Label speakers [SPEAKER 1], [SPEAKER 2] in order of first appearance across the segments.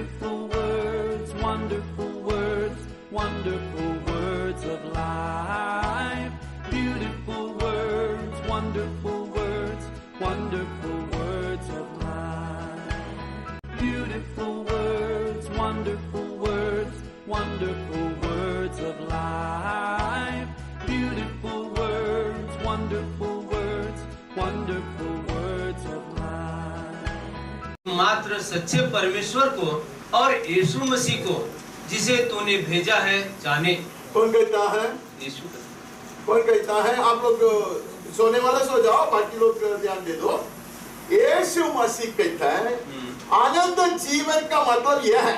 [SPEAKER 1] Beautiful words, wonderful words, wonderful words of life. Beautiful words, wonderful words, wonderful words of life. Beautiful words, wonderful words, wonderful words of life. Beautiful words, wonderful words, wonderful words of life.
[SPEAKER 2] मात्र सच्चे परमेश्वर को और यीशु मसीह को जिसे तूने भेजा है जाने।
[SPEAKER 3] कौन कहता है?
[SPEAKER 2] यीशु।
[SPEAKER 3] कौन कहता है? आप लोग सोने वाले सो जाओ, बाकी लोग ध्यान दे दो। यीशु मसीह कहता है आनंद जीवन का मतलब यह है,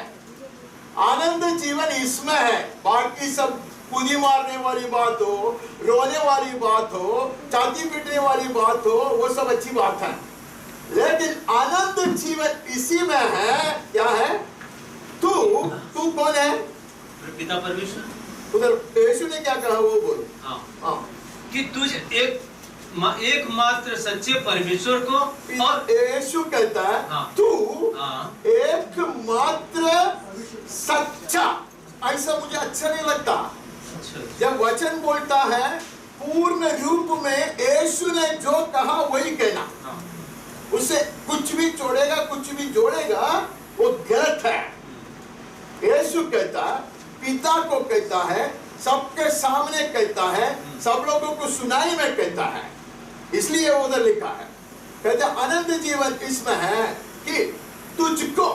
[SPEAKER 3] आनंद जीवन इसमें है। बाकी सब कूदी मारने वाली बात हो, रोने वाली बात हो, छाती पीटने वाली बात हो, वो सब अच्छी बात है, लेकिन आनंद जीवन इसी में है। क्या है? तू कौन है?
[SPEAKER 2] पिता परमेश्वर।
[SPEAKER 3] उधर यीशु ने क्या कहा वो बोल।
[SPEAKER 2] हाँ। कि तुझ एकमात्र सच्चे परमेश्वर को, और
[SPEAKER 3] यीशु कहता है तू एकमात्र सच्चा। ऐसा मुझे अच्छा नहीं लगता। जब वचन बोलता है पूर्ण रूप में यीशु ने जो कहा वही कहना, उससे कुछ भी छोड़ेगा कुछ भी जोड़ेगा वो गलत है। यीशु कहता है, पिता को कहता है, सबके सामने कहता है, सब लोगों को सुनाई में कहता है, इसलिए उधर लिखा है। कहते आनंद जीवन इसमें है कि तुझको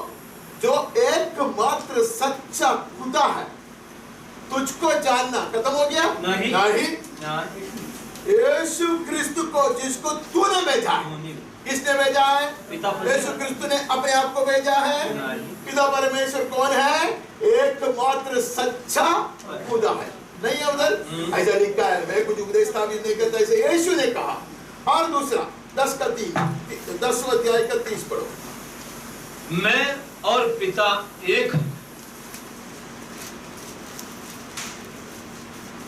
[SPEAKER 3] जो एकमात्र सच्चा खुदा है तुझको जानना। खत्म हो गया? नहीं। यीशु क्रिस्त को जिसको तूने भेजा है, किसने भेजा है? यीशु क्रिस्त ने अपने आप को भेजा है। पिता परमेश्वर कौन है? एकमात्र सच्चा खुदा है। नहीं है उधर? ऐसा लिखा है। मैं कुछ उपदेश स्थापित नहीं करता, ऐसे यीशु ने कहा। और दूसरा 10वां अध्याय का 30 पढ़ो।
[SPEAKER 2] मैं और पिता एक।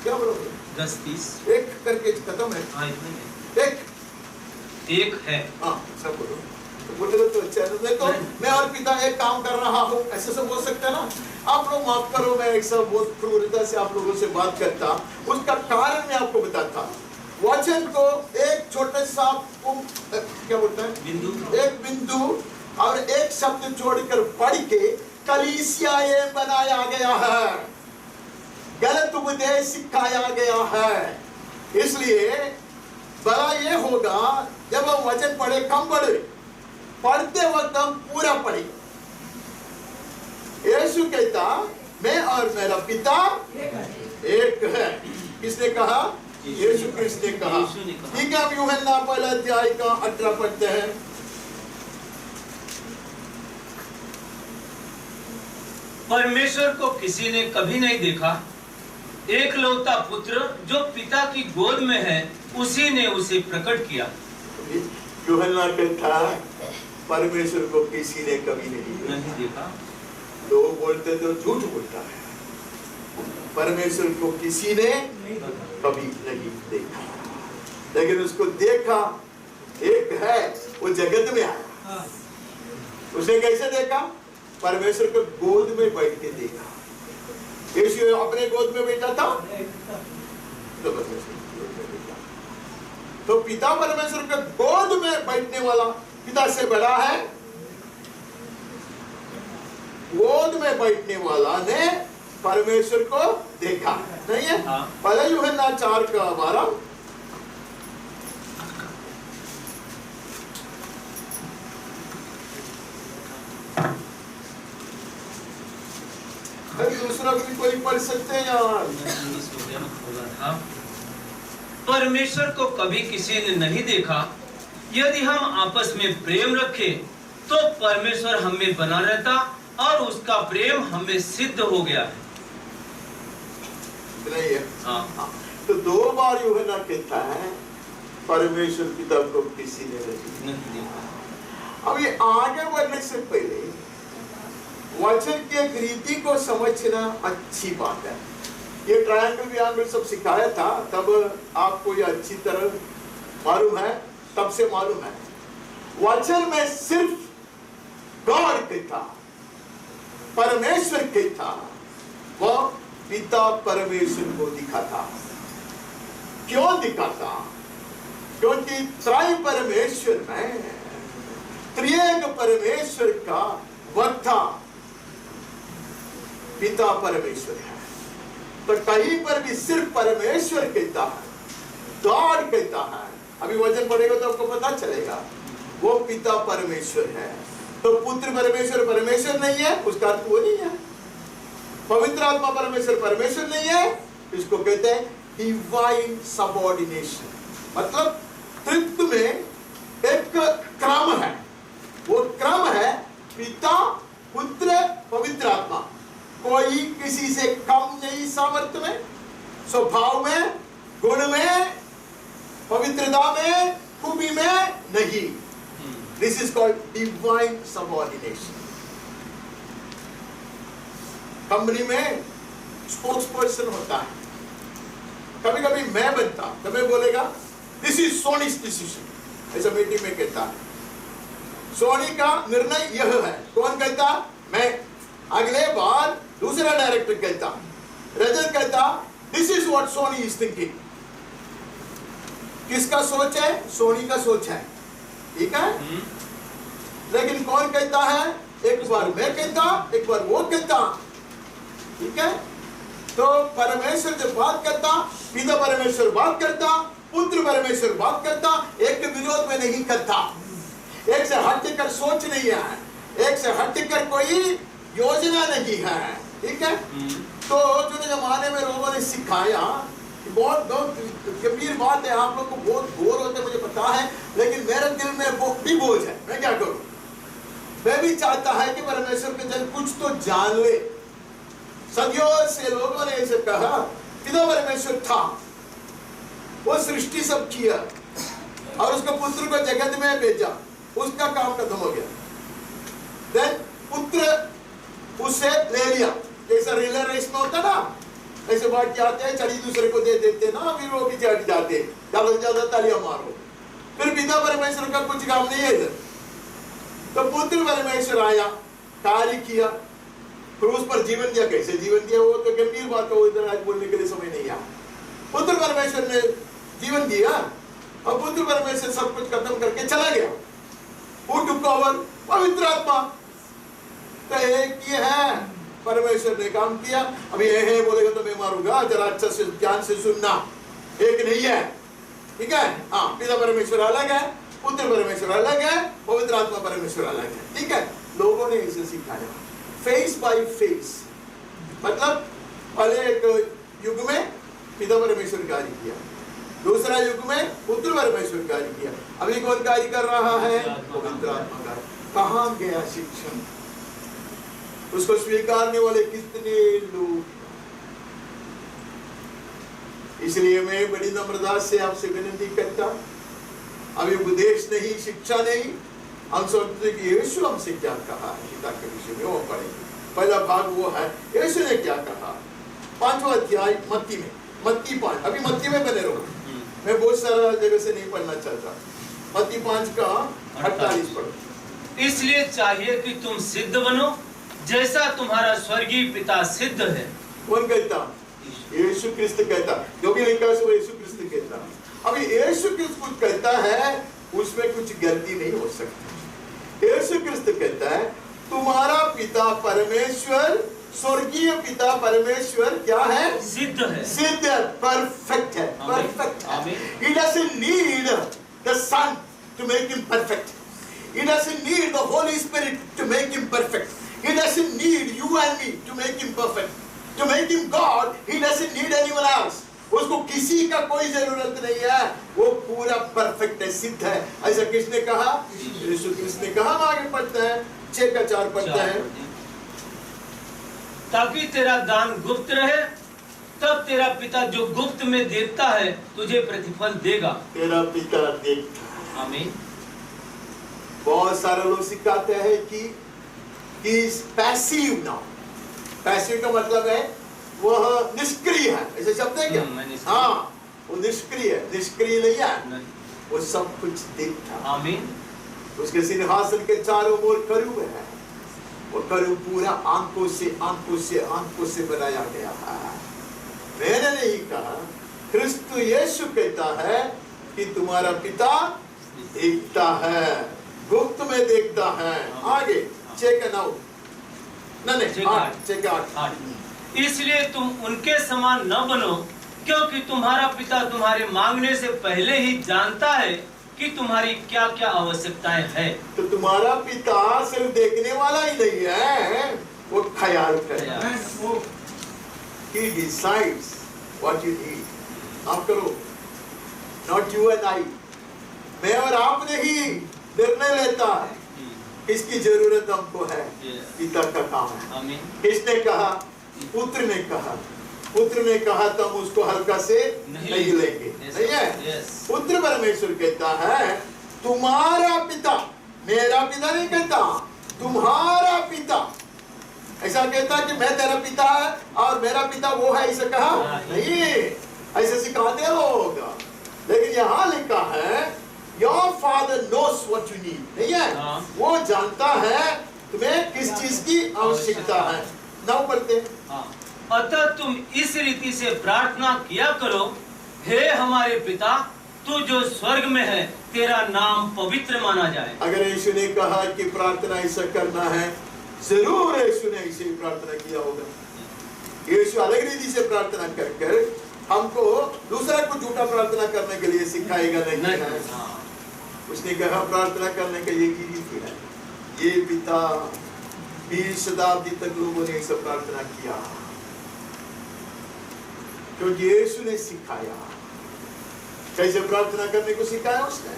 [SPEAKER 3] क्या बोलोगे?
[SPEAKER 2] 10:30
[SPEAKER 3] एक करके खत्म है।
[SPEAKER 2] हाँ, इतना एक है। हाँ,
[SPEAKER 3] सब बोलो। बोलते तो अच्छा है। देखो मैं और पिता एक काम कर रहा हूँ, ऐसे सब बोल सकते हैं ना। आप लोग माफ करो, मैं एक सब बहुत क्रूरता से आप लोगों से बात करता, उसका कारण मैं आपको बताता। वचन को एक छोटे सा क्या बोलते हैं बिंदु, एक बिंदु और एक शब्द जोड़कर पढ़ के कलीसियाएं बनाया गया है, गलत उपदेश सिखाया गया है। इसलिए बड़ा ये होगा जब हम वचन पढ़े, कम पढ़े, पढ़ते वक्त हम पूरा पढ़े। यीशु कहता मैं और मेरा पिता एक है। किसने कहा? यीशु क्रिस्त ने कहा। ठीक है, हम यूहन्ना पहला अध्याय का 18 पढ़ते हैं।
[SPEAKER 2] परमेश्वर को किसी ने कभी नहीं देखा, एकलौता पुत्र जो पिता की गोद में है उसी ने उसे प्रकट किया।
[SPEAKER 3] यूहन्ना कहता परमेश्वर को किसी ने कभी नहीं
[SPEAKER 2] देखा।
[SPEAKER 3] लोग बोलते तो झूठ बोलता है। परमेश्वर को किसी ने कभी नहीं देखा, लेकिन उसको देखा एक है, वो जगत में आया। उसने कैसे देखा? परमेश्वर को गोद में बैठ के देखा। यीशु अपने गोद में बैठा था तो परमेश्वर तो पिता परमेश्वर के गोद में बैठने वाला पिता से बड़ा है। गोद में बैठने वाला ने परमेश्वर को देखा नहीं है? पहला यूहन्ना 4:12। दूसरा भी कोई पढ़ सकते हैं यार।
[SPEAKER 2] परमेश्वर को कभी किसी ने नहीं देखा। यदि हम आपस में प्रेम रखें तो परमेश्वर हमें बना रहता और उसका प्रेम हमें सिद्ध हो गया है।
[SPEAKER 3] नहीं है? हाँ। तो 2 बार यूहन्ना कहता है परमेश्वर पिता को किसी ने नहीं देखा। अब ये आगे बढ़ने से पहले वचन की एक रीति को समझना अच्छी बात है। ये ट्रायंगल वियांगल सब सिखाया था, तब आपको ये अच्छी तरह मालूम है, तब से मालूम है। वचन में सिर्फ गॉड कहता, परमेश्वर कहता, वह पिता परमेश्वर को दिखाता। क्यों दिखाता? क्योंकि त्रय परमेश्वर में त्रिएक परमेश्वर का वक्ता पिता परमेश्वर है। तो कहीं पर भी सिर्फ परमेश्वर कहता है, गॉड कहता है, अभी वचन पढ़ेगा तो आपको पता चलेगा वो पिता परमेश्वर है। तो पुत्र परमेश्वर परमेश्वर नहीं है, उसका अर्थ वो नहीं है। पवित्र आत्मा परमेश्वर परमेश्वर नहीं है, इसको कहते हैं डिवाइन सबऑर्डिनेशन। मतलब त्रित्व में एक क्रम है, वो क्रम है पिता पुत्र पवित्र आत्मा। कोई किसी से कम नहीं, सामर्थ्य में, स्वभाव में, गुण में, पवित्रता में, खूबी में नहीं। This is called divine subordination. Company में स्पोक्स पर्सन होता है, कभी कभी मैं बनता तो मैं बोलेगा दिस इज सोनी's डिसीजन, ऐसा मीटिंग में कहता है। सोनी का निर्णय यह है। कौन कहता? मैं। अगले बार दूसरा डायरेक्टर कहता, रजत कहता this is what Soni is thinking. किसका सोच है? सोनी का सोच है, ठीक है। लेकिन कौन कहता है? एक बार मैं कहता, एक बार वो कहता, ठीक है। तो परमेश्वर जब बात करता, पिता परमेश्वर बात करता, पुत्र परमेश्वर बात करता, एक के विरोध में नहीं करता, एक से हटकर सोच नहीं है, एक से हटकर कोई योजना नहीं है, ठीक है। तो जो जमाने में लोगों ने सिखाया, बहुत गंभीर बात है, आप लोग को बहुत बोर होते मुझे पता है, लेकिन मेरे दिल में वो भी बोझ है, मैं क्या करूं। मैं भी चाहता है कि परमेश्वर के जन कुछ तो जान ले। सदियों से लोगों ने ऐसे कहा, पिता परमेश्वर था, वो सृष्टि सब किया और उसके पुत्र को जगत में भेजा, उसका काम खत्म हो गया। देन पुत्र उससे ले लिया, जैसा रिले रेस में होता ना, ऐसे बांट के आते हैं, चढ़ी दूसरे को दे देते ना, फिर वो भी चढ़ जाते, ज्यादा से ज्यादा तालियां मारो। फिर पिता परमेश्वर का कुछ काम नहीं है इधर। तो पुत्र परमेश्वर आया, कार्य किया, क्रूस पर जीवन दिया। कैसे जीवन दिया वो तो गंभीर बात है, वो इधर आज बोलने के लिए समय नहीं आया। पुत्र परमेश्वर ने जीवन दिया और पुत्र परमेश्वर सब कुछ खत्म करके चला गया। Who took over? पवित्र आत्मा। तो एक ही है, परमेश्वर ने काम किया। अभी है बोलेगा तो मैं मारूंगा, जरा अच्छा से ध्यान से सुनना, एक नहीं है, ठीक है। हाँ, पिता परमेश्वर अलग है, पुत्र परमेश्वर अलग है, पवित्र आत्मा परमेश्वर अलग है, ठीक है। लोगों ने इसे सिखाया फेस बाय फेस। मतलब पहले एक युग में पिता परमेश्वर कार्य किया, दूसरा युग में पुत्र परमेश्वर कार्य किया, अभी कौन कार्य कर रहा है? पवित्र आत्मा कार्य। कहां गया शिक्षण? उसको स्वीकारने वाले कितने लोग? इसलिए मैं बड़ी नम्रता से आपसे विनती करता, अभी उपदेश नहीं, शिक्षा नहीं, हम सोचते कि यीशु हमसे क्या कहा है पिता के विषय में, वो पढ़ेंगे। पहला भाग वो है यीशु ने क्या कहा। 5वां अध्याय मत्ती में, मत्ती 5, अभी मत्ती में बने रहो, मैं बहुत सारा जगह से नहीं पढ़ना चाहता। मत्ती 5 का 48 पढ़ो।
[SPEAKER 2] इसलिए चाहिए कि तुम सिद्ध बनो जैसा तुम्हारा स्वर्गीय पिता सिद्ध है।
[SPEAKER 3] कौन कहता? यीशु क्रिस्त कहता, जो भी लिखा है वो यीशु क्रिस्त कहता। अभी यीशु क्रिस्त कुछ कहता है, उसमें कुछ गलती नहीं हो सकती। यीशु क्रिस्त कहता है तुम्हारा पिता परमेश्वर, स्वर्गीय पिता परमेश्वर क्या है? सिद्ध है, सिद्ध है, परफेक्ट है, परफेक्ट है। He doesn't need the Son to make him perfect. He doesn't need the Holy Spirit to make him perfect. He doesn't need you and me to make him perfect. To make him God, he doesn't need anyone else. उसको किसी का कोई जरूरत नहीं है, वो पूरा perfect है, सिद्ध है। ऐसा किसने कहा? यीशु क्रिस्त ने कहा। हम आगे पढ़ते हैं, 6 का 4 पढ़ते हैं।
[SPEAKER 2] ताकि तेरा दान गुप्त रहे, तब तेरा पिता जो गुप्त में देता है तुझे प्रतिफल देगा। तेरा पिता देखता है। आमीन।
[SPEAKER 3] बहुत सारे लोग सिखाते हैं कि पैसिव ना, पैसिव का मतलब है वह निष्क्रिय है, ऐसे शब्द है क्या? हाँ, वो निष्क्रिय है, निष्क्रिय नहीं है, वो सब कुछ देखता है।
[SPEAKER 2] आमीन।
[SPEAKER 3] उसके सिंहासन के चारों ओर खड़े हुए हैं, वो करूं पूरा आंखों से बनाया गया है। मैंने नहीं कहा, क्रिस्त यीशु कहता है कि तुम्हारा पिता देखता है, गुप्त में देखता है। आगे चेक आउट, चेक आउट।
[SPEAKER 2] इसलिए तुम उनके समान न बनो, क्योंकि तुम्हारा पिता तुम्हारे मांगने से पहले ही जानता है कि तुम्हारी क्या क्या आवश्यकताएं हैं।
[SPEAKER 3] तो तुम्हारा पिता सिर्फ देखने वाला ही नहीं है, वो ख्याल करेगा। He decides what you need. आप करो, not you and I. मैं और आप नहीं निर्णय लेता है किसकी जरूरत हमको है। पिता का काम है। किसने कहा? पुत्र ने कहा। पुत्र ने कहा तो हम उसको हल्का से नहीं लेंगे, नहीं है। पुत्र परमेश्वर कहता है तुम्हारा पिता, मेरा पिता नहीं कहता, तुम्हारा पिता। ऐसा कहता कि मैं तेरा पिता है और मेरा पिता वो है, ऐसा कहा नहीं, ऐसे सिखाते लोग। लेकिन यहाँ लिखा है Your father knows what you need, नहीं है। वो जानता है तुम्हें किस चीज की आवश्यकता है। ना पढ़ते।
[SPEAKER 2] अतः तुम इस रीति से प्रार्थना किया करो, हे हमारे पिता, तू जो स्वर्ग में है, तेरा नाम पवित्र माना जाए।
[SPEAKER 3] अगर यीशु ने कहा कि प्रार्थना ऐसा करना है, जरूर यीशु ने ऐसे प्रार्थना किया होगा। यीशु अलग रीति से प्रार्थना कर कर हमको दूसरा को झूठा प्रार्थना करने के लिए सिखाएगा नहीं है। उसने कहा प्रार्थना करने का ये रीति है। ये पिता 20 शताब्दी तक लोगों ने ऐसा प्रार्थना किया क्योंकि यीशु ने सिखाया। कैसे प्रार्थना करने को सिखाया उसने।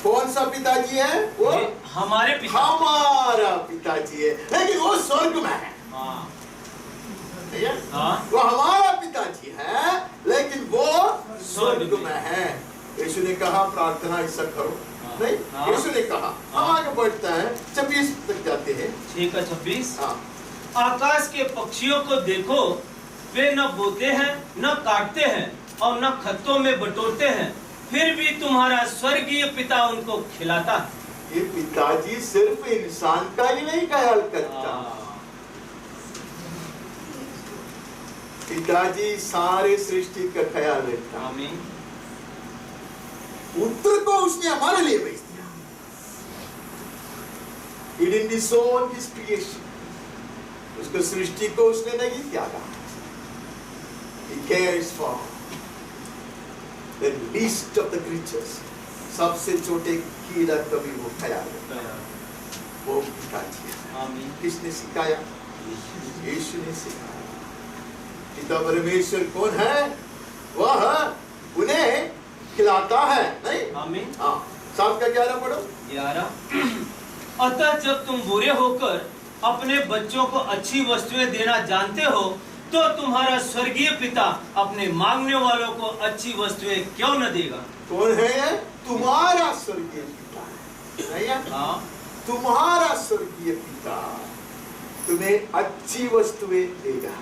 [SPEAKER 3] कौन सा पिताजी है? वो
[SPEAKER 2] हमारे पिता।
[SPEAKER 3] हमारा पिताजी है, लेकिन वो स्वर्ग में है। वो हमारा पिताजी है, लेकिन वो स्वर्ग में है। यीशु ने कहा प्रार्थना ऐसा करो, नहीं, यीशु ने कहा। हम आगे बढ़ता है, 26 तक जाते हैं।
[SPEAKER 2] 6:26। आकाश के पक्षियों को देखो, वे न बोते हैं, न काटते हैं और न खत्तों में बटोरते हैं, फिर भी तुम्हारा स्वर्गीय पिता उनको खिलाता है।
[SPEAKER 3] ये पिताजी सिर्फ इंसान का ही नहीं ख्याल करता, पिताजी सारे सृष्टि का ख्याल रखता। पुत्र को उसने हमारे लिए भेज दिया। He didn't disown his creation. उसको सृष्टि को उसने नहीं त्यागा। He cares for the least of the creatures. सबसे छोटे कीड़ा का भी वो ख्याल रखता है। वो पिताजी है। किसने सिखाया? यीशु ने सिखाया। पिता परमेश्वर कौन है? वह उन्हें खिलाता है, नहीं?
[SPEAKER 2] आमीन।
[SPEAKER 3] 7 का 11 पढ़ो।
[SPEAKER 2] 11। अतः जब तुम बुरे होकर अपने बच्चों को अच्छी वस्तुएं देना जानते हो, तो तुम्हारा स्वर्गीय पिता अपने मांगने वालों को अच्छी वस्तुएं क्यों न देगा।
[SPEAKER 3] कौन है ये? तुम्हारा स्वर्गीय पिता है, नहीं है? तुम्हारा स्वर्गीय पिता तुम्हें अच्छी वस्तुएं देगा।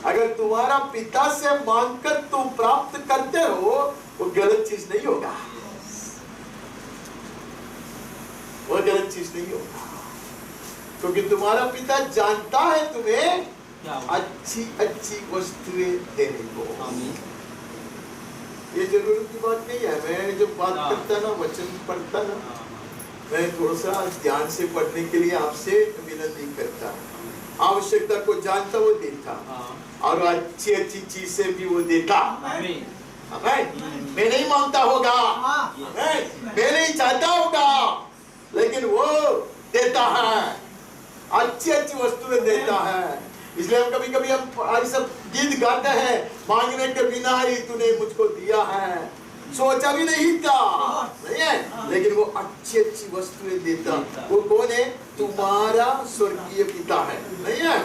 [SPEAKER 3] अगर तुम्हारा पिता से मांगकर तुम प्राप्त करते हो, वो गलत चीज नहीं होगा, वो गलत चीज नहीं होगा, क्योंकि तुम्हारा पिता जानता है तुम्हें अच्छी अच्छी वस्तुएं देने को। ये जरूरत की बात नहीं है। मैं जब बात करता ना, वचन पढ़ता ना, मैं थोड़ा सा ध्यान से पढ़ने के लिए आपसे विनती करता। आवश्यकता को जानता, वो देता, और अच्छी अच्छी चीजें भी वो देता। मैं नहीं मांगता होगा, मैं नहीं चाहता होगा, लेकिन वो देता है, अच्छी अच्छी वस्तुएं देता है। इसलिए हम कभी कभी हम सब गीत गाते हैं, मांगने के बिना ही तूने मुझको दिया है, सोचा भी नहीं था, नहीं है, लेकिन वो अच्छी अच्छी वस्तुएं देता। वो कौन है? तुम्हारा स्वर्गीय पिता है, नहीं है?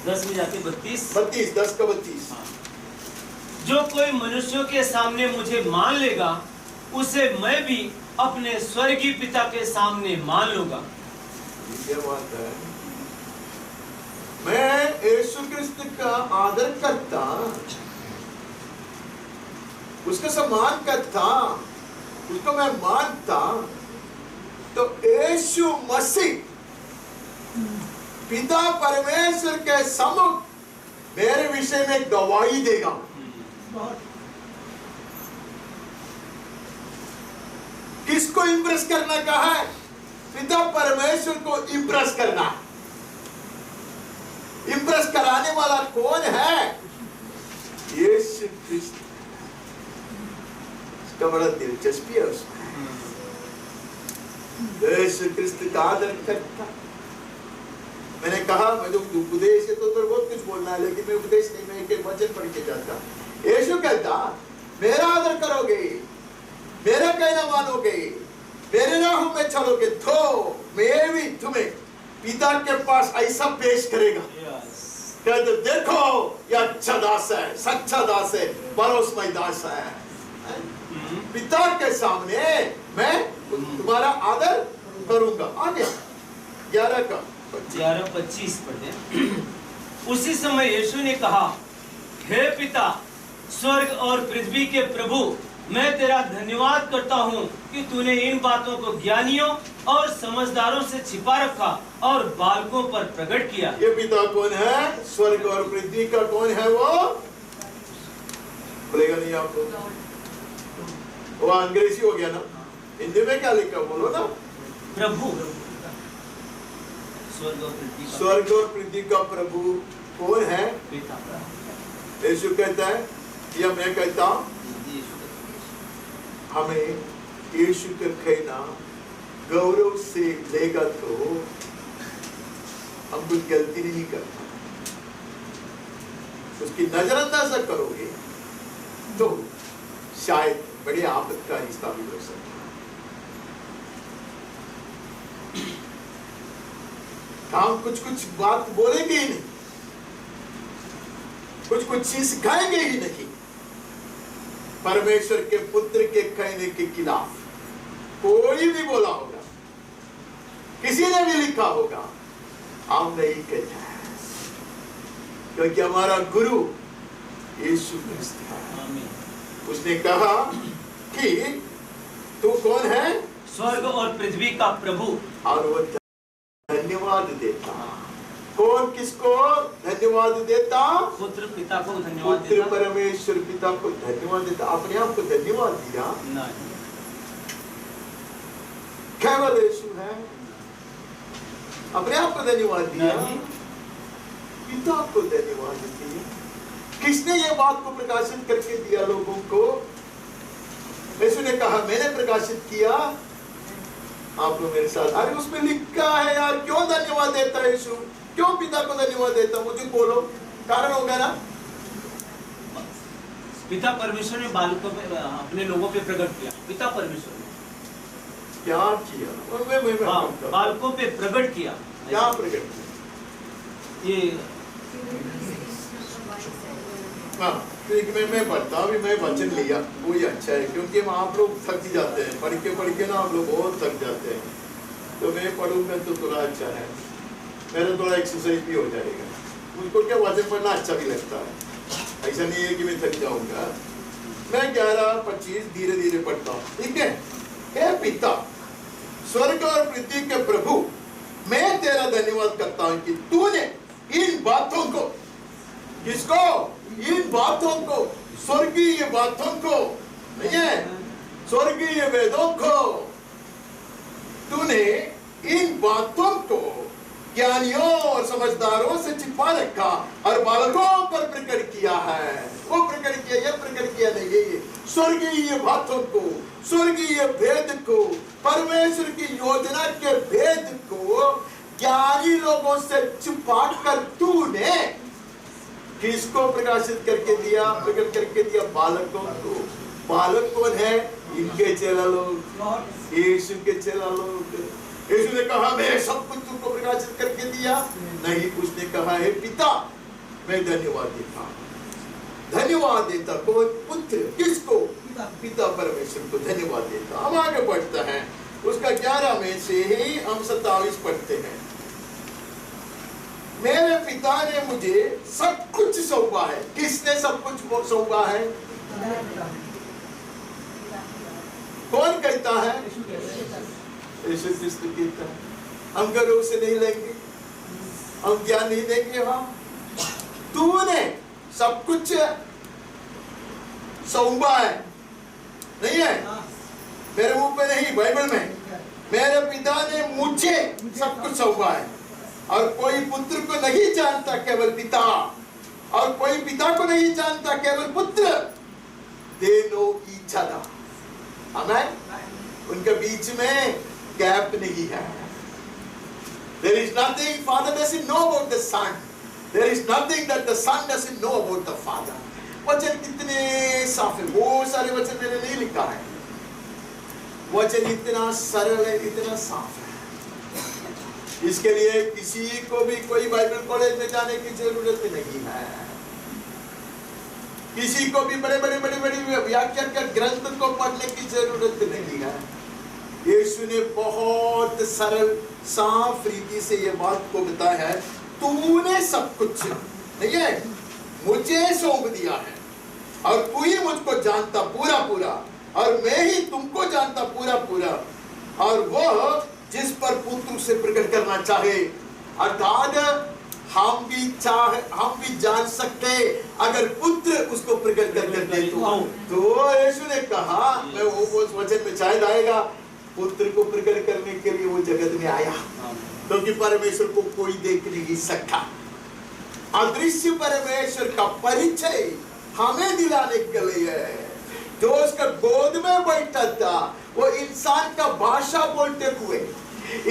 [SPEAKER 2] 10 में जाके 32।
[SPEAKER 3] 10 का 32।
[SPEAKER 2] जो कोई मनुष्यों के सामने मुझे मान लेगा, उसे मैं भी अपने स्वर्गीय पिता के सामने मान लूंगा।
[SPEAKER 3] क्या बात है। मैं यीशु क्रिस्त का आदर करता, उसका सम्मान करता, उसको मैं मानता, तो यीशु मसीह पिता परमेश्वर के सम्मुख मेरे विषय में गवाही देगा। किसको इंप्रेस करना कहा है? पिता परमेश्वर को इंप्रेस करना। इंप्रेस कराने वाला कौन है? यीशु क्रिस्त। इसका बड़ा दिलचस्पी है उसमें। यीशु क्रिस्त का आदर करता। मैंने कहा मैं तो उपदेश है तो बहुत कुछ बोलना है, लेकिन मैं उपदेश नहीं, मैं एक वचन पढ़ के जाता। यीशु कहता मेरा आदर करोगे, मेरा कहना मानोगे, मेरे राहों में चलोगे तो मैं भी तुम्हें पिता के पास ऐसा पेश करेगा। कहते देखो ये अच्छा दास है, सच्चा दास है, भरोसेमंद दास है। पिता के सामने मैं तुम्हारा आदर करूंगा। आगे
[SPEAKER 2] 11:25 पढ़ते हैं। उसी समय यीशु ने कहा, हे पिता, स्वर्ग और पृथ्वी के प्रभु, मैं तेरा धन्यवाद करता हूँ कि तूने इन बातों को ज्ञानियों और समझदारों से छिपा रखा और बालकों पर प्रकट किया।
[SPEAKER 3] ये पिता कौन है? स्वर्ग और पृथ्वी का कौन है? वो बोलेगा नहीं आपको? वो अंग्रेजी हो गया ना, हिंदी में क्या लिखा बोलो ना?
[SPEAKER 2] प्रभु।
[SPEAKER 3] स्वर्ग और पृथ्वी का प्रभु कौन है? यीशु कहता है या मैं कहता हूं, हमें यीशु का कहना गौरव से लेगा तो हम कुछ गलती नहीं करता। उसकी नजरअंदाज करोगे तो शायद बड़े आपद का रिश्ता भी हो सकता है। हम कुछ बात बोलेंगे ही नहीं, कुछ चीज सिखाएंगे ही नहीं। परमेश्वर के पुत्र के कहने के खिलाफ कोई भी बोला होगा, किसी ने भी लिखा होगा, हम नहीं कहते हैं, क्योंकि हमारा गुरु यीशु क्रिस्त है। उसने कहा कि तू कौन है?
[SPEAKER 2] स्वर्ग और पृथ्वी का प्रभु।
[SPEAKER 3] और वो धन्यवाद देता। कौन किसको धन्यवाद देता?
[SPEAKER 2] पुत्र पिता को धन्यवाद
[SPEAKER 3] देता। पुत्र परमेश्वर पिता को धन्यवाद देता। अपने आप को धन्यवाद दिया
[SPEAKER 2] नहीं,
[SPEAKER 3] केवल यीशु है। अपने आप को धन्यवाद दिया, पिता को धन्यवाद दिया। किसने ये बात को प्रकाशित करके दिया लोगों को? यीशु ने कहा मैंने प्रकाशित किया, आप लोग मेरे साथ। अरे उसमें लिखा है यार, क्यों धन्यवाद देता है यीशु? क्यों पिता को धन्यवाद देता? मुझे बोलो, कारण होगा ना।
[SPEAKER 2] पिता परमेश्वर ने बालकों पे, अपने लोगों पे प्रकट किया। पिता परमेश्वर ने
[SPEAKER 3] क्या किया?
[SPEAKER 2] बालकों पे प्रकट किया।
[SPEAKER 3] क्या प्रकट किया?
[SPEAKER 2] ये
[SPEAKER 3] मैं पढ़ता हूँ, मैं वचन लिया, वो ही अच्छा है, क्योंकि हम आप लोग थक जाते हैं पढ़ के ना, आप लोग बहुत थक जाते हैं। तो मैं पढ़ूंगा तो थोड़ा अच्छा है, मेरा थोड़ा एक्सरसाइज भी हो जाएगा। मुझको क्या वचन पढ़ना अच्छा भी लगता है, ऐसा नहीं है कि मैं थक जाऊंगा। मैं 11:25 धीरे धीरे पढ़ता हूँ, ठीक है? हे पिता, स्वर्ग और पृथ्वी के प्रभु, मैं तेरा धन्यवाद करता हूँ कि तूने इन बातों को, किसको? इन बातों को, स्वर्गीय बातों को नहीं है, स्वर्गीय वेदों को, तूने इन बातों को ज्ञानियों और समझदारों से छिपा रखा और बालकों पर प्रकट किया है। वो प्रकट किया, यह प्रकट किया नहीं, स्वर्गीय बातों को, स्वर्गीय भेद को, परमेश्वर की योजना के भेद को ज्ञानी लोगों से छिपा कर तूने किसको प्रकाशित करके दिया? प्रकट करके दिया बालकों को। बालक कौन है? इनके चेला लोग, यीशु के चेला लोग। यीशु ने कहा मैं सब कुछ तुमको प्रकाशित करके दिया? नहीं, उसने कहा है पिता, मैं धन्यवाद देता, धन्यवाद देता। कौन? पुत्र। किसको? पिता परमेश्वर को धन्यवाद देता। हम आगे बढ़ते हैं, उसका 11 में से ही हम 27 पढ़ते हैं। मेरे पिता ने मुझे सब कुछ सौंपा है। किसने सब कुछ सौंपा है? कौन कहता है? यीशु क्रिस्त कहता है, हम घरों से नहीं लेंगे, हम ज्ञान नहीं देंगे, हम तूने सब कुछ सौंपा है, नहीं है मेरे मुंह पे नहीं, बाइबल में मेरे पिता ने मुझे सब कुछ सौंपा है, और कोई पुत्र को नहीं जानता केवल पिता, और कोई पिता को नहीं जानता केवल पुत्र, they know each other, आमेन। उनके बीच में गैप नहीं है। There is nothing Father doesn't know about the Son. There is nothing that the Son doesn't know about the Father. वचन कितने साफ है, वो सारे वचन मैंने नहीं लिखा है, वचन इतना सरल है, इतना साफ है, इसके लिए किसी को भी कोई बाइबल कॉलेज में जाने की जरूरत नहीं है, किसी को भी बड़े व्याख्या का ग्रंथ को पढ़ने की जरूरत नहीं है। यीशु ने बहुत सरल साफ रीति से ये बात को बताया है, तूने सब कुछ नहीं है मुझे सौंप दिया है, और तू ही मुझको जानता पूरा पूरा, और मैं ही तुमको जानता पूरा पूरा, और वह जिस पर पुत्र से प्रकट करना चाहे, अर्थात हम भी जान सकते अगर पुत्र उसको प्रकट कर दे तो यीशु ने कहा, मैं वो वचन में शायद आएगा, पुत्र को प्रकट करने के लिए वो जगत में आया, क्योंकि परमेश्वर को कोई देख नहीं सकता। अदृश्य परमेश्वर का परिचय हमें दिलाने के लिए, जो उसका गोद में बैठा था, वो इंसान का भाषा बोलते हुए,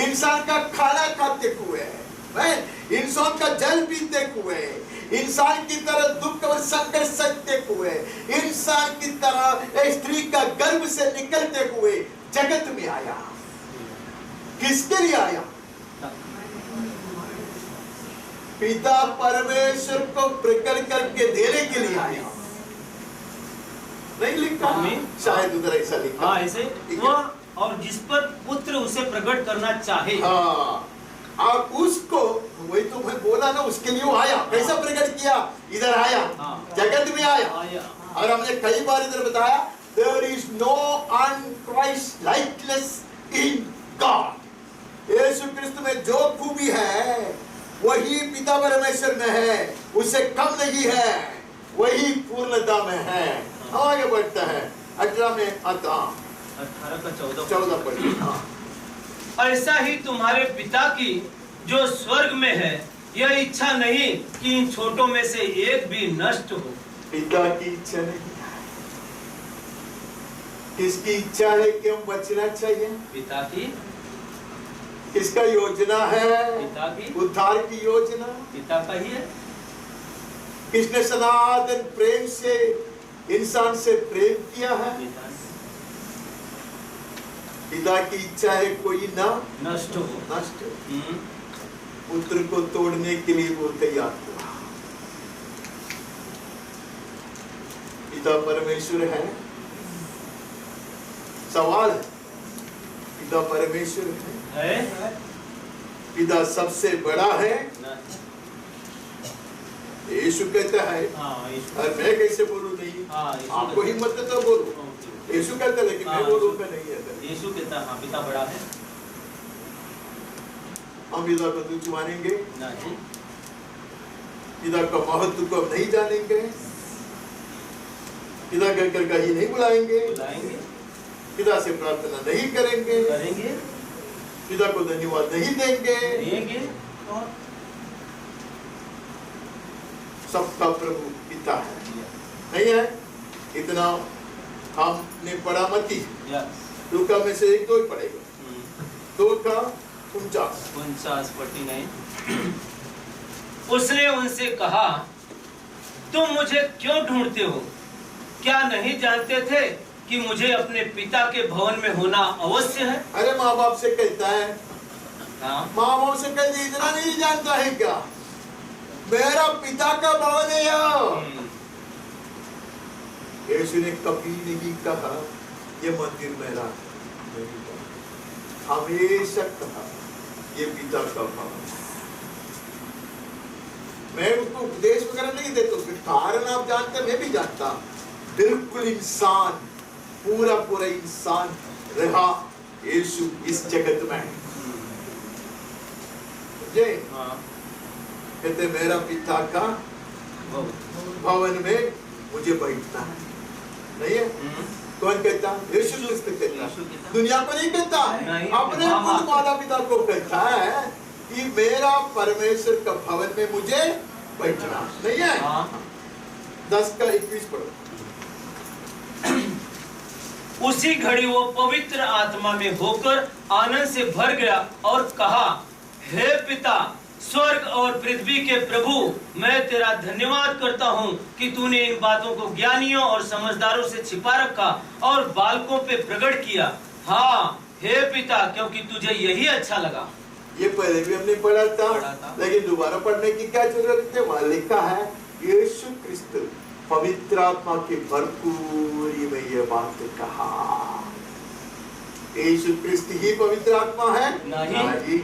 [SPEAKER 3] इंसान का खाना खाते हुए, इंसान का जल पीते हुए, इंसान की तरह दुख और संकट सहते हुए, इंसान की तरह स्त्री का गर्भ से निकलते हुए जगत में आया। किसके लिए आया? पिता परमेश्वर को प्रकट करके देने के लिए आया। नहीं लिखा, शायद उधर ऐसा लिखा,
[SPEAKER 2] हाँ ऐसे वो, और जिस पर पुत्र उसे प्रकट करना चाहे,
[SPEAKER 3] हाँ, और उसको, वही तो मैं बोला ना, उसके लिए वो आया। कैसा प्रकट किया? इधर आया, जगत में आया। और हमने कई बार इधर बताया, there is no unchrist likeness in God. यीशु क्रिस्त में जो खूबी है वही पिता परमेश्वर में है, उससे कम नहीं है, वही पूर्णता में है। आगे बढ़ता है, 18 में आता,
[SPEAKER 2] 18 का
[SPEAKER 3] 14 पढ़िए। हाँ,
[SPEAKER 2] ऐसा ही तुम्हारे पिता की जो स्वर्ग में है, यह इच्छा नहीं कि इन छोटों में से एक भी नष्ट हो।
[SPEAKER 3] पिता की इच्छा नहीं, किसकी इच्छा है कि हम बचना चाहिए?
[SPEAKER 2] पिता की।
[SPEAKER 3] किसका योजना है?
[SPEAKER 2] पिता की।
[SPEAKER 3] उद्धार की योजना
[SPEAKER 2] पिता का ही है।
[SPEAKER 3] किसने सनातन प्रेम से इंसान से प्रेम किया है? पिता की इच्छा है कोई ना
[SPEAKER 2] नष्ट हो,
[SPEAKER 3] नष्ट हो। पुत्र को तोड़ने के लिए वो तैयार हुआ। पिता परमेश्वर है, सवाल है, पिता परमेश्वर है? पिता सबसे बड़ा है? यीशु कहता है, और मैं कैसे बोलूं? नहीं, आपको हिम्मत है तो बोलो। यीशु कहता है, लेकिन मैं बोलूंगा नहीं है।
[SPEAKER 2] यीशु कहता है, पिता बड़ा है।
[SPEAKER 3] हम पिता को तुच्छ मानेंगे, पिता का महत्व को हम नहीं जानेंगे, पिता कहकर कहीं नहीं बुलाएंगे, पिता से प्रार्थना नहीं करेंगे, पिता को धन्यवाद नहीं देंगे। सबका प्रभु पिता है, नहीं है? इतना हमने पढ़ा मत ही, लूका में से 1-2 ही पढ़ेगा। 2 का 49
[SPEAKER 2] उसने उनसे कहा, तुम मुझे क्यों ढूंढते हो? क्या नहीं जानते थे कि मुझे अपने पिता के भवन में होना अवश्य है?
[SPEAKER 3] अरे माँ बाप से कहता है, माँ बाप से कहते, इतना नहीं जानता है क्या? मेरा पिता का भवन है यहाँ। यीशु ने कभी नहीं कहा ये मंदिर मेरा, हमेशा कहा ये पिता का भवन। मैं उसको उपदेश वगैरह नहीं देता, कारण आप जानते, मैं भी जानता। बिल्कुल इंसान, पूरा इंसान रहा यीशु इस जगत में है। कहते मेरा पिता का भवन में मुझे बैठना है, नहीं है? कौन कहता? यीशु क्रिस्त कहता, दुनिया को नहीं कहता, अपने खुद माता पिता को कहता है कि मेरा परमेश्वर का भवन में मुझे बैठना, नहीं है? 10:21 पढ़ो।
[SPEAKER 2] उसी घड़ी वो पवित्र आत्मा में होकर आनंद से भर गया और कहा, हे पिता, स्वर्ग और पृथ्वी के प्रभु, मैं तेरा धन्यवाद करता हूँ कि तूने इन बातों को ज्ञानियों और समझदारों से छिपा रखा और बालकों पे प्रकट किया। हाँ हे पिता, क्योंकि तुझे यही अच्छा लगा।
[SPEAKER 3] ये पहले भी हमने पढ़ा था, लेकिन दोबारा पढ़ने की क्या जरूरत है? वहाँ लिखा है यीशु क्रिस्त पवित्र आत्मा की भरपूरी में ये बात कहा। यीशु क्रिस्त ही पवित्र आत्मा है? नहीं,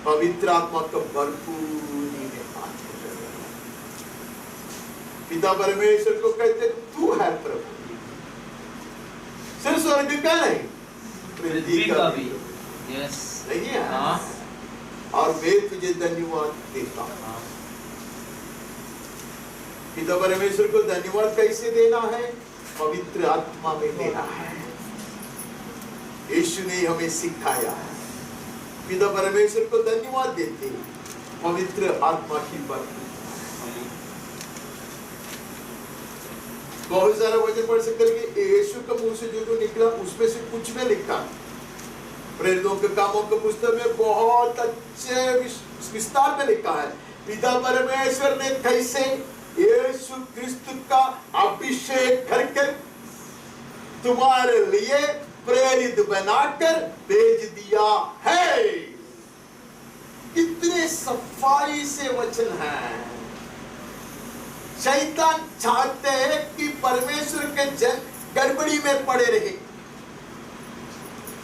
[SPEAKER 3] पवित्र आत्मा का भरपूरी में बात कर। पिता परमेश्वर को कहते तू है प्रभु, सिर्फ स्वर्ग का नहीं, पृथ्वी का भी नहीं है। और मैं तुझे धन्यवाद देता हूं। पिता परमेश्वर को धन्यवाद कैसे देना है? पवित्र आत्मा में देना है। यीशु ने हमें सिखाया है। पिता परमेश्वर को धन्यवाद देते पवित्र आत्मा की बरकत। बहुत सारा वचन पढ़ सकते हैं कि यीशु का मुंह से जो निकला उसमें से कुछ में लिखा। प्रेरितों के कामों के पुस्तक में बहुत अच्छे विस्तार में लिखा है पिता परमेश्वर ने कैसे यीशु क्रिस्त का अभिषेक करके तुम्हारे लिए प्रेरित बनाकर भेज दिया है। कितने सफाई से वचन है। शैतान चाहते हैं कि परमेश्वर के जन गड़बड़ी में पड़े रहे।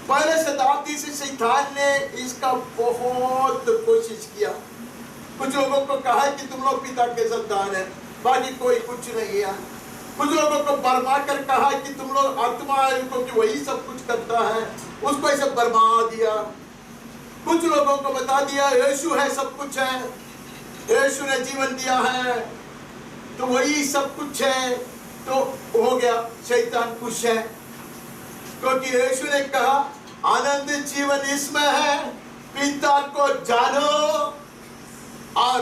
[SPEAKER 3] पहले शताब्दी से शैतान ने इसका बहुत कोशिश किया। कुछ लोगों को कहा कि तुम लोग पिता के संतान है, बाकी कोई कुछ नहीं है। कुछ लोगों को बरमा कर कहा कि तुम लोग आत्मा है, क्योंकि वही सब कुछ करता है, उसको ऐसे बरमा दिया। कुछ लोगों को बता दिया यीशु है, सब कुछ है, यीशु ने जीवन दिया है तो वही सब कुछ है। तो हो गया, शैतान खुश है क्योंकि यीशु ने कहा आनंद जीवन इसमें है, पिता को जानो और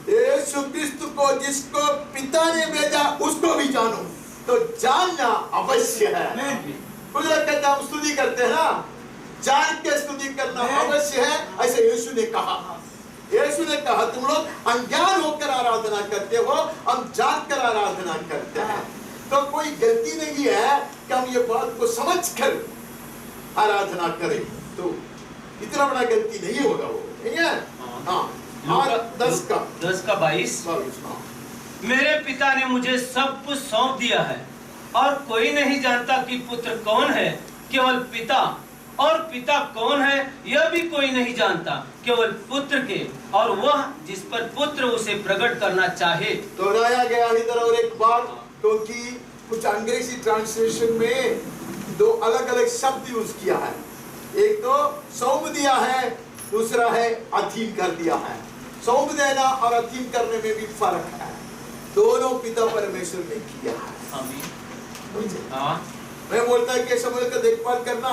[SPEAKER 3] यीशु क्रिस्त को जिसको पिता ने भेजा उसको भी जानो। तो जानना अवश्य है। कुछ लोग कहते हैं हम स्तुति करते हैं ना, जान के स्तुति करना अवश्य है, ऐसे यीशु ने कहा। यीशु ने कहा तुम लोग अज्ञान होकर आराधना करते हो, हम जानकर आराधना करते हैं। तो कोई गलती नहीं है कि हम ये बात को समझकर आराधना करें, तो इतना बड़ा गलती नहीं होगा वो, नहीं है? हाँ।
[SPEAKER 2] 10:22 मेरे पिता ने मुझे सब कुछ सौंप दिया है और कोई नहीं जानता कि पुत्र कौन है, केवल पिता, और पिता कौन है यह भी कोई नहीं जानता, केवल पुत्र के और वह जिस पर पुत्र उसे प्रकट करना चाहे।
[SPEAKER 3] दोहराया गया इधर और एक बार, क्योंकि कुछ अंग्रेजी ट्रांसलेशन में दो अलग अलग शब्द यूज किया है। एक तो सौंप दिया है, दूसरा है अधीन कर दिया है। सौंप देना और अधीन करने में भी फर्क है। दोनों पिता परमेश्वर ने किया है। मैं बोलता है कि शमूएल का देखभाल करना,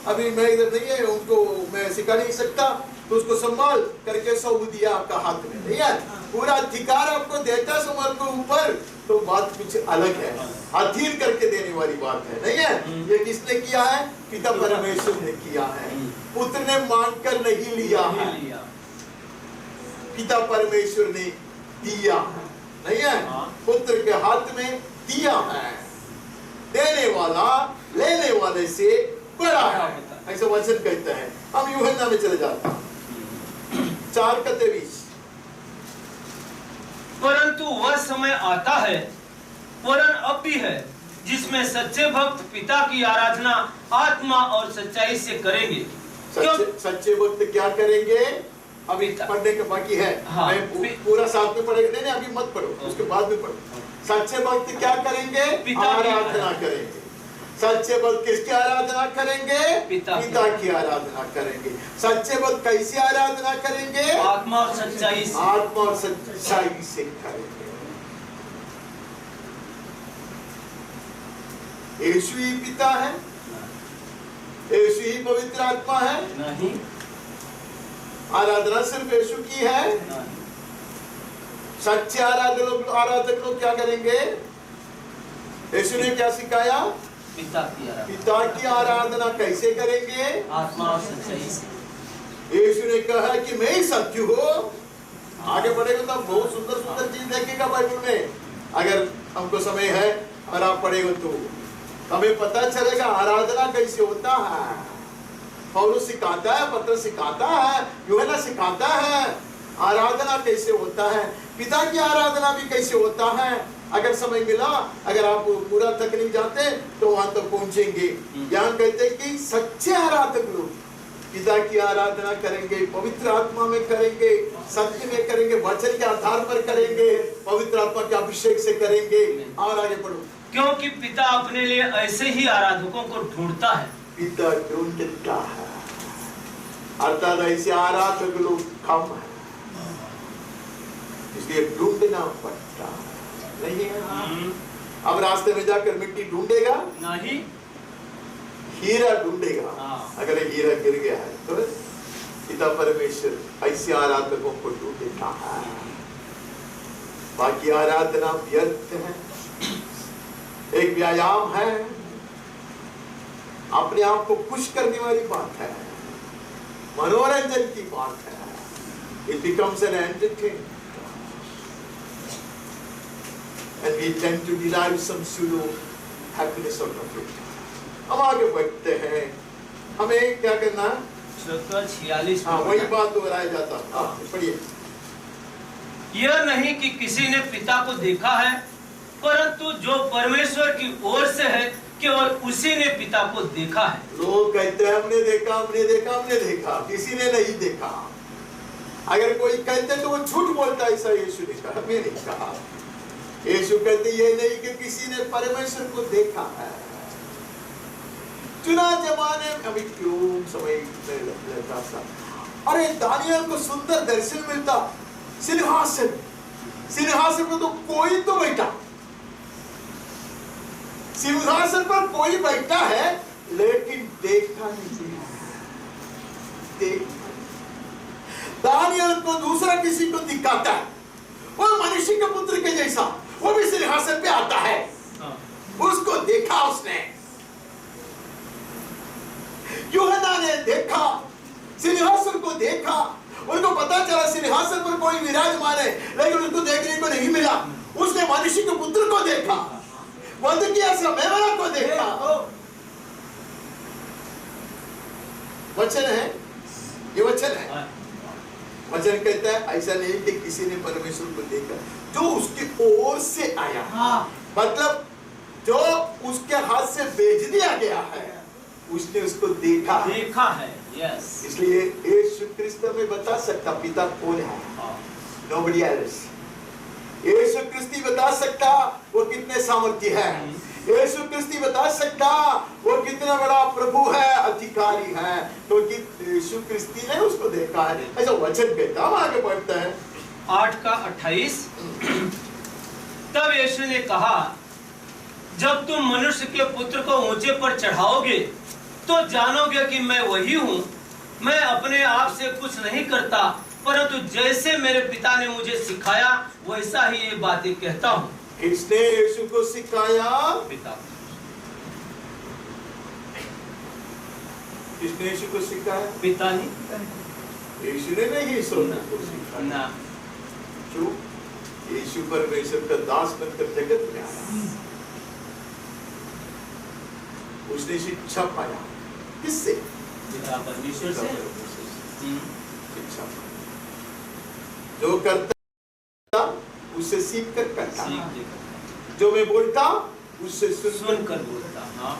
[SPEAKER 3] अभी मैं इधर नहीं है, उनको मैं सिखा नहीं सकता, तो उसको संभाल करके सौंप दिया आपका हाथ में, नहीं है? पूरा अधिकार आपको देता शमूएल के ऊपर, तो बात कुछ अलग है। अधीन करके देने वाली बात है, नहीं है? ये किसने किया है? पिता परमेश्वर ने किया है। पुत्र ने मांग कर नहीं लिया है, पिता परमेश्वर ने दिया है, नहीं है? पुत्र के हाथ में दिया है। देने वाला लेने वाले से बड़ा है, ऐसा वचन कहता है। हम यूहन्ना में चले जाते हैं 4:23।
[SPEAKER 2] परंतु वह समय आता है, वरन अब भी है, जिसमें सच्चे भक्त पिता की आराधना आत्मा और सच्चाई से करेंगे।
[SPEAKER 3] सच्चे भक्त क्या करेंगे? अभी पढ़ने का बाकी है। हाँ, मैं पूरा साथ में पढ़ेगा। नहीं, अभी मत पढ़ो, उसके बाद में पढ़ो। सच्चे भक्त क्या करेंगे? आराधना करेंगे। सच्चे भक्त किसकी आराधना करेंगे?
[SPEAKER 2] पिता
[SPEAKER 3] की आराधना करेंगे। सच्चे भक्त कैसे आराधना करेंगे?
[SPEAKER 2] आत्मा और सच्चाई से।
[SPEAKER 3] आत्मा और सच्चाई से करेंगे। यीशु ही पिता है, यीशु ही पवित्र आत्मा है?
[SPEAKER 2] नहीं।
[SPEAKER 3] आराधना सिर्फ यीशु की है?
[SPEAKER 2] नहीं।
[SPEAKER 3] सच्चे आराधक लोग क्या करेंगे? यीशु ने क्या सिखाया?
[SPEAKER 2] पिता की आराधना।
[SPEAKER 3] पिता की आराधना कैसे करेंगे?
[SPEAKER 2] आत्मा और सच्चाई से।
[SPEAKER 3] यीशु ने कहा कि मैं ही सत्य हूँ। आगे बढ़ेगा तो बहुत सुंदर सुंदर चीज देखेगा बाइबल में, अगर हमको समय है और आप पढ़ेगा तो हमें पता चलेगा आराधना कैसे होता है। पौलुस सिखाता है, पत्रस सिखाता है, यूहन्ना सिखाता है आराधना कैसे होता है, पिता की आराधना भी कैसे होता है। अगर समय मिला, अगर आप पूरा तक नहीं जाते तो वहां तक पहुंचेंगे। यहाँ कहते हैं कि सच्चे आराधक लोग पिता की आराधना करेंगे, पवित्र आत्मा में करेंगे, सत्य में करेंगे, वचन के आधार पर करेंगे, पवित्र आत्मा के अभिषेक से करेंगे। और आगे बढ़ो।
[SPEAKER 2] क्योंकि पिता अपने लिए ऐसे ही आराधकों को ढूंढता है।
[SPEAKER 3] पिता ढूंढता है, अर्थात ऐसे आराधक लोग कम है, इसलिए ढूंढना पड़ता है। नहीं है अब रास्ते में जाकर मिट्टी ढूंढेगा
[SPEAKER 2] नहीं,
[SPEAKER 3] हीरा ढूंढेगा। अगर हीरा गिर गया है तो पिता परमेश्वर ऐसे आराधकों को ढूंढता है। बाकी आराधना व्यर्थ है, एक व्यायाम है, अपने आप को खुश करने वाली बात है, मनोरंजन की बात है। It becomes an entertainment and we tend to derive some pseudo happiness out of it. हम आगे बढ़ते हैं, हमें क्या करना?
[SPEAKER 2] 46।
[SPEAKER 3] हाँ, वही बात दोहराया जाता। पढ़िए।
[SPEAKER 2] यह नहीं कि किसी ने पिता को देखा है, परंतु जो परमेश्वर की ओर से है केवल उसी ने पिता को देखा है।
[SPEAKER 3] लोग कहते हैं हमने देखा, हमने देखा, हमने देखा, किसी ने नहीं देखा। अगर कोई कहते तो वो झूठ बोलता है, ऐसा यीशु ने कहा, मैं नहीं कहा। यीशु कहते ये नहीं कि किसी ने परमेश्वर को देखा है। चुना जमाने में अभी क्यों समय लगता था। अरे दानियल को सुंदर दर्शन मिलता, सिंहासन, सिंहासन पर तो कोई तो बैठा, सिंहासन पर कोई बैठा है, लेकिन देखा नहीं। दानियल को दूसरा किसी को दिखाता है, वो मनुष्य के पुत्र के जैसा, वो भी सिंहासन पे आता है, उसको देखा उसने। यूहन्ना ने देखा, सिंहासन को देखा, उनको पता चला सिंहासन पर कोई विराजमान है, लेकिन उनको देखने को नहीं मिला। उसने मनुष्य के पुत्र को देखा, वध किया मेमना को देखा। वचन है, ये वचन है। वचन कहता है ऐसा नहीं कि किसी ने परमेश्वर को देखा, जो उसकी ओर से आया, मतलब जो उसके हाथ से भेज दिया गया है, उसने उसको देखा
[SPEAKER 2] है। यस।
[SPEAKER 3] इसलिए यीशु क्रिस्त में बता सकता पिता कौन है, नोबडी एल्स। यीशु क्रिस्ती बता सकता वो कितने सामर्थ्य है, यीशु क्रिस्ती बता सकता वो कितना बड़ा प्रभु है, अधिकारी है, क्योंकि यीशु क्रिस्ती ने उसको देखा है। ऐसा वचन कहता। हम आगे बढ़ते हैं
[SPEAKER 2] 8:28। तब यीशु ने कहा, जब तुम मनुष्य के पुत्र को ऊंचे पर चढ़ाओगे तो जानोगे कि मैं वही हूँ। मैं अपने आप से कुछ नहीं करता, परंतु जैसे मेरे पिता ने मुझे सिखाया वैसा ही ये बातें कहता हूँ।
[SPEAKER 3] किसने यीशु को सिखाया?
[SPEAKER 2] पिता।
[SPEAKER 3] किसने यीशु को सिखाया?
[SPEAKER 2] पिता ने।
[SPEAKER 3] यीशु ने नहीं यीशु को सिखाया ना। क्यों? यीशु परमेश्वर का दास बनकर जगत में आया, उसने शिक्षा पाया। किससे?
[SPEAKER 2] पिता परमेश्वर से।
[SPEAKER 3] शिक्षा जो करता उससे सीख कर करता, जो मैं बोलता उससे सुनकर बोलता। हाँ,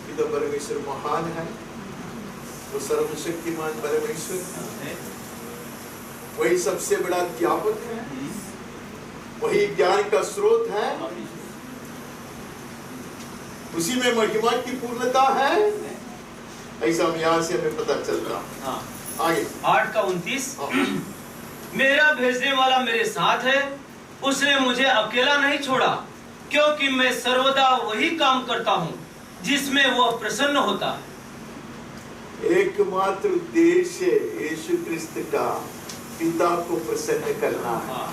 [SPEAKER 3] पिता परमेश्वर महान है, वो सर्वशक्तिमान परमेश्वर है, वही सबसे बड़ा अध्यापक है, वही ज्ञान का स्रोत है। उसी में महिमा की पूर्णता है, ऐसा हम यहाँ से हमें पता चलता।
[SPEAKER 2] हाँ।
[SPEAKER 3] आगे
[SPEAKER 2] 8 का 29, मेरा भेजने वाला मेरे साथ है, उसने मुझे अकेला नहीं छोड़ा, क्योंकि मैं सर्वदा वही काम करता हूँ जिसमें वह प्रसन्न होता है।
[SPEAKER 3] एकमात्र उद्देश्य यीशु क्रिस्त का पिता को प्रसन्न करना है।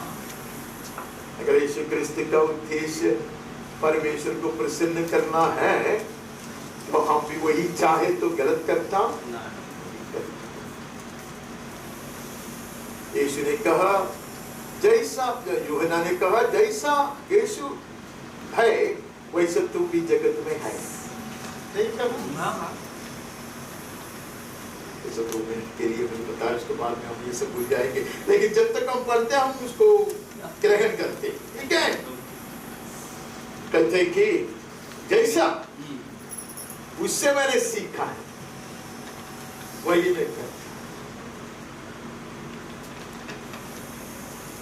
[SPEAKER 3] अगर यीशु क्रिस्त का उद्देश्य परमेश्वर को प्रसन्न करना है तो हम भी वही चाहे तो गलत करता। यीशु ने कहा जैसा, यूहन्ना ने कहा जैसा यीशु है वैसे तुम भी जगत में है, नहीं कहा? इसे 2 मिनट के लिए मैंने बताया, उसके बाद में हम ये सब भूल जाएंगे, लेकिन जब तक हम पढ़ते हैं हम उसको ग्रहण करते, ठीक है? कहते कि जैसा उससे मैंने सीखा है वही मैं करता।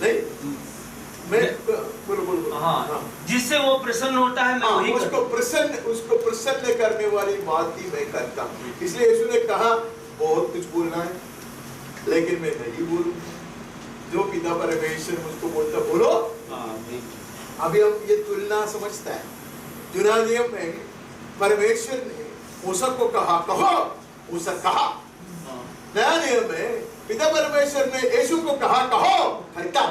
[SPEAKER 3] नहीं मैं बोलो।
[SPEAKER 2] हाँ, जिससे वो प्रसन्न होता है मैं वही
[SPEAKER 3] उसको प्रसन्न करने वाली बात ही मैं करता हूँ। इसलिए यीशु ने कहा बहुत कुछ बोलना है लेकिन मैं नहीं बोलूंगा, जो पिता परमेश्वर मुझको बोलता बोलो। अभी हम ये तुलना समझता है, जुना नियम में परमेश्वर ने मूसा को कहा कहो, मूसा कहा। नया नियम में पिता परमेश्वर ने यीशु को कहा कहो, करता।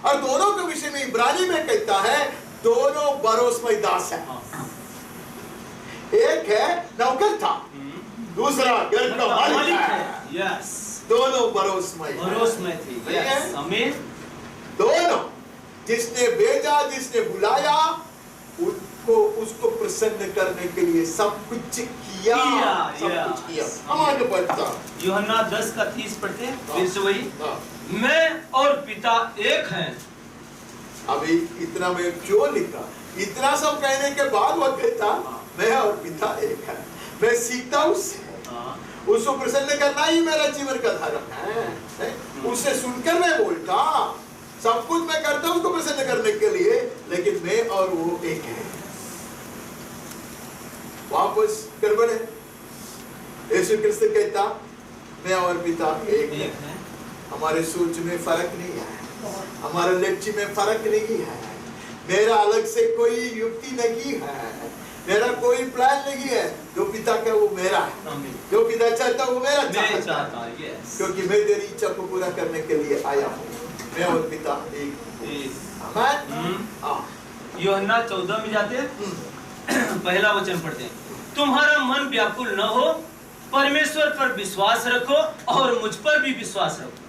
[SPEAKER 3] और दोनों के विषय में इब्रानी में कहता है दोनों भरोसेमय दास है। एक है नौकर था, दूसरा घर का मालिक है।
[SPEAKER 2] यस,
[SPEAKER 3] दोनों भरोसेमय
[SPEAKER 2] थे। यस, आमीन।
[SPEAKER 3] दोनों, जिसने भेजा जिसने बुलाया उसको प्रसन्न करने के लिए सब कुछ किया। कुछ किया। हम आगे बढ़ता
[SPEAKER 2] यूहन्ना 10 का 30 पढ़ते हैं, फिर से वही, मैं और पिता एक हैं।
[SPEAKER 3] अभी इतना मैं क्यों लिखा, इतना सब कहने के बाद वो कहता मैं और पिता एक है, मैं सीखता उससे, उसको प्रसन्न करना ही मेरा जीवन का धर्म है। उससे सुनकर मैं बोलता, सब कुछ मैं करता हूं उसको प्रसन्न करने के लिए, लेकिन मैं और वो एक है। वापस गड़बड़ है। यीशु क्रिस्त कहता मैं और पिता एक है। हमारे सोच में फर्क नहीं है, हमारे लक्ष्य में फर्क नहीं है, मेरा अलग से कोई युक्ति नहीं है, मेरा कोई प्लान नहीं है। जो पिता का वो मेरा है, जो पिता चाहता वो मेरा चाहता है, क्योंकि मैं तेरी इच्छा को पूरा करने के लिए आया हूँ। मैं और पिता एक।
[SPEAKER 2] यूहन्ना 14 में जाते हैं, पहला वचन पढ़ते हैं, तुम्हारा मन व्याकुल न हो, परमेश्वर पर विश्वास रखो और मुझ पर भी विश्वास रखो।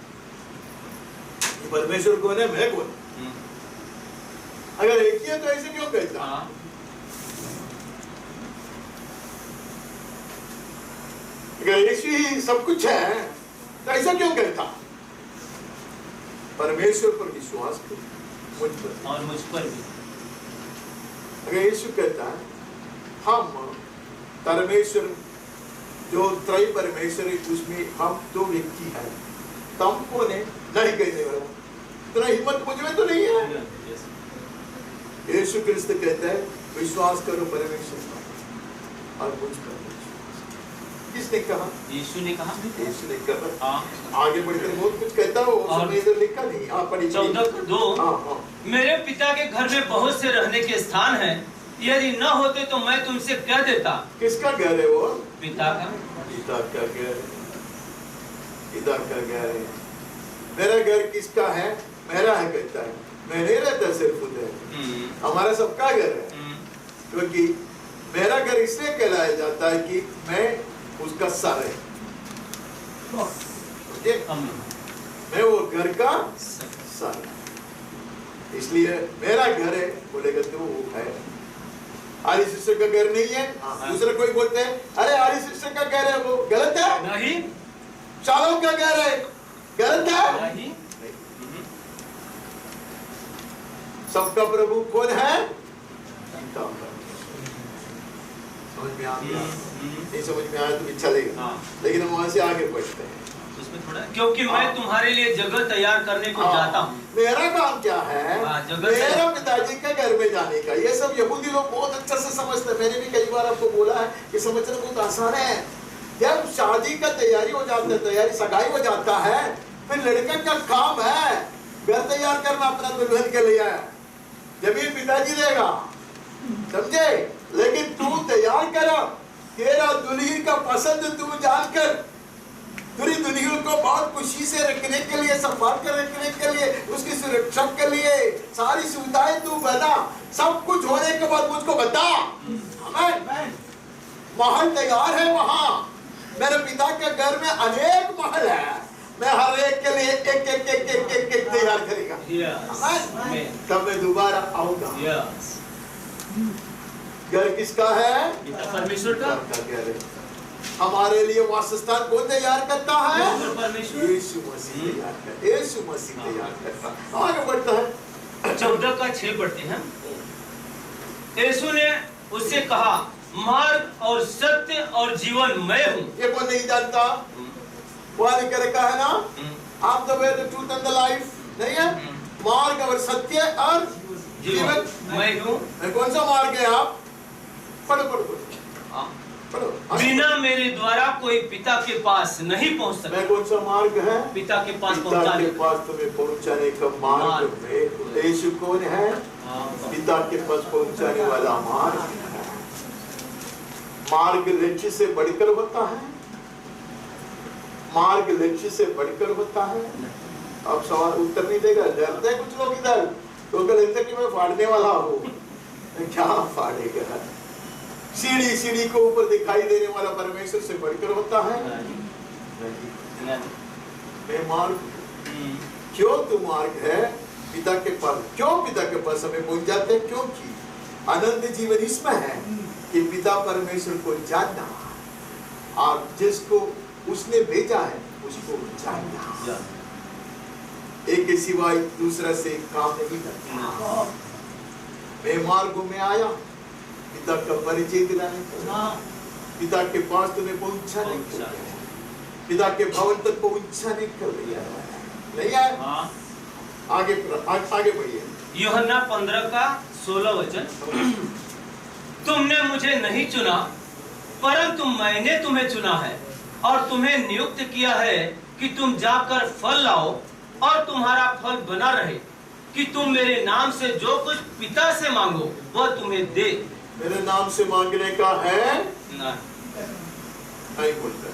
[SPEAKER 3] परमेश्वर कौन है, मैं कौन? अगर एक ही है तो ऐसे क्यों कहता? अगर यीशु ही सब कुछ है तो ऐसा क्यों कहता? परमेश्वर पर विश्वास करो, मुझ पर
[SPEAKER 2] और मुझ पर भी।
[SPEAKER 3] अगर यीशु कहता है हम परमेश्वर जो त्रय परमेश्वर है उसमें हम दो व्यक्ति हैं, तम कौन है नहीं कहने वाला, इतना हिम्मत मुझ में तो नहीं है। यीशु क्रिस्त कहता है विश्वास करो परमेश्वर पर और मुझ पर। किसने कहा?
[SPEAKER 2] यीशु ने कहा।
[SPEAKER 3] यीशु ने कहा। आगे बढ़कर बहुत कुछ कहता हो, उसमें इधर लिखा नहीं। आप पढ़िए
[SPEAKER 2] 14:2। मेरे पिता के घर में बहुत से रहने के स्थान हैं, यदि न होते तो मैं तुमसे कह देता।
[SPEAKER 3] किसका घर है वो?
[SPEAKER 2] पिता का।
[SPEAKER 3] पिता का घर, पिता का घर है। मेरा घर किसका है? मेरा है कहता है, मैं नहीं रहता सिर्फ उधर, हमारा सबका घर है। क्योंकि मेरा घर इसलिए कहलाया जाता है कि मैं उसका सर है, मैं वो घर का सर, इसलिए मेरा घर है बोलेगा तो वो है। आली सिस्टर का घर नहीं है, दूसरा कोई बोलते हैं अरे आली सिस्टर का घर है, वो गलत है
[SPEAKER 2] नहीं।
[SPEAKER 3] शालोम का घर है, गलत है
[SPEAKER 2] नहीं।
[SPEAKER 3] सबका प्रभु कौन है? समझ में आ गया? नहीं समझ में आया तो भी चलेगा, लेकिन हम वहां से आगे बढ़ते हैं।
[SPEAKER 2] उसमें थोड़ा, क्योंकि मैं तुम्हारे लिए जगह तैयार करने को जाता हूँ।
[SPEAKER 3] मेरा काम क्या है?
[SPEAKER 2] जगह
[SPEAKER 3] मेरा पिताजी के घर में जाने का। ये सब यहूदी लोग बहुत अच्छे से समझते हैं। मैंने भी कई बार आपको बोला है कि समझना बहुत आसान है। जब शादी का तैयारी हो जाता है, तैयारी सगाई हो जाता है, फिर लड़के का काम है घर तैयार करना अपना दुल्हन के लिए। जब ये पिताजी देगा, समझे? लेकिन तू तैयार कर, तेरा दुल्हन का पसंद तू जानकर पूरी दुनिया को बहुत खुशी से रखने के लिए, संभाल कर रखने के लिए, उसकी सुरक्षा के लिए सारी सुविधाएं तू बना। सब कुछ होने के बाद मुझको बता। महल तैयार है वहां। मेरे पिता के घर में अनेक महल है। मैं हर एक के लिए एक एक एक एक एक एक तैयार करेगा। तब मैं दोबारा आऊंगा। घर किसका है?
[SPEAKER 2] परमेश्वर का।
[SPEAKER 3] हमारे लिए वासस्थान कौन तैयार करता है?
[SPEAKER 2] यीशु
[SPEAKER 3] मसीह तैयार करता है। यीशु मसीह तैयार करता है। आगे बढ़ता है।
[SPEAKER 2] 14 का 6 पढ़ते हैं। यीशु ने उससे कहा, मार्ग और सत्य और जीवन मैं हूँ।
[SPEAKER 3] ये कौन नहीं जानता? वहाँ लिख रखा है ना, आप the way, the truth and the life, नहीं है? मार्ग और सत्य और जीवन
[SPEAKER 2] मैं हूँ।
[SPEAKER 3] कौन सा मार्ग है? आप पढ़ो पढ़ो पढ़ो।
[SPEAKER 2] बिना मेरे द्वारा कोई पिता के पास नहीं पहुंच सकता।
[SPEAKER 3] मैं कौन सा मार्ग है?
[SPEAKER 2] पिता के पास
[SPEAKER 3] तुम्हें पहुंचाने का मार्ग में यीशु कौन है? पिता के पास पहुंचाने वाला मार्ग है। मार्ग लक्ष्य से बढ़कर होता है। मार्ग लक्ष्य से बढ़कर होता है। अब सवाल उत्तर नहीं देगा। डरते हैं कुछ लोग इधर, तो कहते कि मैं फाड़ने वाला हूँ। क्या फाड़ेगा? सीढ़ी सीढ़ी को ऊपर दिखाई देने वाला परमेश्वर से बढ़कर होता है। मैं मार्ग, क्यों तू मार्ग है? पिता के पास। क्यों पिता के पास हमें पहुंच जाते हैं? क्योंकि आनंद जीवन इसमें है कि पिता परमेश्वर को जानना और जिसको उसने भेजा है उसको जानना। एक के सिवाय दूसरा से काम नहीं करता। मैं मार्ग में आया पिता का परिचय दिलाने के लिए, पिता के पास तुम्हें पहुंचाने के लिए, पिता के भवन तक पहुंचाने के लिए। नहीं है? आगे आगे बढ़िए।
[SPEAKER 2] यूहन्ना 15 का 16 वचन। तुमने मुझे नहीं चुना, परंतु मैंने तुम्हें चुना है और तुम्हें नियुक्त किया है कि तुम जाकर फल लाओ और तुम्हारा फल बना रहे, कि तुम मेरे नाम से जो कुछ पिता से मांगो वह तुम्हें दे।
[SPEAKER 3] मेरे नाम से मांगने का है? नहीं बोलते।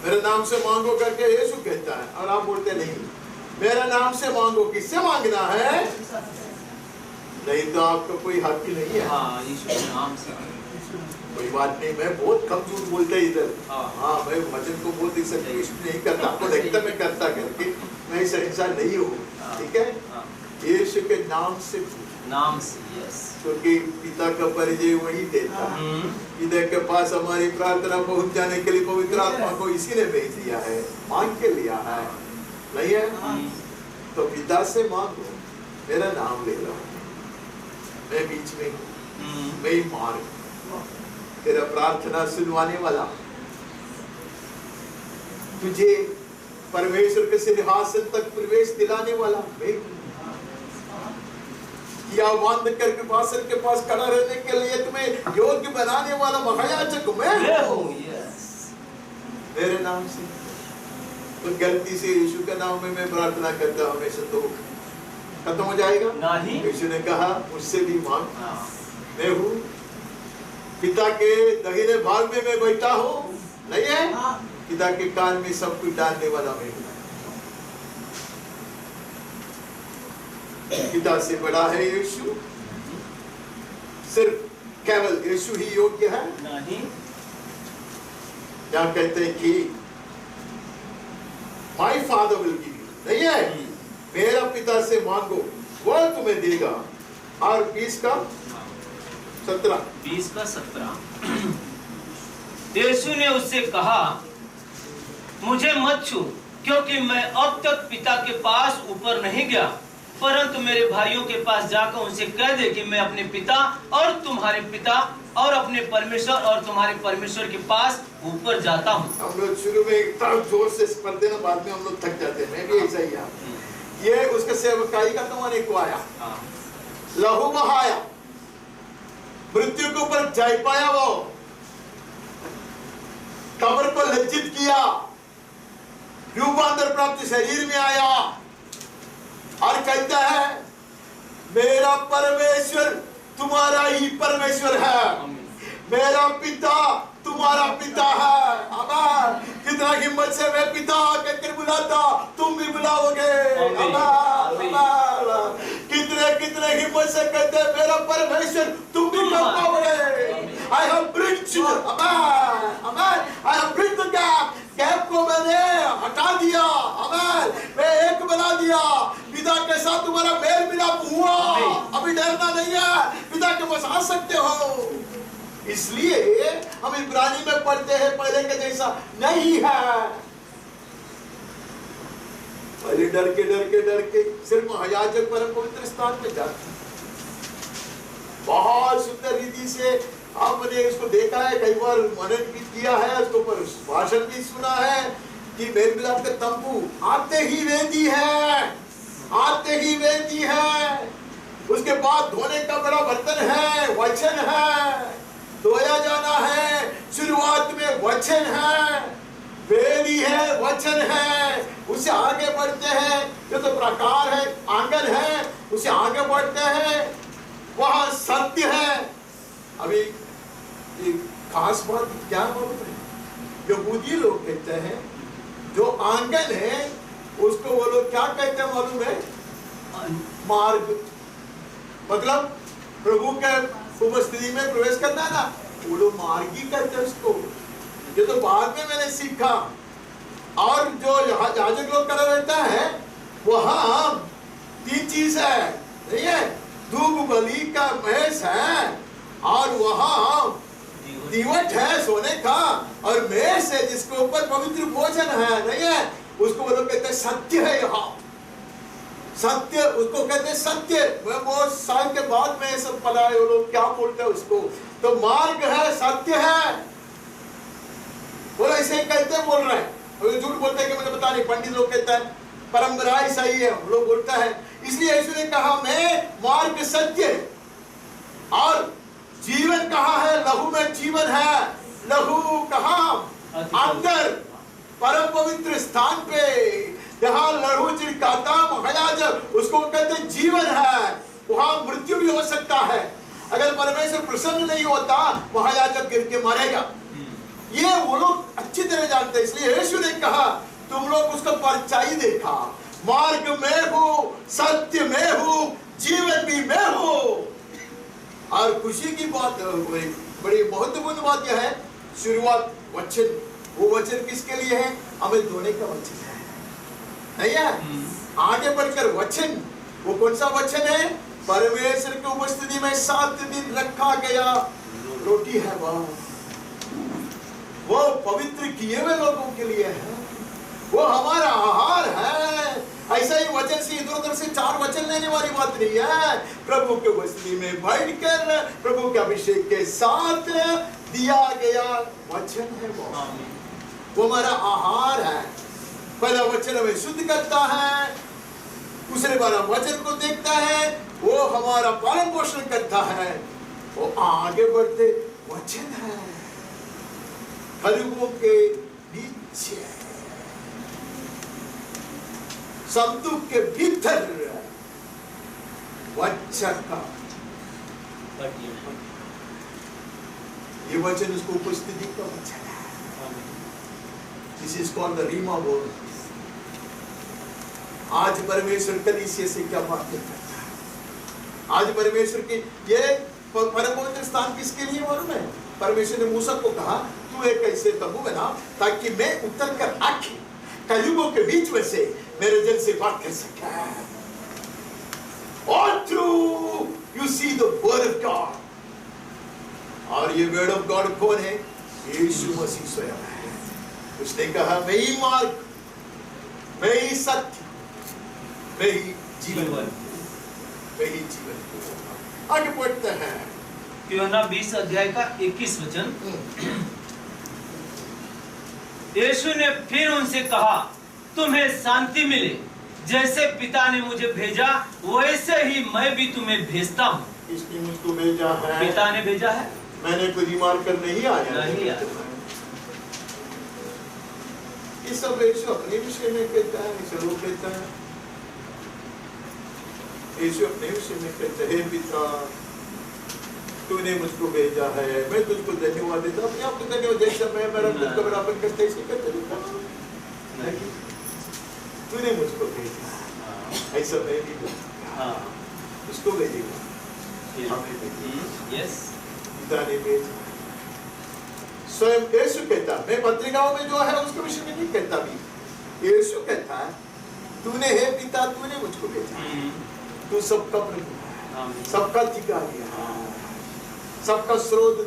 [SPEAKER 3] मेरे नाम से मांगो करके यीशु कहता है, और आप बोलते नहीं। मेरा नाम से मांगो, किससे मांगना है? नहीं तो आपका कोई हक ही नहीं है।
[SPEAKER 2] यीशु के नाम से।
[SPEAKER 3] कोई बात नहीं, मैं बहुत कम झूठ बोलता इधर। हाँ, मैं वचन को बहुत नहीं करता। आपको लगता मैं करता करके, मैं ऐसा इंसान नहीं हूँ। ठीक है? यीशु के नाम से,
[SPEAKER 2] नाम से, यस।
[SPEAKER 3] क्योंकि पिता का परिचय वही देता है। पिता के पास हमारी प्रार्थना पहुंच जाने के लिए पवित्र आत्मा को इसी ने भेज दिया है, मांग के लिया है। नहीं है? तो पिता से मांगो, मेरा नाम ले लो, मैं बीच में हूँ, मैं ही मार्ग, तेरा प्रार्थना सुनवाने वाला, तुझे परमेश्वर के सिंहासन तक प्रवेश दिलाने वाला मैं हूँ। या बंद कर कृपासन के पास खड़ा रहने के लिए तुम्हें योग्य बनाने वाला महायाजक मैं हूँ। मेरे नाम से। तो गलती से यीशु के नाम में मैं प्रार्थना करता हमेशा, तो खत्म हो जाएगा? नहीं। यीशु ने कहा मुझसे भी मांग, मैं हूँ। पिता के दाहिने भाग में मैं बैठा हूँ, नहीं है? पिता के कान में सब कुछ डालने वाला मैं हूँ। पिता से बड़ा है यीशु? सिर्फ केवल यीशु ही योग्य है? नहीं। क्या कहते हैं कि my father will give you, नहीं है? मेरा पिता से मांगो वह तुम्हें देगा। और 20 का 17।
[SPEAKER 2] यीशु ने उससे कहा, मुझे मत छू, क्योंकि मैं अब तक पिता के पास ऊपर नहीं गया परंतु मेरे भाइयों के पास जाकर उनसे कह दे कि मैं अपने पिता और तुम्हारे पिता और अपने परमेश्वर और तुम्हारे परमेश्वर के पास ऊपर जाता हूँ।
[SPEAKER 3] हम लोग शुरू में इतना जोर से पढ़ते ना, बाद में हम लोग थक जाते हैं। मैं भी ऐसा ही हूँ। ये उसका सेवकाई का तो होने को आया, लहू बहाया, मृत्यु के ऊपर जय पाया, वो कब्र को लज्जित किया, रूपांतर प्राप्त शरीर में आया और कहता है मेरा परमेश्वर तुम्हारा ही परमेश्वर है, मेरा पिता तुम्हारा पिता है। अबा कितना हिम्मत से मैं पिता कहकर बुलाता, तुम भी बुलाओगे। कितने कितने हिम्मत से कहते मेरा परमेश्वर, तुम भी कर पाओगे। I have bridged, I have bridged the gap, gap को मैंने हटा दिया, मैं एक बना दिया। पिता के साथ तुम्हारा मेल मिलाप हुआ, अभी डरना नहीं है, पिता के पास आ सकते हो। इसलिए हम इब्रानी में पढ़ते हैं पहले के जैसा नहीं है। पहले डर के सिर्फ महायाजक परम पवित्र स्थान में जाते, बहुत सुंदर रीति से आपने इसको देखा है, कई बार मनन भी किया है, उसके ऊपर भाषण भी सुना है कि मेल मिलाप के तंबू आते ही वेदी है, आते ही वेदी है। उसके बाद धोने का बड़ा बर्तन है, वचन है, धोया जाना है। शुरुआत में वचन है, वेदी है, वचन है। उससे आगे बढ़ते हैं, जो तो प्रकार है, आंगन है, उससे आगे बढ़ते हैं, वहां सत्य है। अभी एक खास बात क्या मालूम है, यहूदी लोग कहते हैं जो आंगन है उसको वो लोग क्या कहते हैं मालूम है? मार्ग। मतलब प्रभु के उपस्थिति में प्रवेश करना है ना, वो लोग मार्ग ही कहते हैं उसको। ये तो बाद में मैंने सीखा। और जो याजक लोग कर रहता है वहां 3 चीज है, नहीं है? धूप बलि का मेज है, और वहां दीवट है सोने का, और मेज है जिसके ऊपर पवित्र भोजन है, नहीं है? उसको वो लोग कहते हैं सत्य है। यहाँ सत्य, उसको कहते हैं सत्य। मैं बहुत साल के बाद में सब पढ़ा है, वो लोग क्या बोलते हैं उसको। तो मार्ग है, सत्य है, वो ऐसे ही कहते हैं, बोल रहे हैं। अगर झूठ बोलते हैं कि मुझे पता नहीं, पंडित लोग कहते हैं परंपरा ही सही है, हम लोग बोलता है। इसलिए यीशु ने कहा मैं मार्ग, सत्य और जीवन कहा है, लहू में जीवन है। लहू कहाँ? अंदर परम पवित्र स्थान पे, जहाँ लहू चिरकाता महायाजक, उसको कहते हैं जीवन है। वहां मृत्यु भी हो सकता है, अगर परमेश्वर प्रसन्न नहीं होता महायाजक गिर के मरेगा। ये वो लोग अच्छी तरह जानते हैं। इसलिए यीशु ने कहा तुम लोग उसका परछाई देखा, मार्ग में हो, सत्य में हो, जीवन भी में हो। और खुशी की बात, बड़ी महत्वपूर्ण बात यह है, शुरुआत वचन। वो वचन किसके लिए है? हमें धोने का वचन है, नहीं है? आगे बढ़कर वचन, वो कौन सा वचन है? परमेश्वर की उपस्थिति में 7 दिन रखा गया रोटी है, वो पवित्र किए हुए लोगों के लिए है, वो हमारा आहार है। ऐसा ही वचन से इधर उधर से 4 वचन लेने वाली बात नहीं है। प्रभु के उपस्थिति में बैठकर प्रभु के अभिषेक के साथ दिया गया वचन है, वो हमारा आहार है। पहला वचन हमें शुद्ध करता है, दूसरे बार वचन को देखता है, वो हमारा पालन पोषण करता है, वो आगे बढ़ते वचन है। खलुगों के नीचे, संदूक के भीतर वचन का, ये वचन उसको उपस्थिति का वचन है। This is called the Rhema word. आज परमेश्वर कलीसिया से क्या बातें करता है? आज परमेश्वर के ये परम पवित्र स्थान किसके लिए मालूम है? परमेश्वर ने मूसा को कहा तू एक ऐसे तंबू बना ताकि मैं उतर कर आके कलयुगों के बीच में से मेरे जन से बात कर सके। All through you see the word of God. और ये word of God कौन है? यीशु मसीह स्वयं है। उसने कहा मैं ही मार्ग, मैं ही सत्य, मैं ही जीवन। वही जीवन को होगा। आगे बढ़ते हैं।
[SPEAKER 2] यूहन्ना 20 अध्याय का 21 वचन। यीशु ने फिर उनसे कहा, तुम्हें शांति मिले। जैसे पिता ने मुझे भेजा वैसे ही मैं भी तुम्हें भेजता हूँ।
[SPEAKER 3] इसने मुझको भेजा है,
[SPEAKER 2] पिता ने भेजा है,
[SPEAKER 3] मैंने कोई बीमार कर नहीं आया।
[SPEAKER 2] नहीं आया।
[SPEAKER 3] ये सब यीशु अपने विषय में कहता है, इसे लोग कहता है। यीशु अपने विषय में कहता है, पिता तूने मुझको भेजा है, मैं तुझको धन्यवाद देता। अपने आप को धन्यवाद, जैसा मैं मेरा खुद का बराबर करते ऐसे करते रहता। तूने मुझको भेजा, ऐसा मैं भी बोलूँगा। उसको भेजेगा, हमें भेजेगा।
[SPEAKER 2] यस,
[SPEAKER 3] पिता ने भेजा। स्वयं यीशु कहता, मैं पत्रिकाओं में जो है उसके विषय में नहीं कहता भी। यीशु कहता है, तूने है पिता, तूने मुझको भेजा। तू सबका प्रभु है, सबका अधिकारी है, सबका स्रोत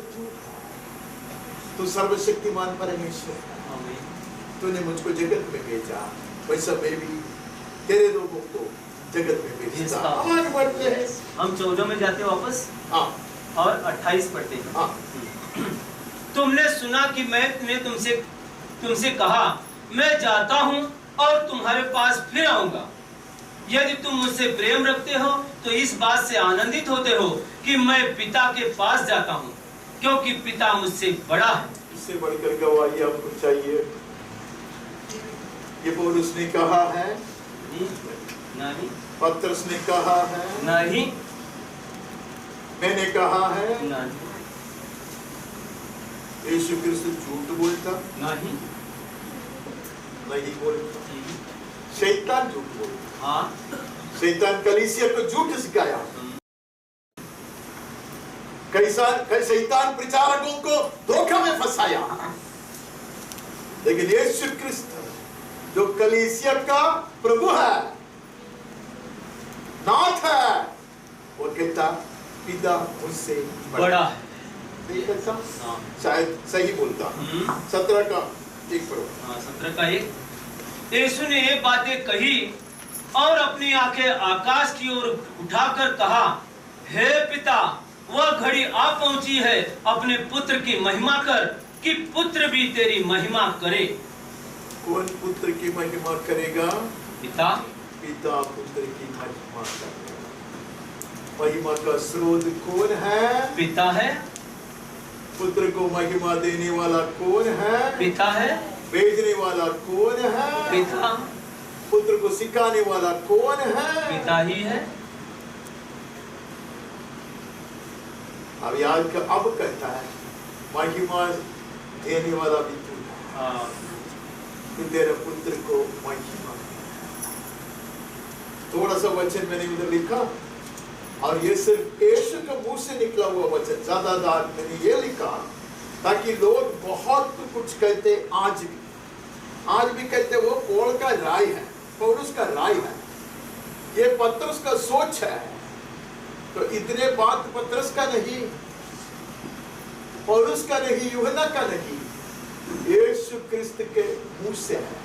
[SPEAKER 3] तू सर्वशक्तिमान परमेश्वर है। तूने मुझको जगत में भेजा, वैसा मैं भी तेरे लोगों को जगत में भेजता। आगे बढ़ते हैं।
[SPEAKER 2] हम 14 में जाते हैं वापस। और 28 पढ़ते हैं। तुमने सुना कि मैंने तुमसे कहा, मैं जाता हूँ और तुम्हारे पास फिर आऊंगा। यदि तुम मुझसे प्रेम रखते हो तो इस बात से आनंदित होते हो कि मैं पिता के पास जाता हूँ, क्योंकि पिता मुझसे बड़ा है।
[SPEAKER 3] इससे बढ़कर गवाही आपको चाहिए? ये पौलुस ने कहा है?
[SPEAKER 2] नहीं।
[SPEAKER 3] पत्रस ने कहा है?
[SPEAKER 2] नहीं।
[SPEAKER 3] मैंने कहा है?
[SPEAKER 2] नहीं।
[SPEAKER 3] यीशु क्रिस्त झूठ बोलता?
[SPEAKER 2] नहीं।
[SPEAKER 3] नहीं बोलता। शैतान झूठ बोलता।
[SPEAKER 2] हाँ।
[SPEAKER 3] शैतान कलीसिया को झूठ सिखाया। शैतान प्रचारकों को धोखा में फंसाया। लेकिन यीशु क्रिस्त जो कलीसिया का प्रभु है, नाथ है, वो कहता पिता मुझसे
[SPEAKER 2] बड़ा है।
[SPEAKER 3] शायद सही बोलता। 17 का 1 पढ़ो।
[SPEAKER 2] 17 का 1। यीशु ने ये बातें कही और अपनी आंखें आकाश की ओर उठाकर कहा, हे पिता, वह घड़ी आ पहुंची है, अपने पुत्र की महिमा कर कि पुत्र भी तेरी महिमा करे।
[SPEAKER 3] कौन पुत्र की महिमा करेगा?
[SPEAKER 2] पिता।
[SPEAKER 3] पिता पुत्र की महिमा करेगा। महिमा का स्रोत कौन है?
[SPEAKER 2] पिता है।
[SPEAKER 3] पुत्र को महिमा देने वाला कौन है?
[SPEAKER 2] पिता है।
[SPEAKER 3] भेजने वाला कौन है?
[SPEAKER 2] पिता।
[SPEAKER 3] पुत्र को सिखाने वाला कौन है?
[SPEAKER 2] पिता ही है।
[SPEAKER 3] अब कहता है महिमा देने वाला भी तू है। तू तेरे पुत्र को महिमा। थोड़ा सा वचन मैंने उधर लिखा और ये सिर्फ यीशु के मुंह से निकला हुआ वचन, ज्यादातर मैंने ये लिखा ताकि लोग बहुत कुछ कहते, आज भी कहते वो पौल का राय है, पौलुस का राय है, ये पत्रस का सोच है। तो इतने बात पत्रस का नहीं, पौलुस का नहीं, यूहन्ना का नहीं, यीशु क्रिस्त के मुंह से है।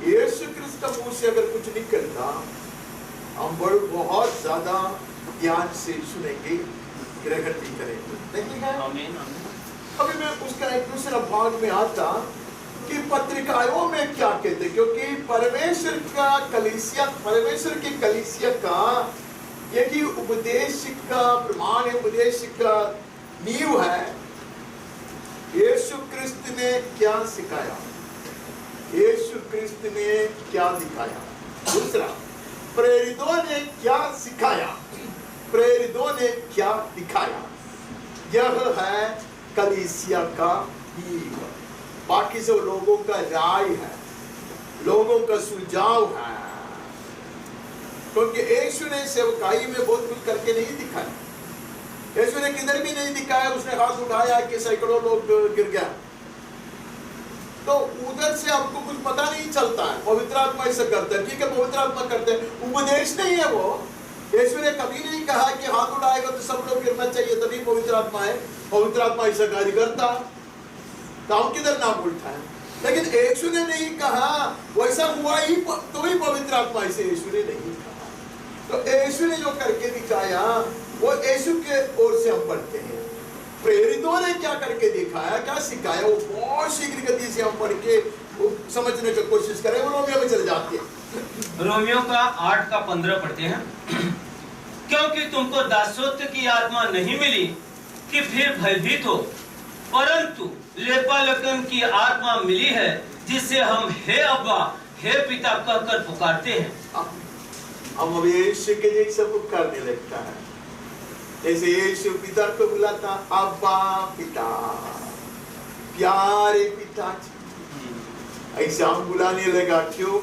[SPEAKER 3] यीशु क्रिस्त का मुंह से अगर कुछ निकलता हम बहुत ज्यादा ध्यान से सुनेंगे, ग्रहण भी करेंगे, नहीं है? अभी मैं उसका एक दूसरा भाग में आता कि पत्रिकाओं में क्या कहते, क्योंकि परमेश्वर का कलीसिया, परमेश्वर की कलीसिया का यही उपदेश का प्रमाण है, उपदेश का नींव है। यीशु क्रिस्त ने क्या सिखाया, यीशु क्रिस्त ने क्या दिखाया। दूसरा, प्रेरितों ने क्या सिखाया, प्रेरितों ने क्या दिखाया। यह है कलीसिया का नींव। बाकी सब लोगों का राय है, लोगों का सुझाव है, क्योंकि यीशु ने सेवकाई में बहुत कुछ करके नहीं दिखाया। यीशु ने किधर भी नहीं दिखाया उसने हाथ उठाया कि सैकड़ों लोग गिर गया, तो उधर से आपको कुछ पता नहीं चलता है। पवित्र आत्मा ऐसा करता है, ठीक है, पवित्र आत्मा करते हैं, उपदेश नहीं है वो। यीशु ने कभी नहीं कहा कि हाथ उठाएगा तो सब लोग गिरना चाहिए तभी पवित्र आत्मा है। पवित्र आत्मा ऐसा कार्य करता तो हम किधर नाम उठा है, लेकिन यीशु ने नहीं कहा वैसा हुआ ही तो ही पवित्र आत्मा, ऐसे यीशु ने नहीं कहा। तो यीशु ने जो करके दिखाया वो यीशु के ओर से हम पढ़ते हैं। प्रेरितों ने क्या करके दिखाया, क्या सिखाया, वो बहुत शीघ्र गति से हम पढ़ के वो समझने की कोशिश करें। वो रोमियो में चले जाते हैं।
[SPEAKER 2] रोमियो का 8:15 पढ़ते हैं। क्योंकि तुमको दासत्व की आत्मा नहीं मिली कि फिर भयभीत हो, परंतु लेपालकन की आत्मा मिली है, जिससे हम हे अब्बा, हे पिता कहकर पुकारते हैं।
[SPEAKER 3] हम यीशु के जैसे पुकारने लगता है, जैसे यीशु पिता को बुलाता, अब्बा पिता, प्यारे पिताजी, ऐसा हम बुलाने लगा। क्यों?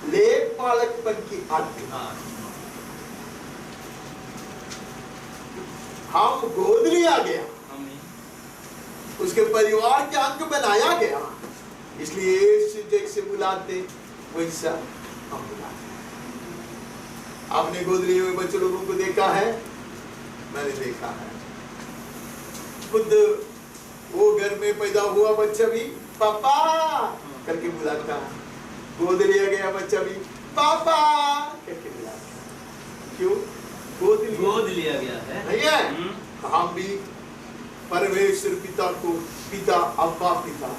[SPEAKER 3] लेपालकपन की आत्मा। हम गोद लिया गया, उसके परिवार के अंग बनाया गया, इसलिए यीशु जैसे बुलाते वैसा हम बुलाते। आपने गोद लिए हुए बच्चे लोगों को देखा है? मैंने देखा है। खुद वो घर में पैदा हुआ बच्चा भी पापा करके बुलाता है, गोद लिया गया बच्चा भी पापा करके बुलाता है। क्यों?
[SPEAKER 2] गोद लिया गया है,
[SPEAKER 3] नहीं है? हम भी परमेश्वर पिता को पिता, अब्बा पिता,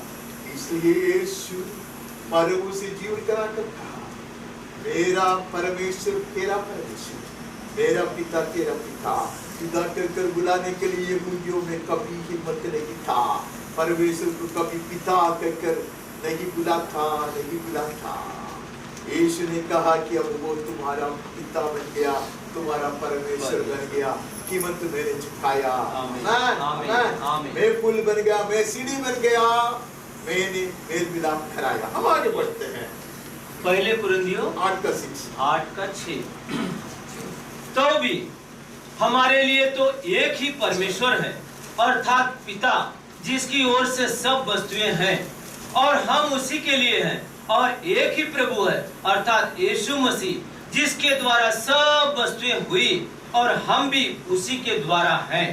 [SPEAKER 3] इसलिए यीशु प्रभु से जीवन करा कर कहा, मेरा परमेश्वर तेरा परमेश्वर, मेरा पिता तेरा पिता। पिता कहकर बुलाने के लिए यहूदियों में कभी हिम्मत नहीं था। परमेश्वर को कभी पिता कहकर नहीं बुला था। यीशु ने कहा कि अब वो तुम्हारा पिता बन गया, तुम्हारा परमेश्वर बन गया, कीमत मैंने चुकाया। मैं पुल बन गया, मैं सीढ़ी बन गया, मैंने मेल मिलाप कराया। हम आगे बढ़ते हैं।
[SPEAKER 2] पहले कुरिन्थियों
[SPEAKER 3] 8:6।
[SPEAKER 2] तो भी हमारे लिए तो एक ही परमेश्वर है, अर्थात पिता, जिसकी ओर से सब वस्तुएं हैं और हम उसी के लिए हैं, और एक ही प्रभु है, अर्थात यीशु मसीह, जिसके द्वारा सब वस्तुएं हुई और हम भी उसी के द्वारा हैं।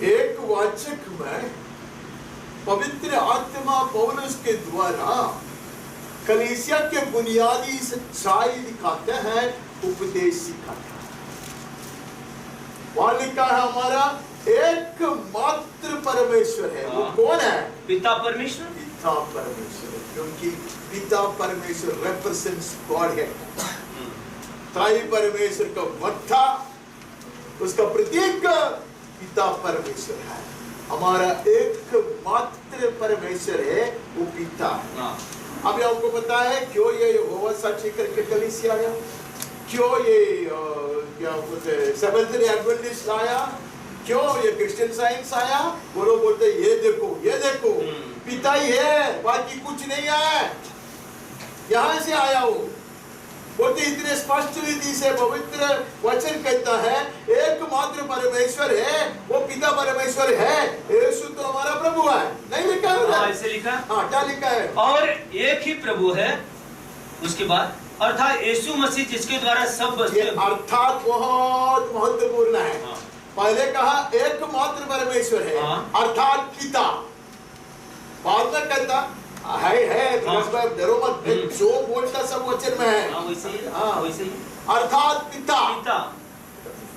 [SPEAKER 3] एक वाचक में पवित्र आत्मा पौलुस के द्वारा कलीसिया के बुनियादी सच्चाई दिखाते हैं, उपदेश सिखाते हैं। वहां लिखा है हमारा एकमात्र परमेश्वर है। वो कौन है?
[SPEAKER 2] पिता परमेश्वर।
[SPEAKER 3] पिता परमेश्वर, क्योंकि पिता परमेश्वर represents God है। त्राई परमेश्वर का मत्था, उसका प्रतीक पिता परमेश्वर है। हमारा एकमात्र परमेश्वर है, वो पिता है। अभी आपको पता है क्यों ये यहोवा साक्षी करके कलीसिया आया, क्यों ये क्या बोलते हैं सेवेंथ डे एडवेंटिस्ट आया, क्यों ये क्रिश्चियन साइंस आया। वो लोग बोलते ये देखो पिता ही है, बाकी कुछ नहीं है। यहाँ से आया वो बोलते इतने स्पष्ट रीति से पवित्र वचन कहता है एकमात्र परमेश्वर है, वो पिता परमेश्वर है। यीशु तो हमारा प्रभु है, नहीं लिखा है?
[SPEAKER 2] ऐसे लिखा।
[SPEAKER 3] हाँ, क्या लिखा है? और
[SPEAKER 2] एक ही प्रभु है, उसके बाद अर्थात यीशु मसीह, जिसके द्वारा सब वस्तुएं।
[SPEAKER 3] अर्थात बहुत महत्वपूर्ण है। पहले कहा एकमात्र परमेश्वर है, अर्थात पिता। बाद में कहता है डरो मत, जो बोलता सब वचन में है।
[SPEAKER 2] वैसे ही
[SPEAKER 3] अर्थात पिता।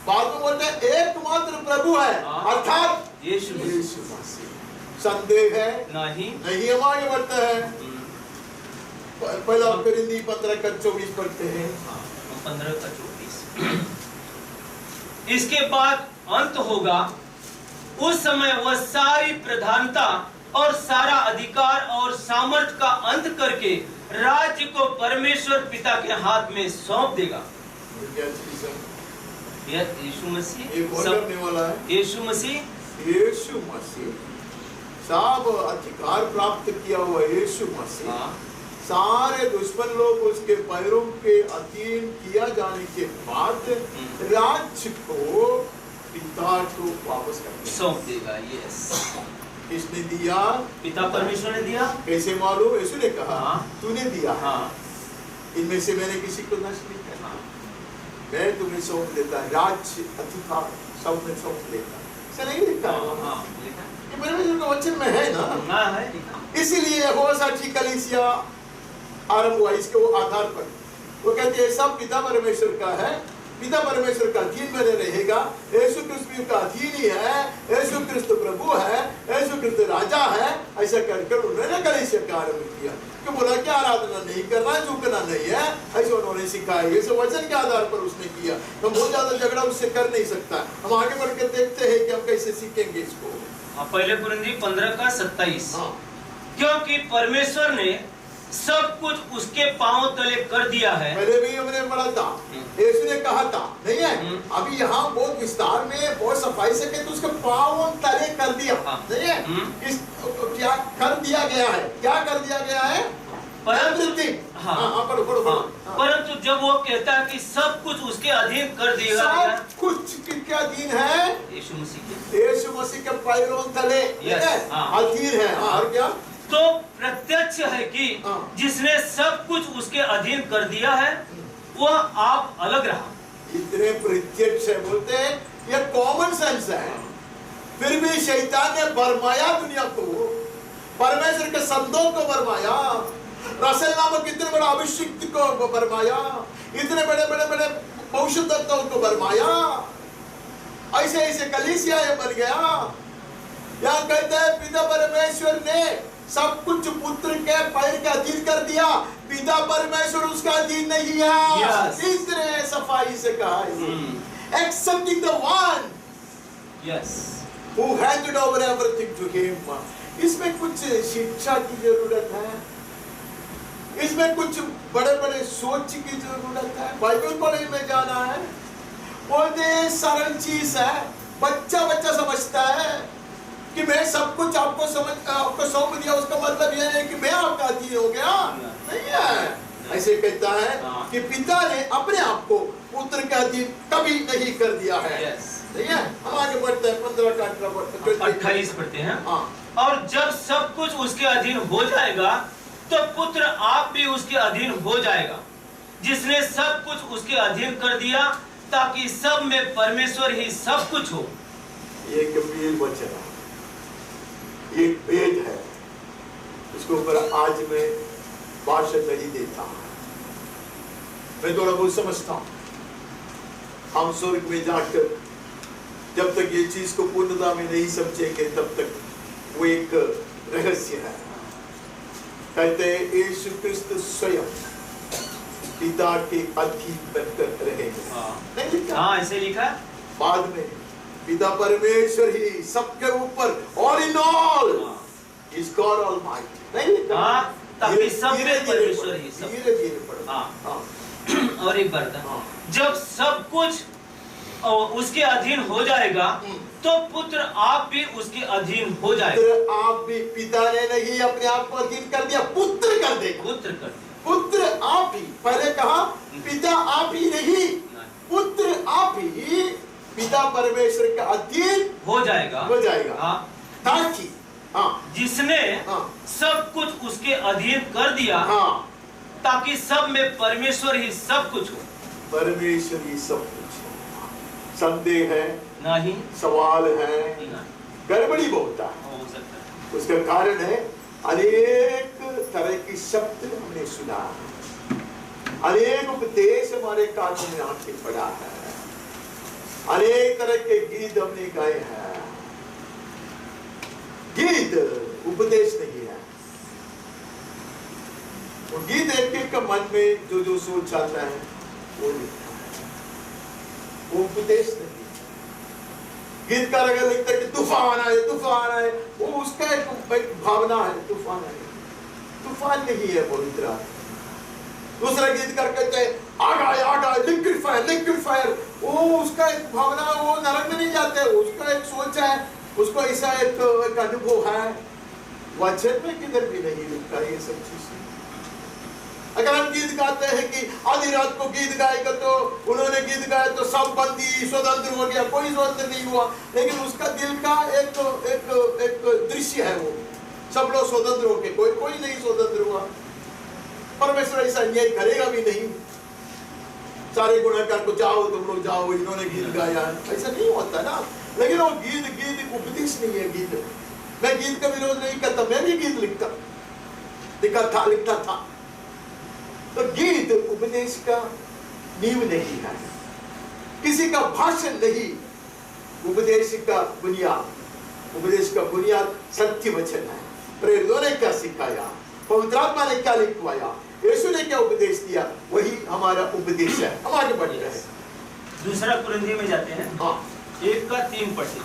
[SPEAKER 3] बाद में बोलते हैं एकमात्र प्रभु है, अर्थात
[SPEAKER 2] यीशु
[SPEAKER 3] मसीह। संदेह है? नहीं। हम आगे बढ़ते हैं। पहला कुरिन्थी 15:24 पढ़ते हैं।
[SPEAKER 2] 15:24। इसके बाद अंत होगा, उस समय वह सारी प्रधानता और सारा अधिकार और सामर्थ का अंत करके राज्य को परमेश्वर पिता के हाथ में सौंप देगा। यीशु मसीह
[SPEAKER 3] करने वाला है।
[SPEAKER 2] यीशु मसीह
[SPEAKER 3] सब अधिकार प्राप्त किया हुआ यीशु मसीह, सारे दुश्मन लोग उसके पैरों के अधीन किया जाने के बाद राज्य को पिता को वापस
[SPEAKER 2] सौंप देगा। यस,
[SPEAKER 3] किसने दिया?
[SPEAKER 2] पिता परमेश्वर ने दिया।
[SPEAKER 3] कैसे मालूम? यीशु ने कहा तूने दिया। इनमें से मैंने किसी को नष्ट नहीं किया, मैं तुम्हें सौंप देता, राज्य अधिकार सब में सौंप देता। ऐसा नहीं लिखा है? परमेश्वर का वचन में है ना। इसीलिए हो साक्षी कलीसिया आरंभ हुआ इसके वो आधार पर। वो कहते हैं सब पिता परमेश्वर का है, पिता परमेश्वर का अधीन में रहेगा, यीशु क्रिस्त भी उनका अधीन ही है, यीशु क्रिस्त प्रभु है, यीशु क्रिस्त राजा है। ऐसा कर उन्होंने कलीसिया का आरंभ किया कि बोला कि आराधना नहीं करना, झुकना नहीं है, ऐसे उन्होंने सिखाया। ये सब वचन के आधार पर उसने किया। तो बहुत ज्यादा झगड़ा उससे कर नहीं सकता। हम आगे बढ़ के देखते हैं कि हम कैसे सीखेंगे इसको।
[SPEAKER 2] पहले कुरिन्थी 15:27।
[SPEAKER 3] हाँ।
[SPEAKER 2] क्योंकि परमेश्वर ने सब कुछ उसके पांव तले कर दिया है।
[SPEAKER 3] पहले भी हमने पढ़ा था, यीशु ने कहा था, नहीं है? अभी यहाँ बहुत विस्तार में बहुत सफाई से कहते उसके पांव तले कर दिया, नहीं है? इस क्या कर दिया गया है? क्या कर दिया गया है?
[SPEAKER 2] परंतु जब वो कहता है कि सब कुछ उसके अधीन कर दिया गया,
[SPEAKER 3] सब कुछ किसके अधीन है?
[SPEAKER 2] यीशु मसीह के।
[SPEAKER 3] यीशु मसीह के पैरों तले अधीन है। और क्या?
[SPEAKER 2] तो प्रत्यक्ष है कि जिसने सब कुछ उसके अधीन कर दिया है वह आप अलग रहा।
[SPEAKER 3] इतने प्रत्यक्ष है, बोलते हैं ये कॉमन सेंस है। फिर भी शैतान ने भरमाया दुनिया को, परमेश्वर के संतों को भरमाया, रसेल नामक इतने बड़े अभिषिक्त को भरमाया, इतने बड़े बड़े बड़े भविष्यद्वक्ताओं को भरमाया। ऐसे ऐसे कलीसिया बन गया। यहाँ कहते हैं पिता परमेश्वर ने सब कुछ पुत्र के पैर के अधीन कर दिया, पिता परमेश्वर उसका अधीन नहीं है। इतने सफाई से कहा, accepting the one who handed over everything to him। इसमें कुछ शिक्षा की जरूरत है, इसमें कुछ बड़े बड़े सोच की जरूरत है। बाइबल कॉलेज में जाना है, बहुत सरल चीज है, बच्चा बच्चा समझता है कि मैं सब कुछ आपको सौंप दिया, उसका मतलब यह है कि मैं आपका अधीन हो गया, नहीं है। ऐसे कहता है कि पिता ने अपने आप को पुत्र के अधीन कभी नहीं कर दिया है। नहीं है? हम आगे बढ़ते हैं 15 का
[SPEAKER 2] 28 पढ़ते हैं। और जब सब कुछ उसके अधीन हो जाएगा तो पुत्र आप भी उसके अधीन हो जाएगा, जिसने सब कुछ उसके अधीन कर दिया, ताकि सब में परमेश्वर ही सब कुछ हो।
[SPEAKER 3] ये गंभीर वचन है, ये भेद है, इसके ऊपर आज मैं भाषण नहीं देता। मैं थोड़ा बहुत समझता हूँ। हम स्वर्ग में जाकर जब तक ये चीज को पूर्णता में नहीं समझेंगे तब तक वो एक रहस्य है। कहते हैं यीशु क्रिस्त स्वयं पिता के अधीन बनकर रहेंगे।
[SPEAKER 2] हाँ, ऐसे लिखा है।
[SPEAKER 3] बाद में पिता परमेश्वर ही सबके ऊपर, all in all, is God almighty. नहीं लिखा?
[SPEAKER 2] ताकि सब में परमेश्वर ही सब।
[SPEAKER 3] धीरे धीरे पढ़ो।
[SPEAKER 2] और एक बात, जब सब कुछ उसके अधीन हो जाएगा तो पुत्र आप भी उसके अधीन हो जाएगा।
[SPEAKER 3] पुत्र आप भी, पिता ने नहीं अपने आप को अधीन कर दिया, पुत्र कर देगा।
[SPEAKER 2] पुत्र कर दिया।
[SPEAKER 3] पुत्र आप ही, पहले कहा पिता आप ही नहीं, पुत्र आप ही पिता परमेश्वर का अधीन
[SPEAKER 2] हो जाएगा,
[SPEAKER 3] हो जाएगा। ताकि
[SPEAKER 2] जिसने सब कुछ उसके अधीन कर दिया, ताकि सब में परमेश्वर ही सब कुछ हो।
[SPEAKER 3] परमेश्वर ही सब कुछ हो। संदेह है
[SPEAKER 2] नहीं,
[SPEAKER 3] सवाल है, गड़बड़ी बहुत
[SPEAKER 2] हो सकता है।
[SPEAKER 3] उसका कारण है अनेक तरह की शब्द हमने सुना, अनेक उपदेश हमारे कानों में आके पड़ा है, अनेक तरह के गीत हमने गाए हैं। गीत उपदेश नहीं है। वो गीत एक एक का मन में जो जो सोच आता है वो लिखता है, वो उपदेश नहीं। गीतकार अगर लिखता है कि तूफान आए, तूफान आए, वो उसका एक भावना है, तूफान आए। तूफान नहीं है पवित्र आत्मा। दूसरा गीतकार कहते हैं आग आए, आग आए, लिक्विड फायर, लिक्विड फायर, वो उसका एक भावना, वो नरक में नहीं जाते, उसका एक सोच है, उसको ऐसा एक अनुभव है। वचन में किधर भी नहीं लिखता ये सब चीजें। अगर हम गीत गाते हैं कि आधी रात को गीत गाएगा तो उन्होंने गीत गाया तो सब बंदी स्वतंत्र हो गया, कोई स्वतंत्र नहीं हुआ, लेकिन उसका दिल का एक दृश्य है, वो सब लोग स्वतंत्र हो गए, कोई नहीं स्वतंत्र हुआ। परमेश्वर ऐसा अन्याय करेगा भी नहीं। सारे गुनाहगार को जाओ, तुम लोग जाओ, इन्होंने गीत गाया, ऐसा नहीं होता ना। लेकिन वो गीत उपदेश नहीं है। गीत, मैं गीत का विरोध नहीं करता, मैं भी गीत लिखता था। तो गीत उपदेश का नींव नहीं है, किसी का भाषण नहीं उपदेश का बुनियाद। उपदेश का बुनियाद सत्य वचन है। प्रेरितों ने क्या सिखाया, पवित्र आत्मा ने क्या लिखवाया, यीशु ने क्या उपदेश दिया, वही हमारा उपदेश है। हम आगे बढ़ रहे हैं।
[SPEAKER 2] दूसरा कुरिन्थियों में जाते हैं।
[SPEAKER 3] हाँ
[SPEAKER 2] 1:3 पढ़ते।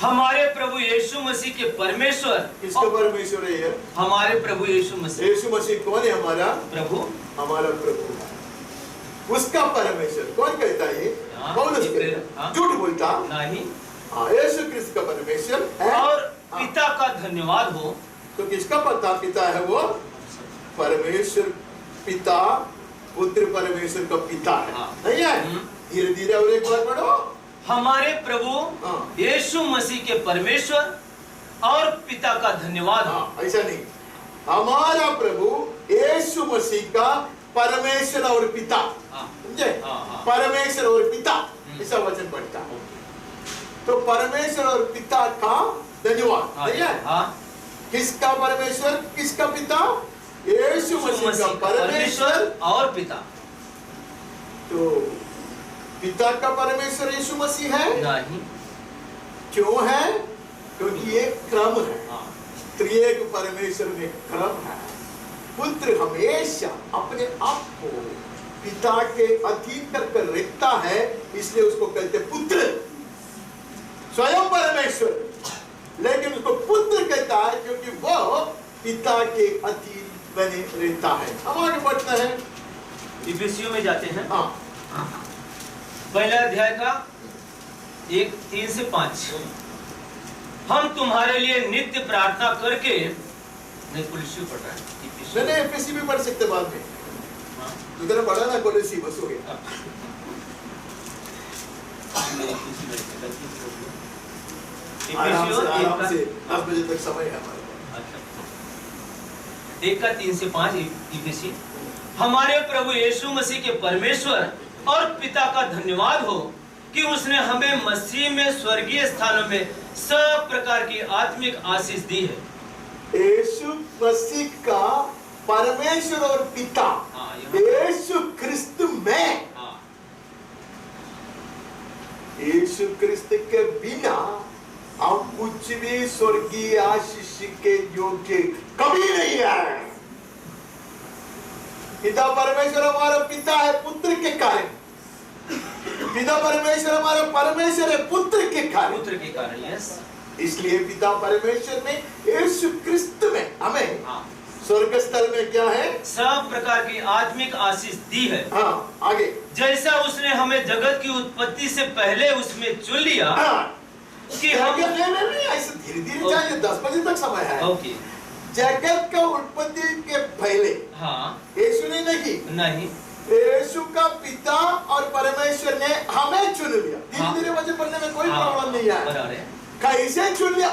[SPEAKER 2] हमारे प्रभु यीशु मसीह के परमेश्वर।
[SPEAKER 3] किसका परमेश्वर है ये?
[SPEAKER 2] हमारे प्रभु यीशु मसीह।
[SPEAKER 3] यीशु मसीह कौन है? हमारा
[SPEAKER 2] प्रभु।
[SPEAKER 3] हमारा प्रभु है। उसका परमेश्वर कौन कहता है? पौलुस कहता, झूठ बोलता
[SPEAKER 2] नहीं।
[SPEAKER 3] हाँ, यीशु क्रिस्त का परमेश्वर है।
[SPEAKER 2] और पिता का धन्यवाद हो।
[SPEAKER 3] तो किसका पिता है वो? परमेश्वर पिता, पुत्र परमेश्वर का पिता है। नहीं है? धीरे धीरे और एक बार पढ़ो।
[SPEAKER 2] हमारे प्रभु यीशु मसीह के परमेश्वर और पिता का धन्यवाद हो।
[SPEAKER 3] ऐसा नहीं, हमारा प्रभु यीशु मसीह का परमेश्वर और पिता, समझे? परमेश्वर और पिता, ऐसा वचन पढ़ता है। तो परमेश्वर और पिता का धन्यवाद, नहीं है? किसका परमेश्वर, किसका पिता? यीशु मसीह का परमेश्वर
[SPEAKER 2] और पिता।
[SPEAKER 3] तो पिता का परमेश्वर यीशु मसीह है?
[SPEAKER 2] नहीं।
[SPEAKER 3] क्यों है? क्योंकि ये क्रम है। त्रिएक परमेश्वर में क्रम है। पुत्र हमेशा अपने आप को पिता के अधीन कर रखता है, इसलिए उसको कहते पुत्र। स्वयं परमेश्वर, लेकिन उसको पुत्र कहता है क्योंकि वो पिता के अधीन बने रहता है। हम आगे बढ़ते हैं।
[SPEAKER 2] इफिसियों में जाते हैं।
[SPEAKER 3] हाँ,
[SPEAKER 2] पहला अध्याय का 1:3 से 5। हम तुम्हारे लिए नित्य प्रार्थना करके, नहीं कुलसी पढ़ रहा है,
[SPEAKER 3] नहीं एफएससी भी पढ़ सकते बाद में। तो तेरा पढ़ा ना कुलसी, बस हो गया। आराम से 10 बजे तक समय है हमारे पास।
[SPEAKER 2] 1:3 से 5 इफिसी। हमारे प्रभु यीशु मसीह के परमेश्वर और पिता का धन्यवाद हो कि उसने हमें मसीह में स्वर्गीय स्थानों में सब प्रकार की आत्मिक आशीष दी है।
[SPEAKER 3] यीशु मसीह का परमेश्वर और पिता यीशु क्रिस्त में। यीशु क्रिस्त के बिना हम कुछ भी स्वर्गीय आशीष के योग्य कभी नहीं है। पिता परमेश्वर हमारा पिता है पुत्र के कारण। पिता परमेश्वर हमारा परमेश्वर है पुत्र के कारण।
[SPEAKER 2] पुत्र के कारण, यस।
[SPEAKER 3] इसलिए पिता परमेश्वर में यीशु क्रिस्त में हमें स्वर्ग स्थल में क्या है? सब
[SPEAKER 2] प्रकार की आत्मिक आशीष दी है।
[SPEAKER 3] हाँ, आगे।
[SPEAKER 2] जैसा उसने हमें जगत की उत्पत्ति से पहले उसमें चुन लिया।
[SPEAKER 3] कि हम नहीं ऐसे धीरे धीरे चाहिए, 10 बजे तक समय है।
[SPEAKER 2] ओके।
[SPEAKER 3] जगत का उत्पत्ति के पहले यीशु ने नहीं, यीशु का पिता और परमेश्वर ने हमें चुन लिया। धीरे धीरे वचन पढ़ने में कोई प्रॉब्लम नहीं है। कैसे चुन लिया?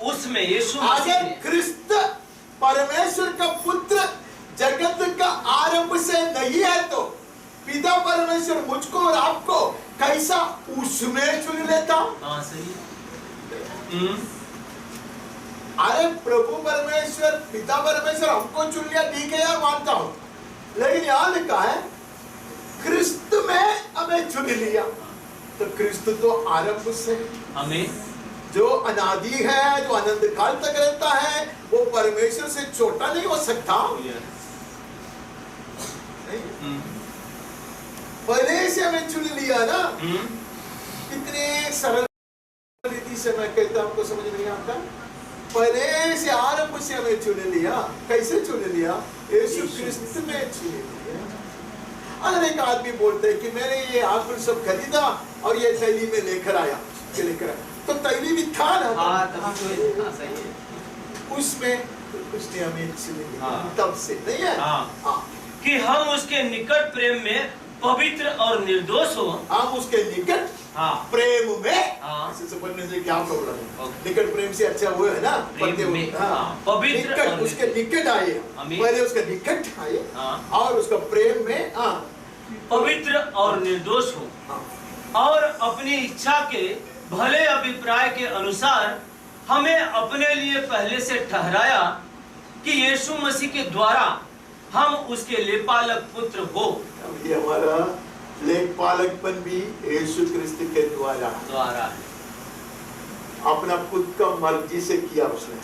[SPEAKER 3] उसमें यीशु मसीह क्रिस्त परमेश्वर का पुत्र जगत का आरंभ से नहीं है, तो पिता परमेश्वर मुझको और आपको कैसा उसमें चुन लेता?
[SPEAKER 2] सही।
[SPEAKER 3] अरे प्रभु परमेश्वर पिता परमेश्वर हमको चुन लिया, ठीक है यार, मानता हूं, लेकिन यहां लिखा है क्रिस्त में हमें चुन लिया। तो क्रिस्त तो आरंभ से हमें जो अनादि है, जो अनंत काल तक रहता है, वो परमेश्वर से छोटा नहीं हो सकता। पहले से हमें चुन लिया ना। कितने सरल रीति से मैं कहता हूं, आपको समझ नहीं आता? पहले से आरंभ से हमें चुन लिया। कैसे चुन लिया? यीशु क्रिस्त में चुन लिया। अगर एक आदमी बोलते है कि मैंने ये आंकड़ सब खरीदा और ये थैली में लेकर आया, तो थैली भी था ना, उसमें उसने हमें चुन लिया। तब से नहीं है
[SPEAKER 2] कि हम उसके निकट प्रेम में पवित्र और निर्दोष हो।
[SPEAKER 3] हम उसके निकट प्रेम में, ऐसे पढ़ने से क्या प्रॉब्लम है? निकट प्रेम से अच्छा वो है ना, पवित्र उसके निकट आए, पहले उसके निकट आए और उसका प्रेम में
[SPEAKER 2] पवित्र और निर्दोष हो, और अपनी इच्छा के भले अभिप्राय के अनुसार हमें अपने लिए पहले से ठहराया कि यीशु मसीह के द्वारा हम उसके लेपालक पुत्र हो।
[SPEAKER 3] अब ये हमारा लेखपालकपन भी यीशु क्रिस्त के द्वारा
[SPEAKER 2] है।
[SPEAKER 3] अपना खुद का मर्जी से किया उसने।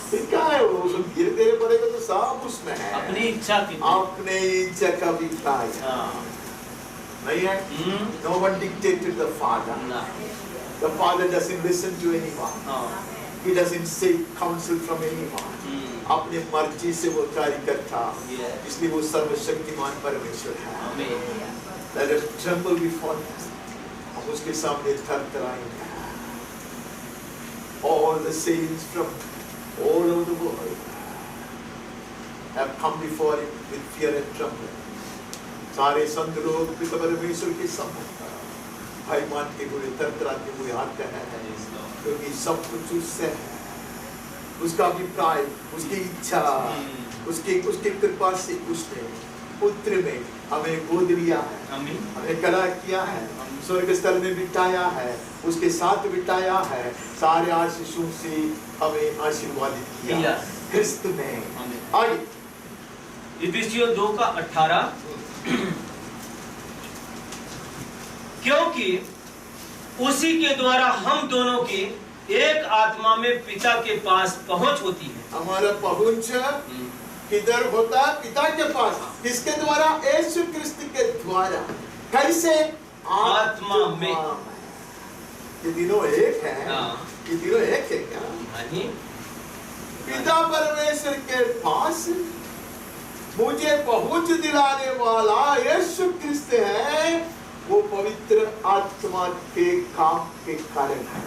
[SPEAKER 3] फिर क्या है वो सब गिर गए पड़ेगा तो सब उसमें है,
[SPEAKER 2] अपनी इच्छा की,
[SPEAKER 3] अपने इच्छा का भी पाया नहीं है। No one dictated the Father. The Father doesn't listen to anyone. He doesn't seek counsel from anyone. अपने मर्जी से वो कार्य करता, इसलिए वो सर्वशक्तिमान परमेश्वर है। Let us tremble before him. हम उसके सामने थरथराएंगे। All the saints from all over the world have come before him with fear and trembling. सारे संत लोग पिता परमेश्वर के सम्मुख भय मानते हुए थरथराते हुए आते हैं, क्योंकि सब कुछ उससे है। उसका अभिप्राय, उसकी इच्छा, उसकी कृपा से उसने पुत्र में हमें गोद लिया है, हमें कड़ा किया है, स्वर्ग स्थल में बिठाया है, उसके साथ बिठाया है, सारे आशीषों से हमें आशीर्वादित किया क्रिस्त में। आगे
[SPEAKER 2] इफिसियों 2:18 क्योंकि उसी के द्वारा हम दोनों की एक आत्मा में पिता के पास पहुंच होती है।
[SPEAKER 3] हमारा पहुंच किधर होता? पिता के पास। किसके द्वारा? यीशु क्रिस्त के द्वारा। कैसे?
[SPEAKER 2] आत्मा में।
[SPEAKER 3] ये तीनों एक है। ये तीनों एक है क्या? पिता परमेश्वर के पास मुझे पहुंच दिलाने वाला यीशु क्रिस्त है, वो पवित्र आत्मा के काम के कारण है।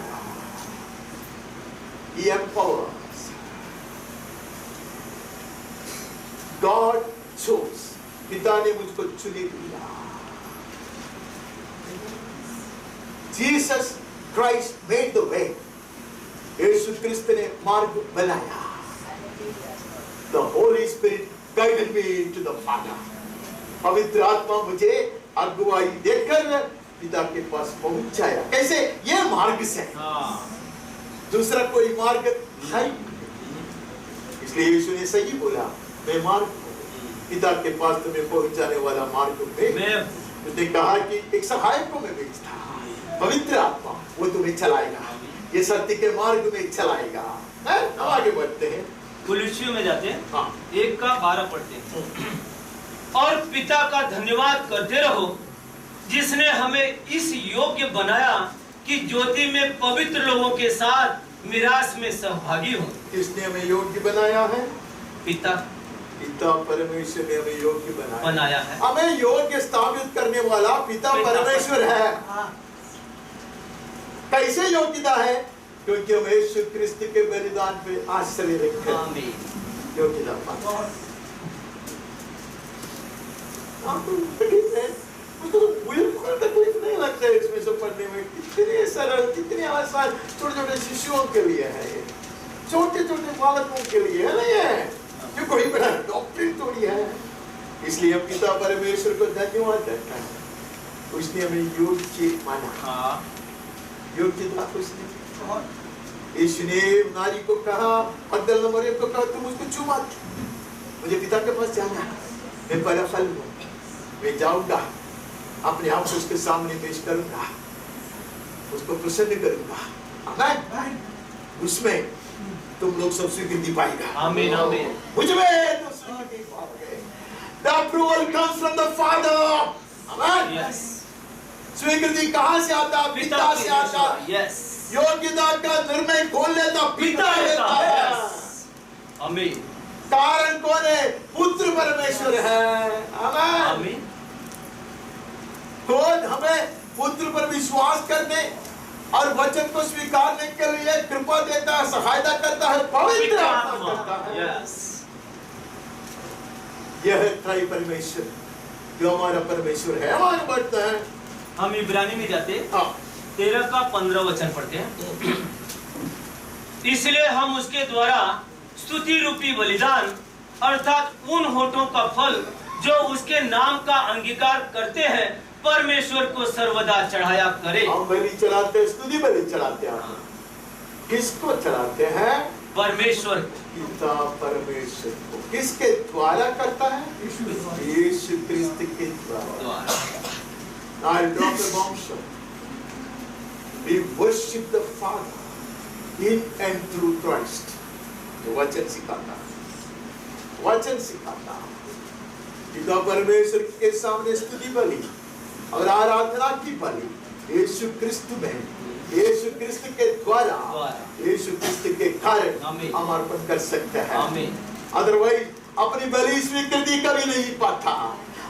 [SPEAKER 3] He empowers. God chose. पिता ने मुझको चुन लिया। Jesus Christ made the way. यीशु क्रिस्त ने मार्ग बनाया। The Holy Spirit guided me to the Father. पवित्र आत्मा मुझे अगुवाई देकर पिता के पास पहुंचाया। कैसे? ये मार्ग से। दूसरा कोई मार्ग है, इसलिए यीशु ने सही बोला, मैं मार्ग पिता के पास तुम्हें पहुंचाने वाला मार्ग में। उसने कहा कि एक सहायक को मैं भेजता, पवित्र आत्मा, वो तुम्हें चलाएगा, ये सत्य के मार्ग में चलाएगा। हम आगे बढ़ते हैं,
[SPEAKER 2] कुलुस्सियों में जाते हैं। 1:12 पढ़ते हैं। और पिता का धन्यवाद करते रहो जिसने हमें इस योग्य बनाया कि ज्योति में पवित्र लोगों के साथ मिरास में सहभागी हो।
[SPEAKER 3] किसने हमें योग्य बनाया है? पिता परमेश्वर ने हमें योग्य बनाया है। हमें योग्य स्थापित करने वाला पिता परमेश्वर है। कैसे योग्यता है? क्योंकि हम यीशु क्रिस्त के बलिदान पे आश्रय रखते हैं, योग्यता पाते। उसको तो बिल्कुल तकलीफ नहीं लगता है इसमें से पढ़ने में। कितने सरल, कितने आसान, छोटे छोटे शिशुओं के लिए है ये, छोटे छोटे बालकों के लिए है। नहीं है जो कोई बड़ा डॉक्टरेट थोड़ी है। इसलिए हम पिता परमेश्वर को धन्यवाद देते हैं, उसने हमें योग्य माना। योग्यता उसने। यीशु ने नारी को कहा, मगदल मरियम को कहा, तुम उसको छू मत, मुझे पिता के पास जाना, मैं बड़ा फल हूँ, मैं जाऊंगा, अपने आप को उसके सामने पेश करूंगा, उसको प्रसन्न करूंगा। आमीन। उसमें तुम लोग सब स्वीकृति पाएगा।
[SPEAKER 2] आमीन आमीन।
[SPEAKER 3] मुझमें तो स्वीकृति पाओगे। The approval comes from the Father. आमीन।
[SPEAKER 2] Yes.
[SPEAKER 3] स्वीकृति कहाँ से आता? पिता से आता।
[SPEAKER 2] Yes.
[SPEAKER 3] योग्यता का निर्णय कौन लेता? पिता लेता है।
[SPEAKER 2] आमीन।
[SPEAKER 3] कारण कौन है? पुत्र परमेश्वर है। आमीन।
[SPEAKER 2] आमीन।
[SPEAKER 3] कौन हमें पुत्र पर विश्वास करने और वचन को स्वीकारने के लिए कृपा देता है, सहायता करता है? पवित्र आत्मा करता है।
[SPEAKER 2] Yes.
[SPEAKER 3] यह है त्रय परमेश्वर जो हमारा परमेश्वर है। हमारे बढ़ते हैं,
[SPEAKER 2] हम इब्रानी में जाते 13:15 वचन पढ़ते हैं। इसलिए हम उसके द्वारा स्तुति रूपी बलिदान अर्थात उन होठों का फल जो उसके नाम का अंगीकार करते हैं परमेश्वर को सर्वदा चढ़ाया करे।
[SPEAKER 3] हम बलि चढ़ाते, स्तुति बलि चढ़ाते हैं। किसको चढ़ाते हैं?
[SPEAKER 2] परमेश्वर
[SPEAKER 3] पिता परमेश्वर को किसके द्वारा करता है? यीशु क्रिस्त के द्वारा। Now Dr. Bomshaw, we worship the Father in and through Christ. जो वचन सिखाता है, वचन सिखाता है। पिता परमेश्वर के सामने स्तुति बलि और आराधना की बलि यीशु क्रिस्त में, यीशु क्रिस्त के द्वारा, यीशु क्रिस्त के कारण हम अर्पण कर सकते हैं। अदरवाइज अपनी बलि स्वीकृति कभी नहीं पाता,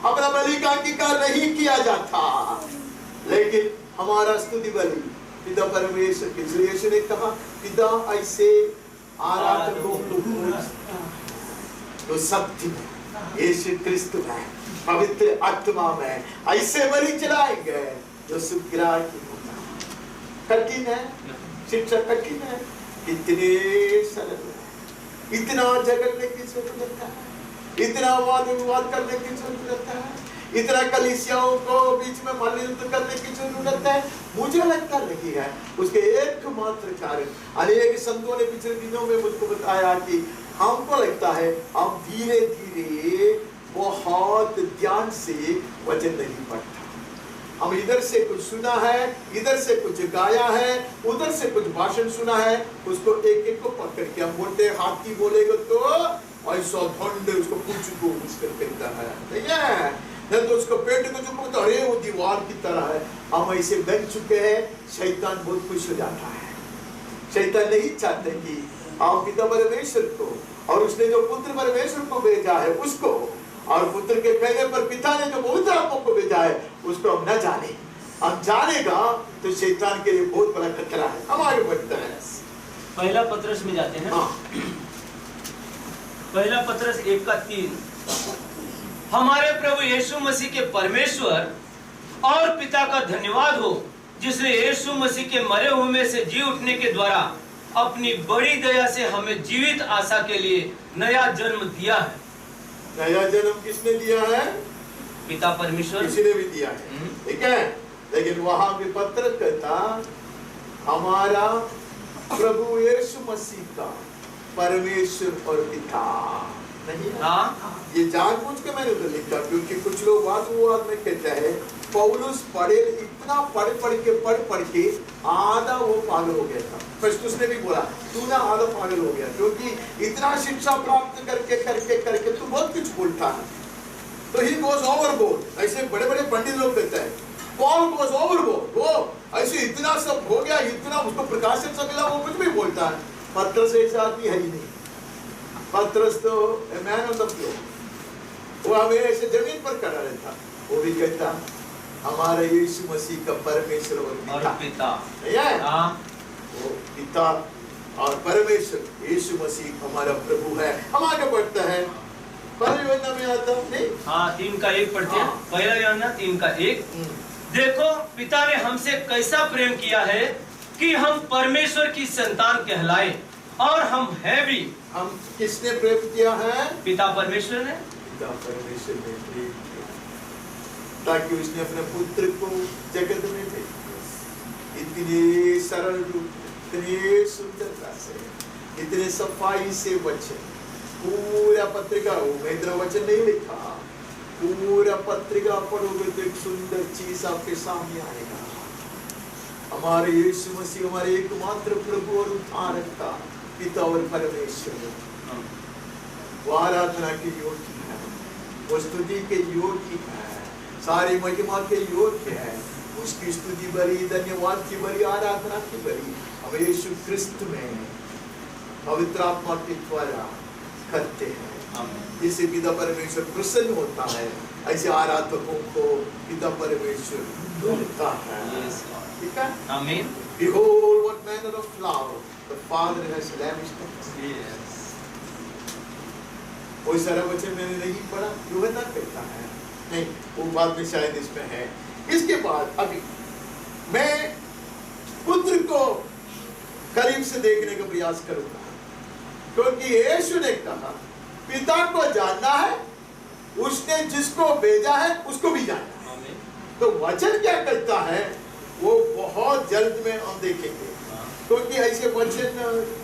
[SPEAKER 3] अपना बलि का अंगीकार नहीं किया जाता। लेकिन हमारा स्तुति बलि पिता परमेश्वर के, इसलिए यीशु ने कहा पिता ऐसे आराधकों तो सत्य में, यीशु क्रिस्त में, पवित्र आत्मा में ऐसे बलि चलाएंगे जो सुग्राह्य होता है। कठिन है, शिक्षा कठिन है, कितने सरल है, इतना झगड़ने की जरूरत है, इतना वाद विवाद करने की जरूरत है, इतना कलीसियाओं को बीच में मल्लयुद्ध करने की जरूरत है? मुझे लगता नहीं है। उसके एकमात्र कारण अनेक संतों ने पिछले दिनों में मुझको बताया कि हमको लगता है हम धीरे धीरे बहुत ध्यान से वचन नहीं पढ़ता। हम इधर से कुछ सुना है, इधर से कुछ गाया है, उधर से कुछ भाषण सुना है, उसको एक एक को पकड़ के हम बोलते हाथी बोलेगा तो ऐसा धंड उसको कुछ को मुश्किल करता है, नहीं है? नहीं तो उसको पेट को जो बोलता अरे वो दीवार की तरह है। हम ऐसे बन चुके हैं, शैतान बहुत खुश हो जाता है। शैतान नहीं चाहते कि आप पिता परमेश्वर को और उसने जो पुत्र परमेश्वर को भेजा है उसको, और पुत्र के कहने पर पिता ने जो पवित्र आत्मा को भेजा है उसको हम न जाने। हम जानेगा तो शैतान के लिए बहुत बड़ा खतरा है। हम आगे बढ़ते हैं,
[SPEAKER 2] पहला पत्रस में जाते हैं। पहला पत्रस 1:3। हमारे प्रभु यीशु मसीह के परमेश्वर और पिता का धन्यवाद हो, जिसने यीशु मसीह के मरे हुए में से जी उठने के द्वारा अपनी बड़ी दया से हमें जीवित आशा के लिए नया जन्म दिया है।
[SPEAKER 3] नया जन्म किसने दिया है?
[SPEAKER 2] पिता परमेश्वर,
[SPEAKER 3] किसी ने भी दिया है, ठीक है। लेकिन वहां भी पत्र कहता हमारा प्रभु यीशु मसीह का परमेश्वर और पिता नहीं है। ये जानबूझ के मैंने उधर लिखा, क्योंकि कुछ लोग वाद विवाद में कहते हैं पौलुस पढ़े, इतना पढ़ के आधा वो पागल हो गया था। फेस्तुस ने भी बोला तू ना आधा पागल हो गया, क्योंकि इतना शिक्षा प्राप्त करके तू बहुत कुछ बोलता है। तो ही गोज ओवरबोर्ड, ऐसे बड़े बड़े पंडित लोग कहते हैं पॉल गोज ओवरबोर्ड, वो ऐसे इतना सब हो गया, इतना उसको प्रकाशन से मिला, वो कुछ भी बोलता है। पत्रस ऐसा आदमी है ही नहीं। पत्रस तो मैन ऑफ द फ्लोर, वो हमें ऐसे जमीन पर खड़ा रहता, वो भी कहता हमारा यीशु मसीह का परमेश्वर और पिता है। वो पिता और परमेश्वर यीशु मसीह हमारा प्रभु है। हम आगे बढ़ते हैं, पहली योजना में आता नहीं,
[SPEAKER 2] 3:1 पढ़ते हैं। पहला योजना 3:1। देखो पिता ने हमसे कैसा प्रेम किया है कि हम परमेश्वर की संतान कहलाए, और हम है भी।
[SPEAKER 3] हम किसने प्रेम किया है?
[SPEAKER 2] पिता परमेश्वर ने।
[SPEAKER 3] पिता परमेश्वर ने प्रेम किया ताकि उसने अपने पुत्र को जगत में भेजा। इतने सरल रूप, इतने सुंदरता से, इतने सफाई से वचन, पूरा पत्रिका, उमेद्र वचन नहीं लिखा, पूरा पत्रिका पढ़ोगे तो एक सुंदर चीज आपके सामने आएगा। हमारे यीशु मसीह हमारे एकमात्र प्रभु और उद्धारक का पिता और परमेश्वर, वो आराधना के योग्य है, वो स्तुति के योग्य है, सारी महिमा के योग्य है। उसकी स्तुति बड़ी, धन्यवाद की बड़ी, आराधना की बड़ी हम यीशु क्रिस्त में पवित्र आत्मा के द्वारा करते हैं। जिससे पिता परमेश्वर प्रसन्न होता है, ऐसे आराधकों को पिता परमेश्वर ढूंढता है। ठीक है,
[SPEAKER 2] आमीन।
[SPEAKER 3] Behold what manner of flower the Father has lavished on us.
[SPEAKER 2] Yes.
[SPEAKER 3] कोई सारा वचन मैंने नहीं पढ़ा, युवता कहता है नहीं, वो बात में शायद इसमें है। इसके बाद अभी मैं पुत्र को करीब से देखने का प्रयास करूंगा, क्योंकि यीशु ने कहा पिता को जानना है, उसने जिसको भेजा है उसको भी जानना है। तो वचन क्या कहता है वो बहुत जल्द में हम देखेंगे। क्योंकि ऐसे वचन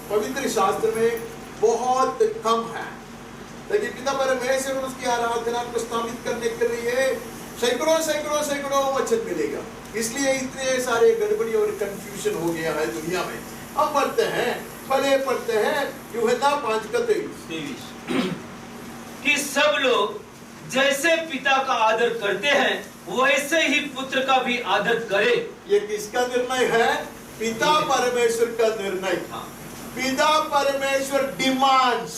[SPEAKER 3] पवित्र शास्त्र में बहुत कम है, लेकिन पिता परमेश्वर उसकी आराधना को स्थापित करने के लिए सैकड़ों सैकड़ों सैकड़ों वचन मिलेगा। इसलिए इतने सारे गड़बड़ी और कंफ्यूजन हो गया है दुनिया में। हम पढ़ते हैं, पहले पढ़ते हैं यूहन्ना 5:23
[SPEAKER 2] कि सब लोग जैसे पिता का आदर करते हैं वैसे ही पुत्र का भी आदर करे।
[SPEAKER 3] ये किसका निर्णय है? पिता परमेश्वर का निर्णय। पिता परमेश्वर डिमांड्स,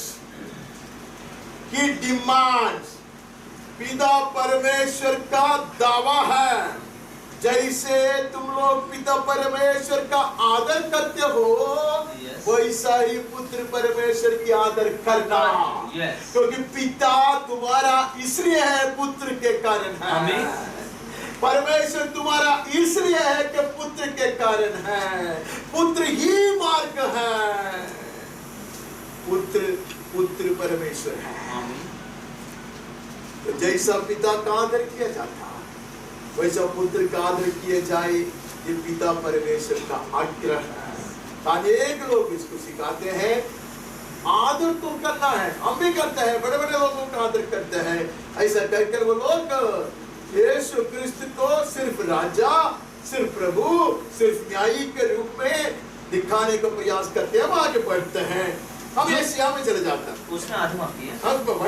[SPEAKER 3] ही डिमांड्स, पिता परमेश्वर का दावा है, जैसे तुम लोग पिता परमेश्वर का आदर करते हो वैसा ही पुत्र परमेश्वर की आदर करना। क्योंकि पिता तुम्हारा इसलिए है, पुत्र के कारण है। परमेश्वर तुम्हारा इसलिए है कि पुत्र के कारण है। पुत्र ही मार्ग है, पुत्र परमेश्वर है। तो जैसा पिता का आदर किया जाता वैसा पुत्र का आदर किया जाए, ये पिता परमेश्वर का आग्रह है। अनेक लोग इसको सिखाते हैं, आदर तो करना है, हम भी करते हैं, बड़े बड़े लोगों का आदर करते हैं। ऐसा कहकर वो लोग यीशु क्रिस्त को सिर्फ राजा, सिर्फ प्रभु, सिर्फ न्यायी के रूप में दिखाने का प्रयास करते हैं। हम आगे बढ़ते हैं, हम एशिया में चले जाते हैं।
[SPEAKER 2] उसने आत्मा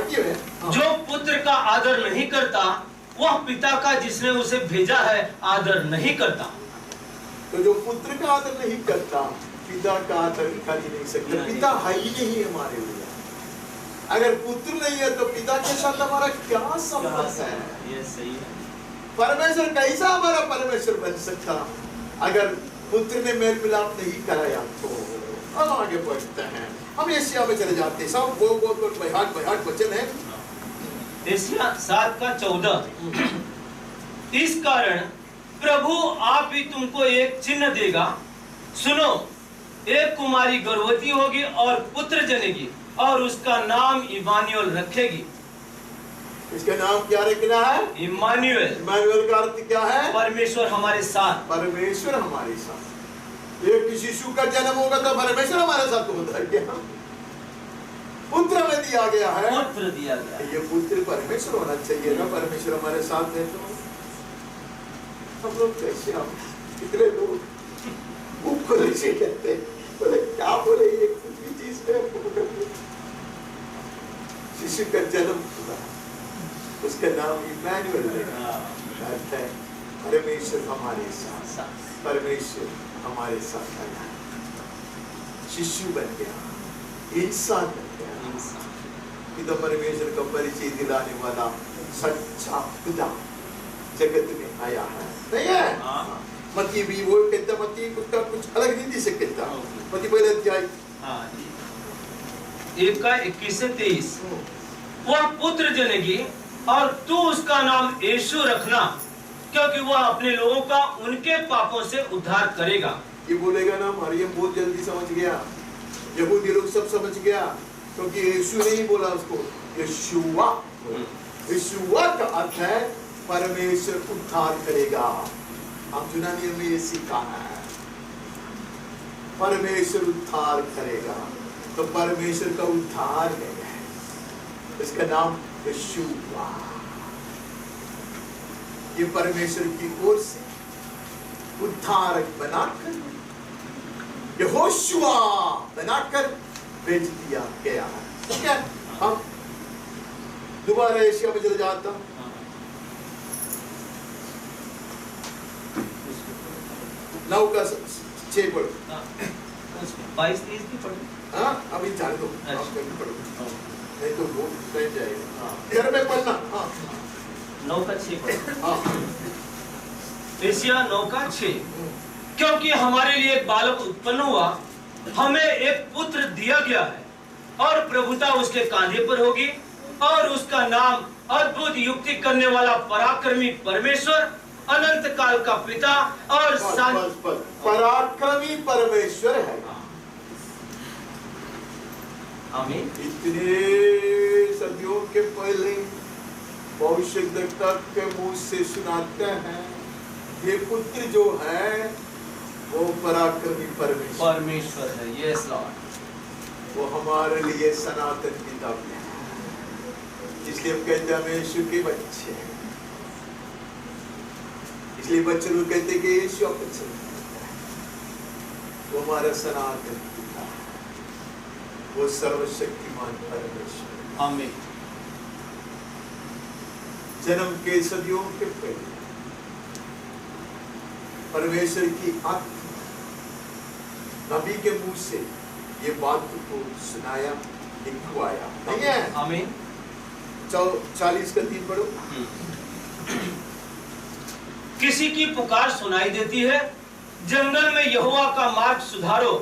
[SPEAKER 2] किया,
[SPEAKER 3] जो
[SPEAKER 2] पुत्र का आदर नहीं करता वह पिता का जिसने उसे भेजा है आदर नहीं करता।
[SPEAKER 3] तो जो पुत्र का आदर नहीं करता पिता का आदर कर ही नहीं सकता। पिता है ही नहीं हमारे लिए। अगर पुत्र नहीं है तो पिता के साथ हमारा क्या संबंध है?
[SPEAKER 2] ये सही है।
[SPEAKER 3] परमेश्वर कैसा हमारा परमेश्वर बन सकता अगर पुत्र ने मेल मिलाप नहीं कराया? तो अब आगे बढ़ते हैं, हम एशिया में चले जाते हैं। सब बहुत बयान वचन है।
[SPEAKER 2] एशिया 7:14 इस कारण प्रभु आप ही तुमको एक चिन्ह देगा, सुनो, एक कुमारी गर्भवती होगी और पुत्र जनेगी और उसका नाम इमानुएल रखेगी।
[SPEAKER 3] इसका नाम क्या रखना है?
[SPEAKER 2] इमानुएल।
[SPEAKER 3] इमानुएल का अर्थ क्या है?
[SPEAKER 2] परमेश्वर हमारे साथ।
[SPEAKER 3] परमेश्वर हमारे साथ। एक शिशु का जन्म होगा तो परमेश्वर हमारे साथ होता है क्या? पुत्र में दिया गया है,
[SPEAKER 2] पुत्र दिया गया।
[SPEAKER 3] ये पुत्र परमेश्वर होना चाहिए ना। परमेश्वर हमारे साथ है तो हम लोग कैसे, हम कितने लोग मुख को ऐसे कहते हैं, बोले क्या बोले ये कुछ भी चीज में शिशु का जन्म हुआ, उसका नाम इमानुएल है, परमेश्वर हमारे साथ। परमेश्वर हमारे साथ आया, शिशु बन गया, इंसान बन गया। पिता परमेश्वर का परिचय दिलाने वाला सच्चा खुदा जगत में आया है, नहीं है? मत्ती भी वो कहता, मत्ती उसका कुछ अलग रीति से कहता। मत्ती पहले अध्याय
[SPEAKER 2] 1:21-23 वह पुत्र जनेगी और तू उसका नाम यीशु रखना, क्योंकि वह अपने लोगों का उनके पापों से उद्धार करेगा।
[SPEAKER 3] ये बोलेगा ना, मरियम बहुत जल्दी समझ गया, यहूदी लोग सब समझ गया, क्योंकि यीशु नहीं बोला उसको, यशुआ। यशुआ का अर्थ है परमेश्वर उद्धार करेगा। हम यूनानी में ये सीखा है, परमेश्वर उद्धार करेगा। तो परमेश्वर का उद्धार है, इसका नाम यशुआ। ये परमेश्वर की ओर से उद्धारक बनाकर, यहोशुआ बनाकर भेज दिया गया है। ठीक है, हम दोबारा एशिया में चले जाता हूं। 9:6 पढ़ो।
[SPEAKER 2] 22-23 की पढ़ो।
[SPEAKER 3] हाँ, अभी जाने दो, आप कभी पढ़ो, नहीं तो वो बैठ जाएगा। घर में पढ़ना।
[SPEAKER 2] 9:6 पढ़ो। एशिया 9:6 क्योंकि हमारे लिए एक बालक उत्पन्न हुआ, हमें एक पुत्र दिया गया है और प्रभुता उसके कांधे पर होगी और उसका नाम अद्भुत युक्ति करने वाला, पराक्रमी परमेश्वर, अनंत काल का पिता और
[SPEAKER 3] पराक्रमी परमेश्वर है।
[SPEAKER 2] आमीन।
[SPEAKER 3] इतने सदियों के पहले भविष्यद्वक्ता के मुंह से सुनाते हैं, ये पुत्र जो है वो पराक्रमी
[SPEAKER 2] परमेश्वर है। Yes Lord.
[SPEAKER 3] वो हमारे लिए सनातन पितामह है, इसलिए हम कहते हैं हम यीशु के बच्चे हैं। इसलिए बच्चे लोग कहते हैं कि यीशु आपको बच्चे हैं। वो हमारा सनातन पिता है, वो सर्वशक्तिमान परमेश्वर।
[SPEAKER 2] आमीन।
[SPEAKER 3] जन्म के सदियों के पहले परमेश्वर की आत्मा नबी के मुंह से ये बात को सुनाया, लिखवाया, नहीं है?
[SPEAKER 2] आमीन।
[SPEAKER 3] 40:3 पढ़ो।
[SPEAKER 2] किसी की पुकार सुनाई देती है, जंगल में यहोवा का मार्ग सुधारो,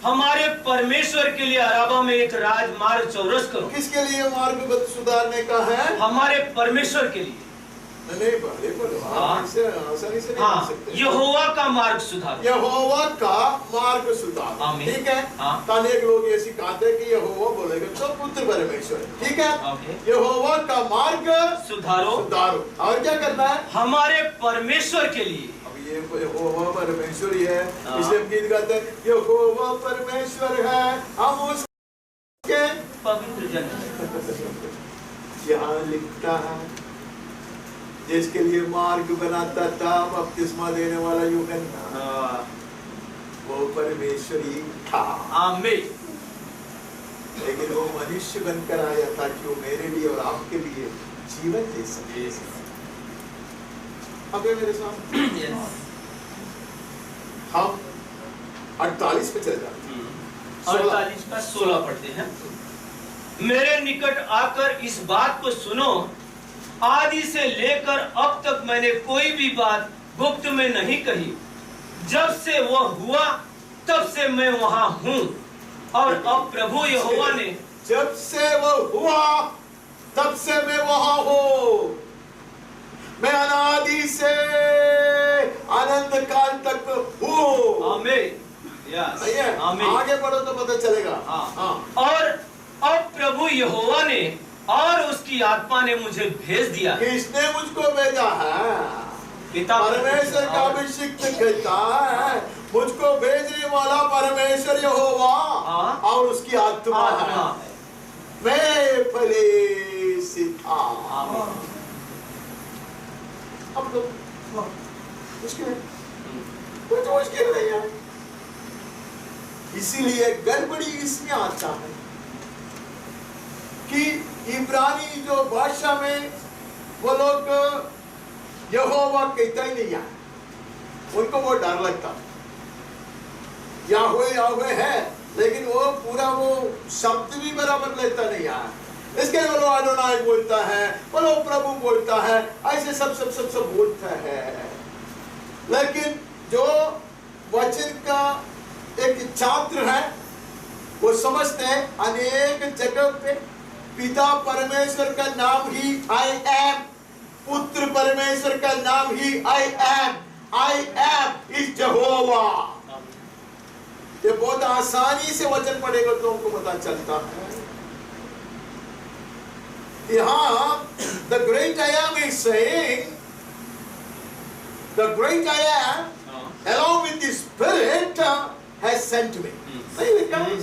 [SPEAKER 2] हमारे परमेश्वर के लिए अराबा में एक राजमार्ग चौरस करो।
[SPEAKER 3] किसके लिए मार्ग सुधारने का है?
[SPEAKER 2] हमारे परमेश्वर के लिए।
[SPEAKER 3] नहीं बोलो, आसानी से नहीं
[SPEAKER 2] हाँ,
[SPEAKER 3] सकते।
[SPEAKER 2] यहोवा का मार्ग सुधारो।
[SPEAKER 3] यहोवा का मार्ग सुधारो,
[SPEAKER 2] आमीन।
[SPEAKER 3] ठीक है?
[SPEAKER 2] हाँ।
[SPEAKER 3] अनेक लोग ये सिखाते हैं कि यहोवा बोलेगा तो पुत्र परमेश्वर, ठीक है?
[SPEAKER 2] ओके।
[SPEAKER 3] यहोवा का मार्ग
[SPEAKER 2] सुधारो।
[SPEAKER 3] और क्या करना है?
[SPEAKER 2] हमारे परमेश्वर के लिए।
[SPEAKER 3] अब ये यहोवा परमेश्वर ही है, इसलिए हम गीत गाते हैं यहोवा परमेश्वर है, हम उसके
[SPEAKER 2] पवित्र जन।
[SPEAKER 3] यहाँ लिखता है जिसके लिए मार्ग बनाता था बपतिस्मा देने वाला यूहन्ना, वो परमेश्वर ही था।
[SPEAKER 2] आमीन।
[SPEAKER 3] लेकिन वो मनुष्य बनकर आया था कि वो मेरे लिए और आपके लिए जीवन दे सके। अब ये मेरे साथ हम 48 पे चल जाते हैं।
[SPEAKER 2] 48 का 16 पढ़ते हैं। मेरे निकट आकर इस बात को सुनो, आदि से लेकर अब तक मैंने कोई भी बात गुप्त में नहीं कही। जब से वह हुआ तब से मैं वहां हूं, और अब प्रभु यहोवा ने
[SPEAKER 3] जब से वो हुआ तब से मैं वहां हूं। मैं अनादि से अनंत काल तक हूं।
[SPEAKER 2] आमीन। यस। आमीन।
[SPEAKER 3] आगे बढ़ो तो पता चलेगा।
[SPEAKER 2] हाँ। और अब प्रभु यहोवा ने और उसकी आत्मा ने मुझे भेज दिया।
[SPEAKER 3] किसने मुझको भेजा है?
[SPEAKER 2] पिता
[SPEAKER 3] परमेश्वर का अभिषिक्त कहता है मुझको भेजने वाला परमेश्वर यहोवा और उसकी आत्मा है। मैं पहले से था। अब तो मुश्किल है, कुछ मुश्किल नहीं है। इसीलिए गड़बड़ी इसमें आता है कि इब्रानी जो भाषा में वो लोग यहोवा कहता ही नहीं है, उनको वो डर लगता। याहवे है, लेकिन वो पूरा वो शब्द भी बराबर लेता नहीं है। इसके लिए वो अडोनाई बोलता है, वो प्रभु बोलता है, ऐसे सब बोलता है। लेकिन जो वचन का एक छात्र है वो समझते हैं अनेक जगह पे पिता परमेश्वर का नाम ही आई एम, पुत्र परमेश्वर का नाम ही आई एम इज यहोवा। ये बहुत आसानी से वचन पढ़ेगा तो हमको पता चलता है। यहाँ the great I am is saying, the great I am along with the Spirit has sent me. सही लिखा है?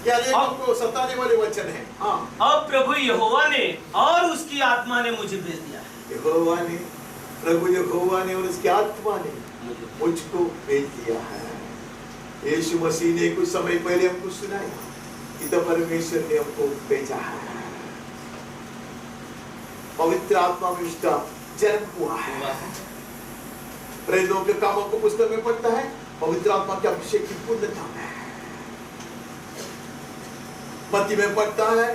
[SPEAKER 3] क्या आपको सताने वाले वचन है? हाँ।
[SPEAKER 2] अब प्रभु यहोवा ने और उसकी आत्मा ने मुझे भेज दिया।
[SPEAKER 3] यहोवा ने, प्रभु यहोवा ने और उसकी आत्मा ने मुझको भेज दिया है। यीशु मसीह ने कुछ समय पहले हमको सुनाया कि तो परमेश्वर ने हमको भेजा है। पवित्र आत्मा में उसका जन्म हुआ है। प्रेरितों के कामों को पुस्तक में पढ़ता है, पवित्र आत्मा के अभिषेक की पूर्णता में। मत्ती में पढ़ता है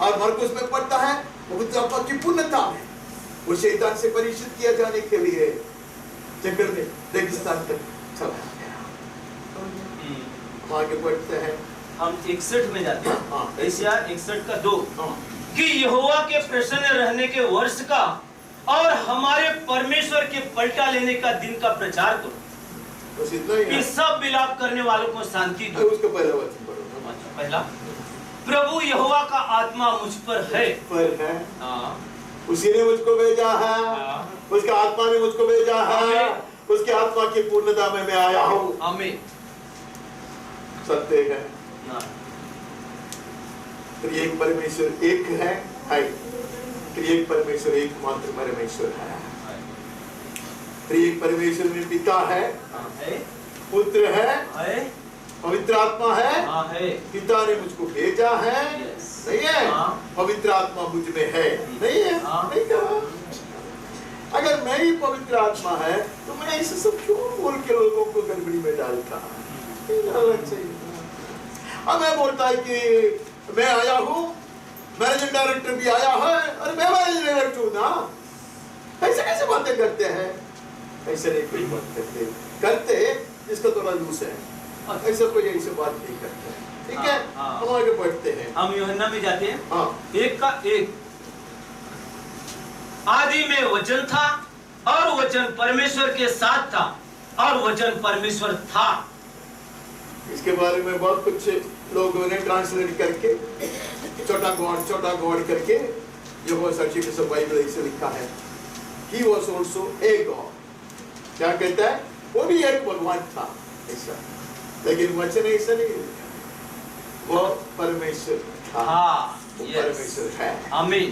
[SPEAKER 3] और मरकुस में पढ़ता है, पवित्र आत्मा की पूर्णता में वो शैतान से परिचित किया जाने के लिए जंगल में रेगिस्तान तक चला गया। आगे बढ़ते हैं,
[SPEAKER 2] हम 61 में जाते हैं। यशायाह 61 का 2 कि यहोवा के प्रसन्न रहने के वर्ष का और हमारे परमेश्वर के पलटा लेने का दिन का प्रचार करो।
[SPEAKER 3] बस इतना ही है।
[SPEAKER 2] कि सब विलाप करने वालों को शांति दो।
[SPEAKER 3] उसका पहला वचन पढ़ो।
[SPEAKER 2] पहला, प्रभु यहोवा का आत्मा मुझ पर है। उसी ने मुझको भेजा है, उसका आत्मा ने मुझको भेजा है, उस
[SPEAKER 3] उसके आत्मा की पूर्णता में मैं आया हूं।
[SPEAKER 2] आमीन।
[SPEAKER 3] सत्य है, त्रिएक परमेश्वर एक है, त्रिएक परमेश्वर एकमात्र परमेश्वर है। त्रिएक परमेश्वर में पिता है, पुत्र है, पवित्र आत्मा है। पिता ने मुझको भेजा है, नहीं है? पवित्र आत्मा मुझ में है, नहीं है? नहीं कहा। अगर मैं ही पवित्र आत्मा है तो मैं इसे सब क्यों बोल के लोगों को गड़बड़ी में डालता? अब मैं बोलता है कि मैं आया हूँ, मैनेजिंग डायरेक्टर भी आया है, और मैं मैनेजिंग डायरेक्टर हूँ ना। ऐसे कैसे बातें करते हैं? ऐसे नहीं कोई बात करते जिसका थोड़ा लूस है, ऐसा कोई ऐसे बात नहीं करता। ठीक है, हम आगे बढ़ते हैं।
[SPEAKER 2] हम यूहन्ना में जाते हैं। एक का एक, आदि में वचन था और वचन परमेश्वर के साथ था और वचन परमेश्वर था।
[SPEAKER 3] इसके बारे में बहुत कुछ लोगों ने ट्रांसलेट करके छोटा गॉड करके, ये वो सर्टिफिकेट ऑफ बाइबल ऐसे लिखा है। He was also a God। क्या कहता है? वो भी एक भगवान था ऐसा, लेकिन वचन ऐसा नहीं लिखा, वो परमेश्वर था। वो परमेश्वर है। आमीन।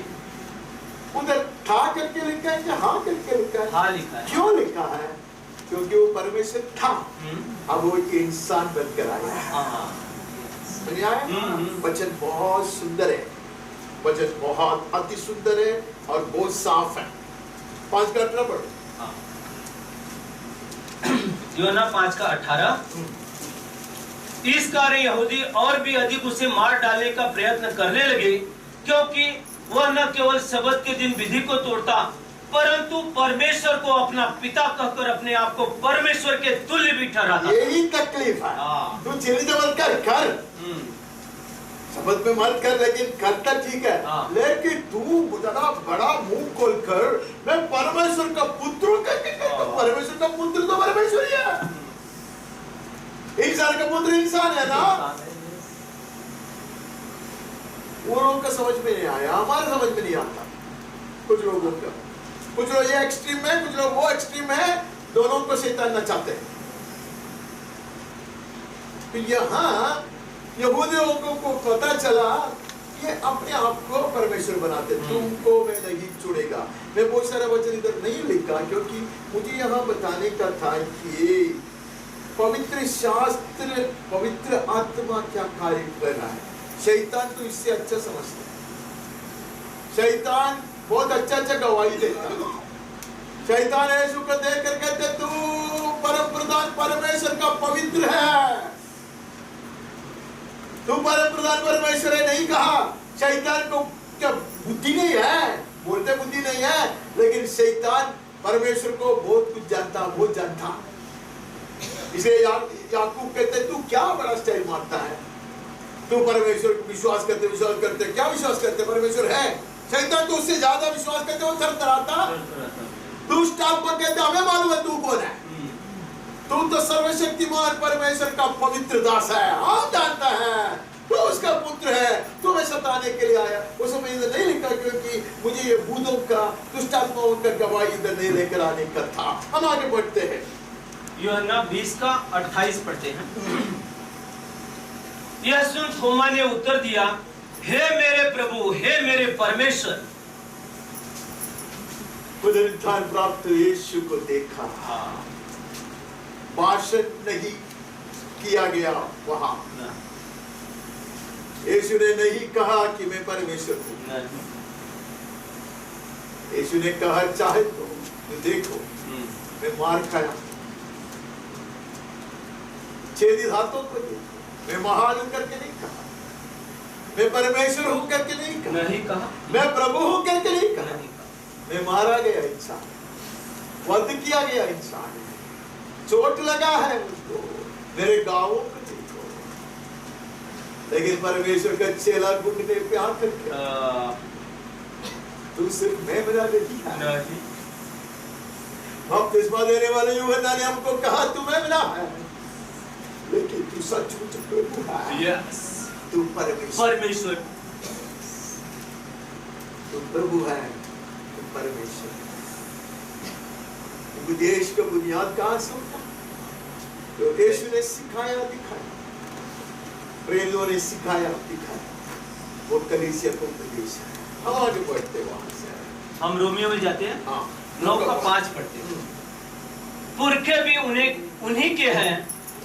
[SPEAKER 3] उधर था करके लिखा है या हाँ करके लिखा है?
[SPEAKER 2] हाँ लिखा है।
[SPEAKER 3] क्यों लिखा है? क्योंकि वो परमेश्वर था, अब वो एक इंसान बनकर आया। वचन बहुत सुंदर है, वचन बहुत अति सुंदर है और बहुत साफ है। 5 का 18 पढ़ो।
[SPEAKER 2] यूहन्ना 5 का 18। इस कारण यहूदी और भी अधिक उसे मार डालने का प्रयत्न करने लगे, क्योंकि वह न केवल शब्द के दिन विधि को तोड़ता, परंतु परमेश्वर को अपना पिता कहकर अपने आप को परमेश्वर के तुल्य भी ठहराता। यही तकलीफ है। तू चिल्ली जबल कर शब्द में मत कर, लेकिन करता ठीक है। लेकिन तू बड़ा मुंह खोल कर मैं परमेश्वर का पुत्र हूं, परमेश्वर का पुत्र तो परमेश्वर ही है, इंसान का पुत्र इंसान है ना। वो लोगों का समझ में नहीं आया, हमारे समझ में नहीं आता। कुछ लोगों का, कुछ लोग ये एक्सट्रीम है, कुछ लोग वो एक्सट्रीम है, दोनों को शैतान नचाते हैं। तो यहाँ यहूदी लोगों को पता चला कि अपने आप को परमेश्वर बनाते, तुमको मैं नहीं छोड़ेगा। मैं बहुत सारा वचन इधर नहीं लिखा, क्योंकि मुझे यहाँ बताने का था कि पवित्र शास्त्र, पवित्र आत्मा क्या कार्य कर रहा है। शैतान तो इससे अच्छा समझता है, शैतान बहुत अच्छा गवाही देता है। शैतान यीशु को देख कर कहते तू परम प्रधान परमेश्वर का पवित्र है, तू परम प्रधान परमेश्वर है नहीं कहा। शैतान को क्या बुद्धि नहीं है? बोलते बुद्धि नहीं है, लेकिन शैतान परमेश्वर को बहुत कुछ जानता, बहुत जानता। इसे याकूब कहते तू क्या बड़ा स्टाइल मारता है, तू परमेश्वर विश्वास करते क्या विश्वास करते? परमेश्वर है। शैतान तो उससे ज्यादा विश्वास करते, वो थरथराता। दुष्ट आत्मा कहते हमें मालूम है तू कौन है, तू तो सर्वशक्तिमान परमेश्वर का पवित्र दास है, हम जानता है तू उसका पुत्र है, तू हमें सताने के लिए आया। उस समय इधर नहीं लिखा, क्योंकि मुझे ये भूतों का, दुष्ट आत्माओं का गवाही इधर नहीं लेकर आने का था। हम आगे बढ़ते हैं। यूहन्ना 20 का 28 पढ़ते हैं। यह सुन थोमा ने उत्तर दिया, हे मेरे प्रभु, हे मेरे परमेश्वर।
[SPEAKER 3] पुनरुत्थान प्राप्त यीशु को देखा, भाषण नहीं किया गया वहां। यीशु ने नहीं कहा कि मैं परमेश्वर हूं। यीशु ने कहा चाहे तो देखो मैं मार खाया, छेदित हाथों को देखो। मैं महान करके नहीं कहा, मैं परमेश्वर हूं करके नहीं कहा, मैं प्रभु हूं करके नहीं कहा। मैं मारा गया इंसान, वध किया गया इंसान, चोट लगा है मुझको, मेरे गांवों को देखो, लेकिन परमेश्वर का चेला घुटने पे आकर तू सिर्फ मैं बना देती है। बपतिस्मा देने वाले यूहन्ना ने हमको कहा तू मैं बना है, लेकिन तू सचमुच प्रभु है। तू परमेश्वर, तू प्रभु है, तू परमेश्वर। उपदेश का बुनियाद कहाँ से होता? तो यीशु ने सिखाया दिखाया, प्रेरितों ने सिखाया दिखाया, वो कलीसिया को उपदेश है। हम आगे बढ़ते वहां से,
[SPEAKER 2] हम रोमियो में जाते हैं।
[SPEAKER 3] हाँ
[SPEAKER 2] 9:5 पढ़ते हैं। पुरखे भी उन्हीं के हैं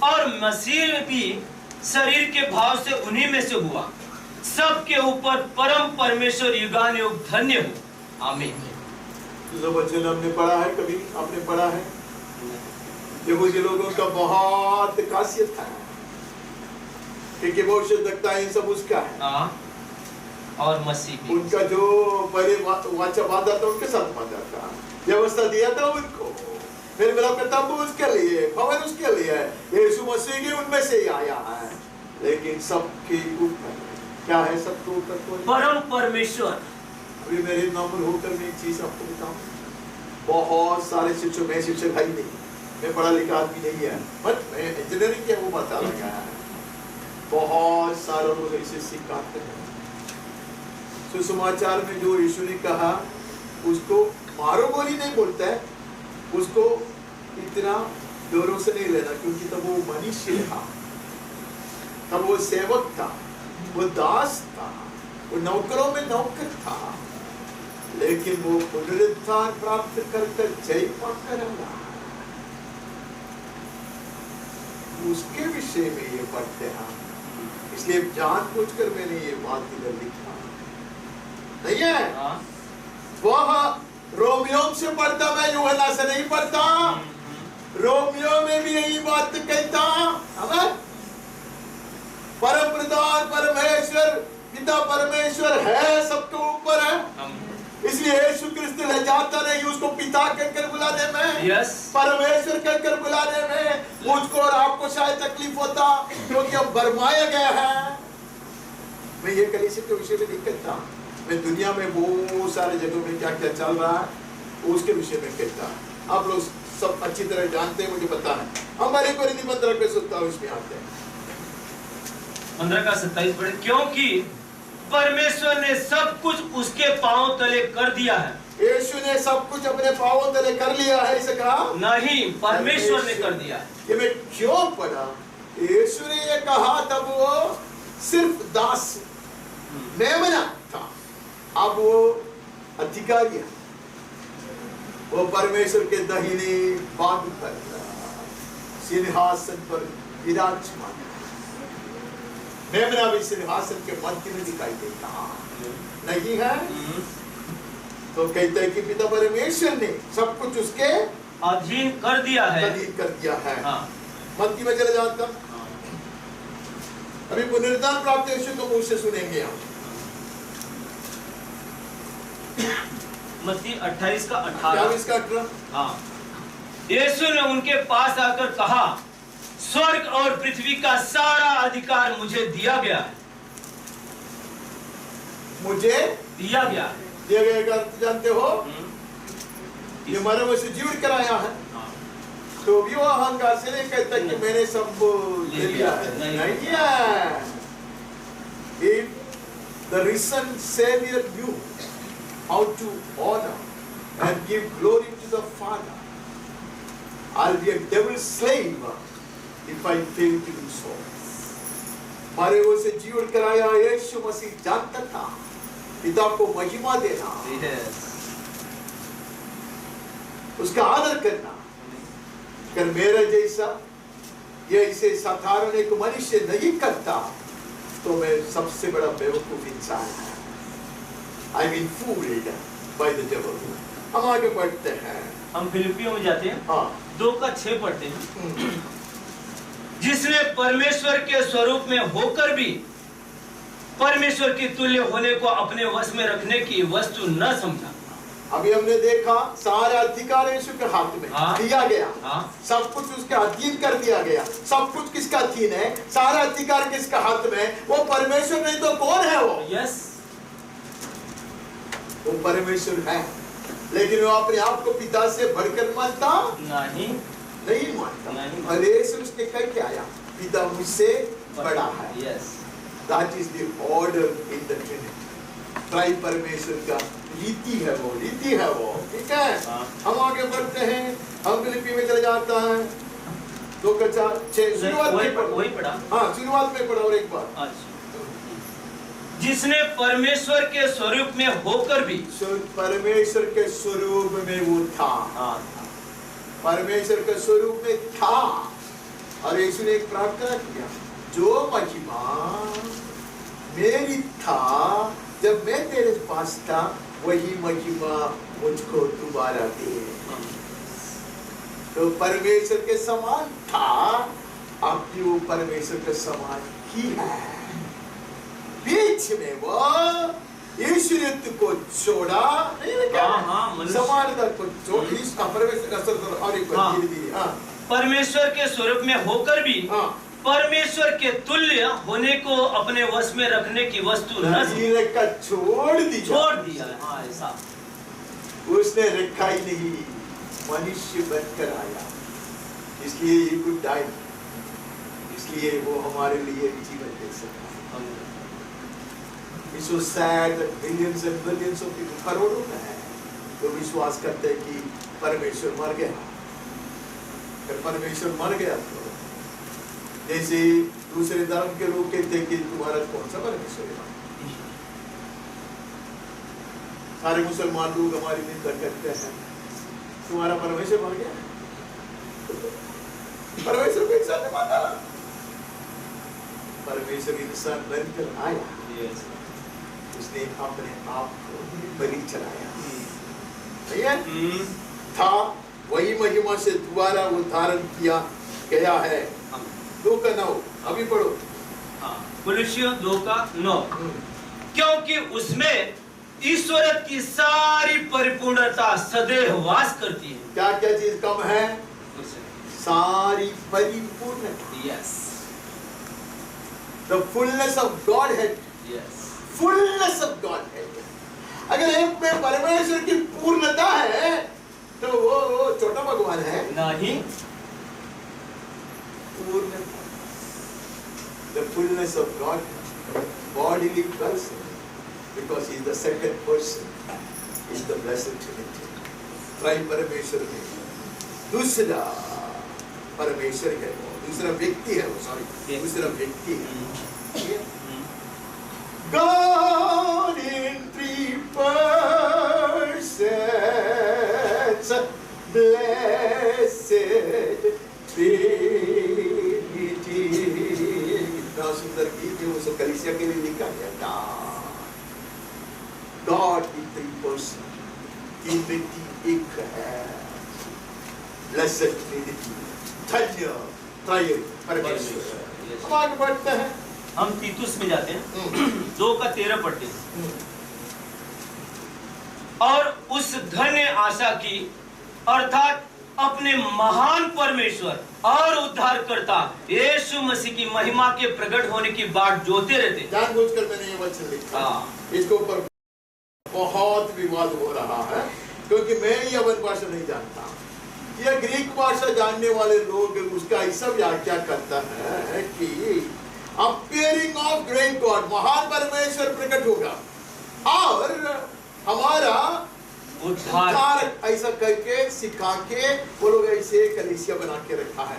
[SPEAKER 2] और मसीह भी शरीर के भाव से उन्हीं में से हुआ। सबके ऊपर परम परमेश्वर युगानुयुग धन्य हो, आमीन।
[SPEAKER 3] जो वचन हमने पढ़ा है, कभी आपने पढ़ा है? यहूदी लोगों का बहुत खासियत है, क्योंकि भविष्यद्वक्ता इन सब उसका है।
[SPEAKER 2] और मसीह भी
[SPEAKER 3] उनका जो पहले वाचा वादा था उनके साथ वादा था, व्यवस्था दिया था उनको, फिर मिलाप का तंबू उसके लिए, भवन उसके लिए, यीशु मसीह भी उनमें से ही आया है। लेकिन सबके ऊपर क्या है? सबके ऊपर
[SPEAKER 2] परम परमेश्वर।
[SPEAKER 3] अभी मेरे नंबर होकर मैं एक चीज आपको बताऊं, बहुत सारे शिक्षक, मैं शिक्षक भाई नहीं, मैं पढ़ा लिखा आदमी नहीं है, बट मैं इंजीनियरिंग किया, वो पता लगा है। बहुत सारे लोग ऐसे सिखाते हैं, सुसमाचार में जो यीशु ने कहा उसको मारो गोली नहीं बोलता है, उसको इतना जोरों से नहीं लेना, क्योंकि तब वो मनुष्य था, तब वो सेवक था, वो दास था, वो नौकरों में नौकर था, लेकिन वो पुनरुत्थान प्राप्त कर जय पाकर आया। उसके विषय में ये पढ़ते हैं, इसलिए जानबूझकर मैंने ये बात इधर लिखा नहीं है। वह रोमियो से पढ़ता, मैं यूहन्ना से नहीं पढ़ता। रोमियो में भी यही बात कहता, परम प्रधान परमेश्वर पिता परमेश्वर है, सबके ऊपर है, इसलिए यीशु क्रिस्त ले जाता नहीं उसको पिता कहकर बुलाने में, परमेश्वर कहकर बुलाने में। मुझको और आपको शायद तकलीफ होता, क्योंकि अब भरमाया गया है। मैं ये कलीसिया के विषय में नहीं कहता, मैं दुनिया में बहुत सारे जगहों में क्या क्या चल रहा है उसके विषय में कहता है। आप लोग सब अच्छी तरह जानते हैं, मुझे पता है। हमारे कोरिन्थी 15:27 में आते हैं,
[SPEAKER 2] 15:27 पढ़े। क्योंकि परमेश्वर ने सब कुछ उसके पांव तले कर दिया है।
[SPEAKER 3] यीशु ने सब कुछ अपने पांवों तले कर लिया है, इसे कहा नहीं,
[SPEAKER 2] परमेश्वर ने कर दिया है।
[SPEAKER 3] ये मैं क्यों पढ़ा? यीशु ने ये कहा तब वो सिर्फ दास मेमना था, अब वो अधिकारी है, वो परमेश्वर के दाहिने बाजू पर सिंहासन पर विराजमान। मेमना भी सिंहासन के मध्य में दिखाई देता नहीं है, तो कहते हैं कि पिता परमेश्वर ने सब कुछ उसके
[SPEAKER 2] अधीन कर दिया है,
[SPEAKER 3] अधीन कर दिया है।
[SPEAKER 2] हाँ।
[SPEAKER 3] मत्ती में चले जाता, अभी पुनरुत्थान प्राप्त यीशु को मुझ से सुनेंगे हम।
[SPEAKER 2] मत्ती 28:18।
[SPEAKER 3] हाँ।
[SPEAKER 2] यीशु ने उनके पास आकर कहा, स्वर्ग और पृथ्वी का सारा अधिकार मुझे दिया गया है।
[SPEAKER 3] मुझे
[SPEAKER 2] दिया गया है,
[SPEAKER 3] दिया गया का अर्थ जानते हो? ये मरे मुझसे जीवित कराया है। तो भी वो अहंकार से नहीं कहता कि मैंने सब ले लिया है, नहीं है। If the risen Savior knew how to honor and give glory to the Father, I'll be a devil's slave if I fail to do so. मरे हुए से जीवित कराया यीशु मसीह जानता था पिता को महिमा देना, उसका आदर करना। अगर मेरा जैसा ये इसे साधारण एक मनुष्य नहीं करता तो मैं सबसे बड़ा बेवकूफ इंसान है। I've been fooled by the devil. हम आगे बढ़ते हैं,
[SPEAKER 2] हम फिलिपियों में जाते हैं।
[SPEAKER 3] हाँ
[SPEAKER 2] 2:6 पढ़ते हैं। जिसने परमेश्वर के स्वरूप में होकर भी परमेश्वर के तुल्य होने को अपने वश में रखने की वस्तु न समझा।
[SPEAKER 3] अभी हमने देखा सारे अधिकार यीशु के हाथ में दिया गया, सब कुछ उसके अधीन कर दिया गया। सब कुछ किसका अधीन है? सारा अधिकार किसका हाथ में? वो परमेश्वर नहीं तो कौन है वो?
[SPEAKER 2] यस,
[SPEAKER 3] वो परमेश्वर है, लेकिन वो अपने आप को पिता से बढ़कर मानता नहीं मानता। और यीशु उसके कह के आया, पिता मुझसे बड़ा है।
[SPEAKER 2] Yes,
[SPEAKER 3] that is the order in the Trinity. Try परमेश्वर का रीति है वो, ठीक है। हम आगे बढ़ते हैं, हम फिलिपी में चले जाता है 2:4-6 शुरुआत में
[SPEAKER 2] पढ़ा।
[SPEAKER 3] हाँ, शुरुआत में पढ़ा और एक बार।
[SPEAKER 2] जिसने परमेश्वर के स्वरूप में होकर भी,
[SPEAKER 3] परमेश्वर के स्वरूप में वो था, परमेश्वर के स्वरूप में था, और यीशु ने एक प्रार्थना किया, जो महिमा मेरी था जब मैं तेरे पास था, वही महिमा मुझको दोबारा दे। तो परमेश्वर के समान था, अब भी वो परमेश्वर के समान ही है। बीच में वो ईश्वरत्व को छोड़ा नहीं, समानता को छोड़ी, इसका परमेश्वर का स्वरूप और एक धीरे-धीरे
[SPEAKER 2] परमेश्वर के स्वरूप में होकर भी परमेश्वर के तुल्य होने को अपने वश में रखने की वस्तु
[SPEAKER 3] का छोड़ दिया।
[SPEAKER 2] हाँ, ऐसा
[SPEAKER 3] उसने रखा ही नहीं, मनुष्य बनकर आया, इसलिए ये कुड डाई, इसलिए वो हमारे लिए जीवन दे सकता। It's so sad that millions and billions of people, करोड़ों में है तो विश्वास करते हैं कि परमेश्वर मर गया। अगर परमेश्वर मर गया तो जैसे दूसरे धर्म के लोग कहते हैं कि तुम्हारा कौन सा परमेश्वर है। सारे मुसलमान लोग हमारी निंदा करते हैं, तुम्हारा परमेश्वर मर गया। परमेश्वर को इंसान ने माना, परमेश्वर इंसान बनकर आया, उसने अपने आप को बलि चढ़ाया, था, वही महिमा से दोबारा वो धारण किया गया है। 2:9 अभी पढ़ो।
[SPEAKER 2] कुलुस्सियों 2:9 क्योंकि उसमें ईश्वरत्व की सारी परिपूर्णता सदैव वास करती है।
[SPEAKER 3] क्या क्या चीज कम है? सारी परिपूर्णता।
[SPEAKER 2] Yes,
[SPEAKER 3] the fullness of God है।
[SPEAKER 2] यस,
[SPEAKER 3] फुलनेस ऑफ गॉड है। अगर एक में परमेश्वर की पूर्णता है तो वो छोटा भगवान है
[SPEAKER 2] नहीं।
[SPEAKER 3] पूर्णता, the fullness of God, bodily person, because he is the second person, is the blessed Trinity. Try परमेश्वर में दूसरा परमेश्वर है, वो दूसरा व्यक्ति है, वो सॉरी दूसरा व्यक्ति है। God in 3 persons, blessed Trinity। इतना सुंदर गीत है, उसे कलीसिया के लिए लिखा गया था। God in 3 persons, तीन व्यक्ति एक है, blessed Trinity, धन्य त्रय परमेश्वर। हम आगे बढ़ते हैं,
[SPEAKER 2] हम तीतुस में जाते हैं 2:13 पढ़ते हैं। और उस धन्य आशा की अर्थात अपने महान परमेश्वर और उद्धारकर्ता यीशु मसीह की महिमा के प्रकट होने की बाट जोते रहते।
[SPEAKER 3] जानबूझकर मैंने ये वचन लिखा, इसके ऊपर बहुत विवाद हो रहा है, क्योंकि मैं यवन भाषा नहीं जानता। यह ग्रीक भाषा जानने वाले लोग उसका ऐसा व्याख्या करता है कि अपीयरिंग ऑफ ग्रेट गॉड, महान परमेश्वर प्रकट होगा और हमारा उद्धारक, ऐसा करके सिखा के वो लोग ऐसे कलीसिया बना के रखा है।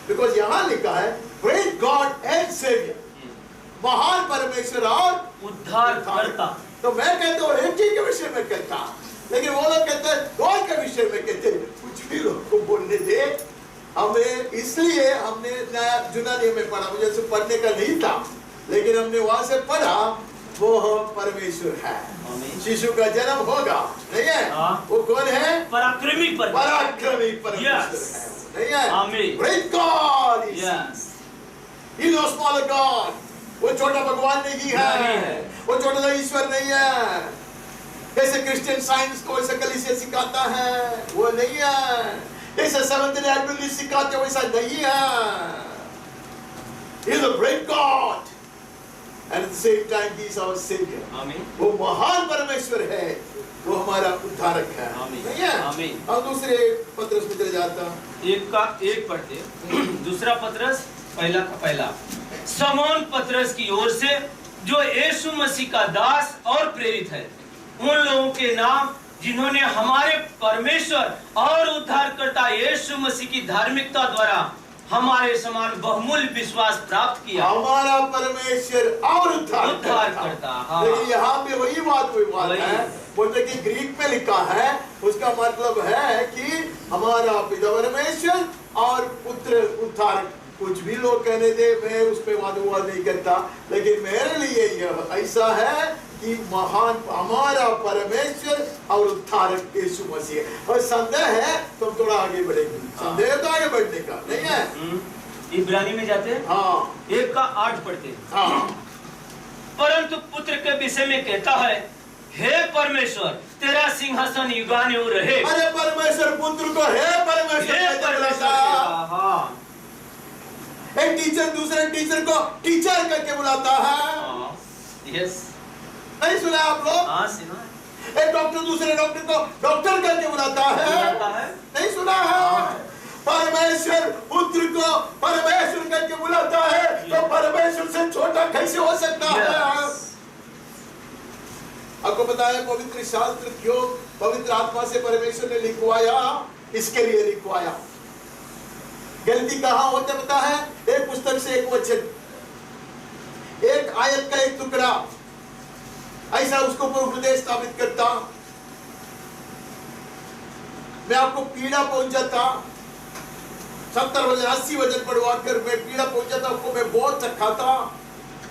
[SPEAKER 3] बिकॉज यहाँ लिखा है ग्रेट गॉड एंड सेवियर, महान परमेश्वर और
[SPEAKER 2] उद्धारकर्ता।
[SPEAKER 3] तो मैं कहता हूँ एक चीज के विषय में कहता, लेकिन वो लोग कहते हैं गॉड के विषय में कहते हैं। कुछ भी लोग को बोलने दे, हमें इसलिए हमने नया जुना नियम में पढ़ा, मुझे पढ़ने का नहीं था, लेकिन हमने वहां से पढ़ा वो परमेश्वर है। शिशु का जन्म होगा, नहीं है? वो कौन है?
[SPEAKER 2] पराक्रमी
[SPEAKER 3] परमेश्वर है, नहीं है?
[SPEAKER 2] आमीन।
[SPEAKER 3] ग्रेट गॉड, ही नो स्मॉलर गॉड, वो छोटा भगवान नहीं है, वो छोटा ईश्वर नहीं है। जैसे क्रिश्चियन साइंस को ऐसे कलीसिया सिखाता है, वो नहीं है। जैसे सेवेंथ डे एडवेंटिस्ट सिखाते वैसा नहीं है। He is a great God and at the same time he is our savior।
[SPEAKER 2] आमीन।
[SPEAKER 3] वो महान परमेश्वर है, वो हमारा उद्धारक है, नहीं है?
[SPEAKER 2] आमीन।
[SPEAKER 3] अब दूसरे पत्रस में चले जाता,
[SPEAKER 2] 1:1 पढ़ते। दूसरा पत्रस 1 का 1। समौन पत्रस की ओर से जो यीशु मसीह का दास और प्रेरित है, उन लोगों के नाम जिन्होंने हमारे परमेश्वर और उद्धारकर्ता यीशु मसीह की धार्मिकता द्वारा हमारे समान बहुमूल्य विश्वास प्राप्त किया।
[SPEAKER 3] हमारा परमेश्वर और
[SPEAKER 2] उद्धारकर्ता। हाँ।
[SPEAKER 3] लेकिन यहाँ पे वही बात है, बोलते कि ग्रीक में लिखा है, उसका मतलब है कि हमारा पिता परमेश्वर और पुत्र उद्धारक। कुछ भी लोग कहने दे, मैं उस पर वाद विवाद नहीं करता, लेकिन मेरे लिए यह ऐसा है कि महान हमारा परमेश्वर और उद्धारक यीशु मसीह। और संदेह है तो हम थोड़ा आगे बढ़ेंगे। संदेह तो आगे बढ़ने का नहीं है।
[SPEAKER 2] इब्रानी में जाते हैं,
[SPEAKER 3] हाँ,
[SPEAKER 2] 1:8 पढ़ते हैं।
[SPEAKER 3] हाँ।
[SPEAKER 2] परंतु पुत्र के विषय में कहता है, हे परमेश्वर, तेरा सिंहासन युगानुयुग रहे।
[SPEAKER 3] अरे परमेश्वर पुत्र को हे परमेश्वर।
[SPEAKER 2] हाँ।
[SPEAKER 3] एक टीचर दूसरे टीचर को टीचर करके बुलाता है।
[SPEAKER 2] यस,
[SPEAKER 3] नहीं सुना आप लोग?
[SPEAKER 2] हाँ सुना।
[SPEAKER 3] एक डॉक्टर दूसरे डॉक्टर को डॉक्टर करके बुलाता है। नहीं सुना है? परमेश्वर पुत्र को परमेश्वर करके बुलाता है, तो परमेश्वर से छोटा कैसे हो सकता है? आपको पता है पवित्र शास्त्र क्यों पवित्र आत्मा से परमेश्वर ने लिखवाया? इसके लिए लिखवाया। गलती कहाँ होता पता है? एक पुस्तक से एक वचन, एक आयत का एक टुकड़ा, ऐसा उसको उपदेश स्थापित करता, मैं आपको पीड़ा पहुंच जाता। 70 वजन 80 वजन बढ़वा कर मैं पीड़ा पहुंच जाता, आपको मैं बहुत चखाता,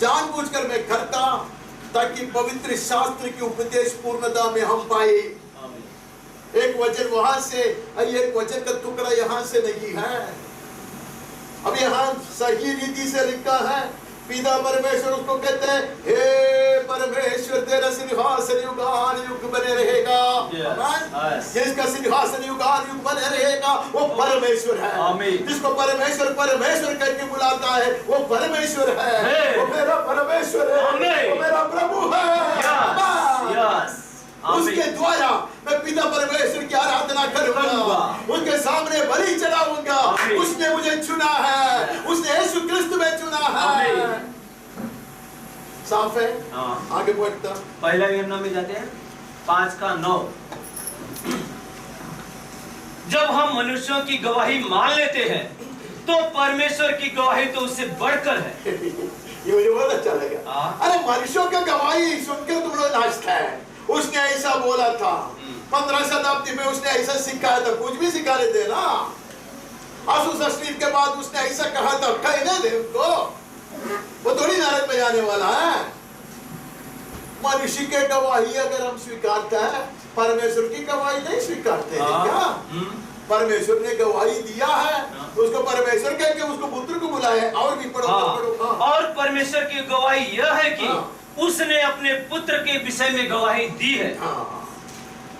[SPEAKER 3] जानबूझकर मैं करता, ताकि पवित्र शास्त्र की उपदेश पूर्णता में हम पाए। एक वचन वहां से, एक वचन का टुकड़ा यहां से नहीं है। अब यहाँ सही रीति से लिखा है, पिता परमेश्वर उसको कहते हैं, हे परमेश्वर तेरा सिंहासन युगानुयुग बने रहेगा। जिसका सिंहासन युगानुयुग बने रहेगा वो परमेश्वर है। जिसको परमेश्वर परमेश्वर करके बुलाता है वो परमेश्वर है। वो मेरा परमेश्वर है, वो मेरा प्रभु है। उसके द्वारा मैं पिता परमेश्वर की आराधना करूंगा, उसके सामने बलि चढ़ाऊंगा। उसने मुझे चुना है, उसने यीशु क्रिस्त में चुना है। साफ है? आगे बढ़ता।
[SPEAKER 2] पहला यमुना में जाते हैं 5:9। जब हम मनुष्यों की गवाही मान लेते हैं तो परमेश्वर की गवाही तो उससे बढ़कर है।
[SPEAKER 3] ये मुझे बहुत अच्छा लगा। अरे मनुष्यों की गवाही सुनकर तुम लोग नाचते हैं। उसने ऐसा बोला था, 15 शताब्दी में उसने ऐसा सिखाया था। कुछ भी सिखा लेते ना। के बाद उसने ऐसा कहा था, कहने दे उनको, वो थोड़ी नरक में जाने वाला है। मनुष्य के गवाही अगर हम स्वीकारते हैं, परमेश्वर की गवाही नहीं स्वीकारते हैं क्या? परमेश्वर ने गवाही दिया है, उसको परमेश्वर कह के उसको पुत्र को बुलाया। और भी पढ़ो।
[SPEAKER 2] और परमेश्वर की गवाही यह है कि उसने अपने पुत्र के विषय में गवाही दी है।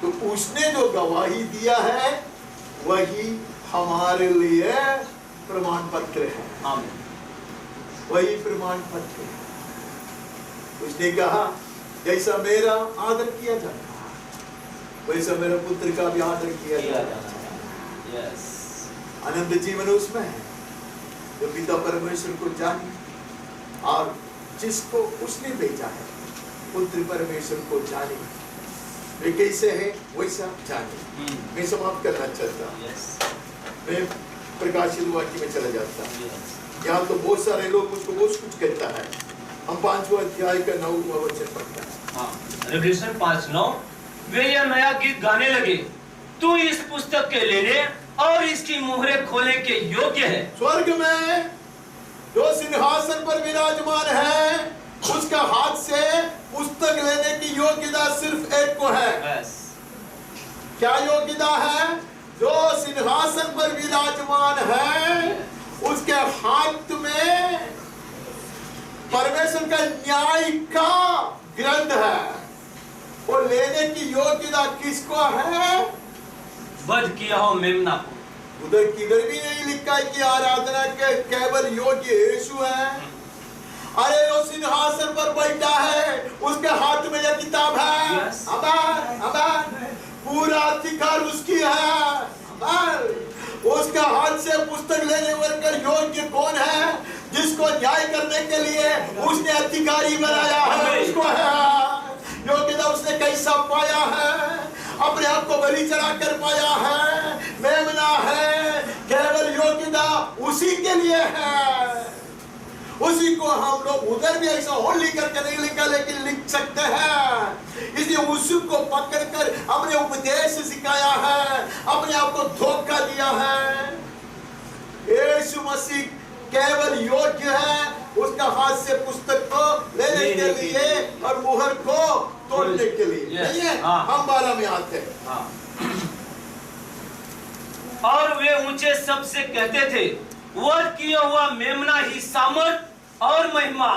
[SPEAKER 3] तो उसने जो गवाही दिया है वही हमारे लिए प्रमाण पत्र है। वही प्रमाण पत्र है। उसने कहा जैसा मेरा आदर किया जाता है वैसा मेरे पुत्र का भी आदर किया जाता है। अनंत जीवन उसमें है जो पिता परमेश्वर को जाने और जिसको उसने भेजा है पुत्र परमेश्वर को जाने। वे कैसे है वैसा जाने। मैं समाप्त करना चाहता हूँ। मैं प्रकाशित वाक्य में चला जाता हूँ। यहाँ तो बहुत सारे लोग उसको बहुत कुछ कहता है। हम 5वां अध्याय का 9वां वचन पढ़ते हैं।
[SPEAKER 2] रेवलेशन 5:9। वे यह नया गीत गाने लगे, तू इस पुस्तक के लेने और इसकी मुहरे खोलने के योग्य है।
[SPEAKER 3] स्वर्ग में जो सिंहासन पर विराजमान है उसका हाथ से पुस्तक लेने की योग्यता सिर्फ एक को है। क्या योग्यता है? जो सिंहासन पर विराजमान है उसके हाथ में परमेश्वर का न्याय का ग्रंथ है। वो लेने की योग्यता किसको है?
[SPEAKER 2] वध किया हो मेमना को।
[SPEAKER 3] उधर किधर भी नहीं लिखा है कि आराधना के केवल योग्य यीशु है। अरे वो सिंहासन पर बैठा है, उसके हाथ में यह किताब है। पूरा अधिकार उसकी है। उसके हाथ से पुस्तक लेने वाला योग्य कौन है? जिसको न्याय करने के लिए उसने अधिकारी बनाया है, उसको है योग्यता उसने कैसा पाया है, अपने आप को बलि चढ़ाकर पाया है, मेमना है, केवल योग्यता उसी के लिए है। उसी को हम लोग उधर भी ऐसा होली करके नहीं लिखा, लेकिन लिख सकते हैं। इसलिए उसको पकड़कर हमने उपदेश सिखाया है, अपने आप को धोखा दिया है। यीशु मसीह केवल योग्य है उसका हाथ से पुस्तक को लेने के लिए और मुहर को तोड़ने के लिए, नहीं है। हम 12 में आते हैं।
[SPEAKER 2] और वे ऊंचे शब्द से कहते थे, वध किया हुआ मेमना ही सामर्थ और महिमा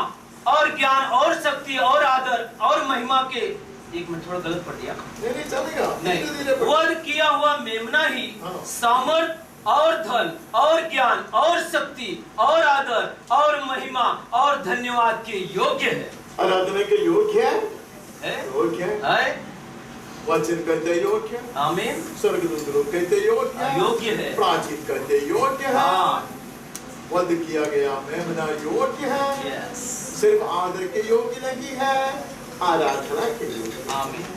[SPEAKER 2] और ज्ञान और शक्ति और आदर और महिमा के, एक मिनट थोड़ा गलत पढ़ दिया,
[SPEAKER 3] नहीं चलेगा,
[SPEAKER 2] नहीं, वध किया हुआ मेमना ही सामर्थ और धन और ज्ञान और शक्ति और आदर और महिमा और धन्यवाद के योग्य है।
[SPEAKER 3] आराधना के योग्य है, योग्य
[SPEAKER 2] है,
[SPEAKER 3] वचन कहते योग्य,
[SPEAKER 2] आमीन,
[SPEAKER 3] स्वर्गदूत लोग कहते योग्य
[SPEAKER 2] है,
[SPEAKER 3] प्राचीन कहते योग्य है, वध किया गया मेमना योग्य है, सिर्फ आदर के योग्य नहीं है, आराधना के योग्य,
[SPEAKER 2] आमीन,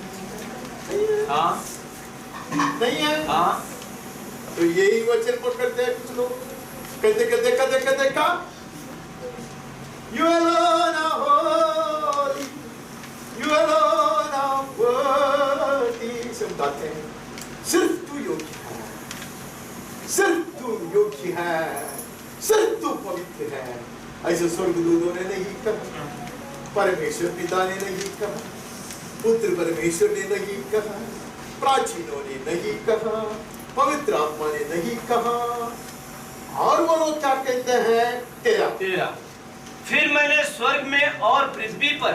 [SPEAKER 3] नहीं है। तो यही वचन पकड़ते हैं कुछ लोग, कहते देखा You alone are holy, you alone are worthy, सब गाते हैं, सिर्फ तू योग्य है, सिर्फ तू योग्य है, सिर्फ तू पवित्र है। ऐसे स्वर्गदूतों ने नहीं कहा, परमेश्वर पिता ने नहीं कहा, पुत्र परमेश्वर ने नहीं कहा, प्राचीनों ने नहीं कहा, पवित्र आत्मा ने नहीं कहा। और वो लोग क्या कहते हैं? तेरा
[SPEAKER 2] फिर मैंने स्वर्ग में और पृथ्वी पर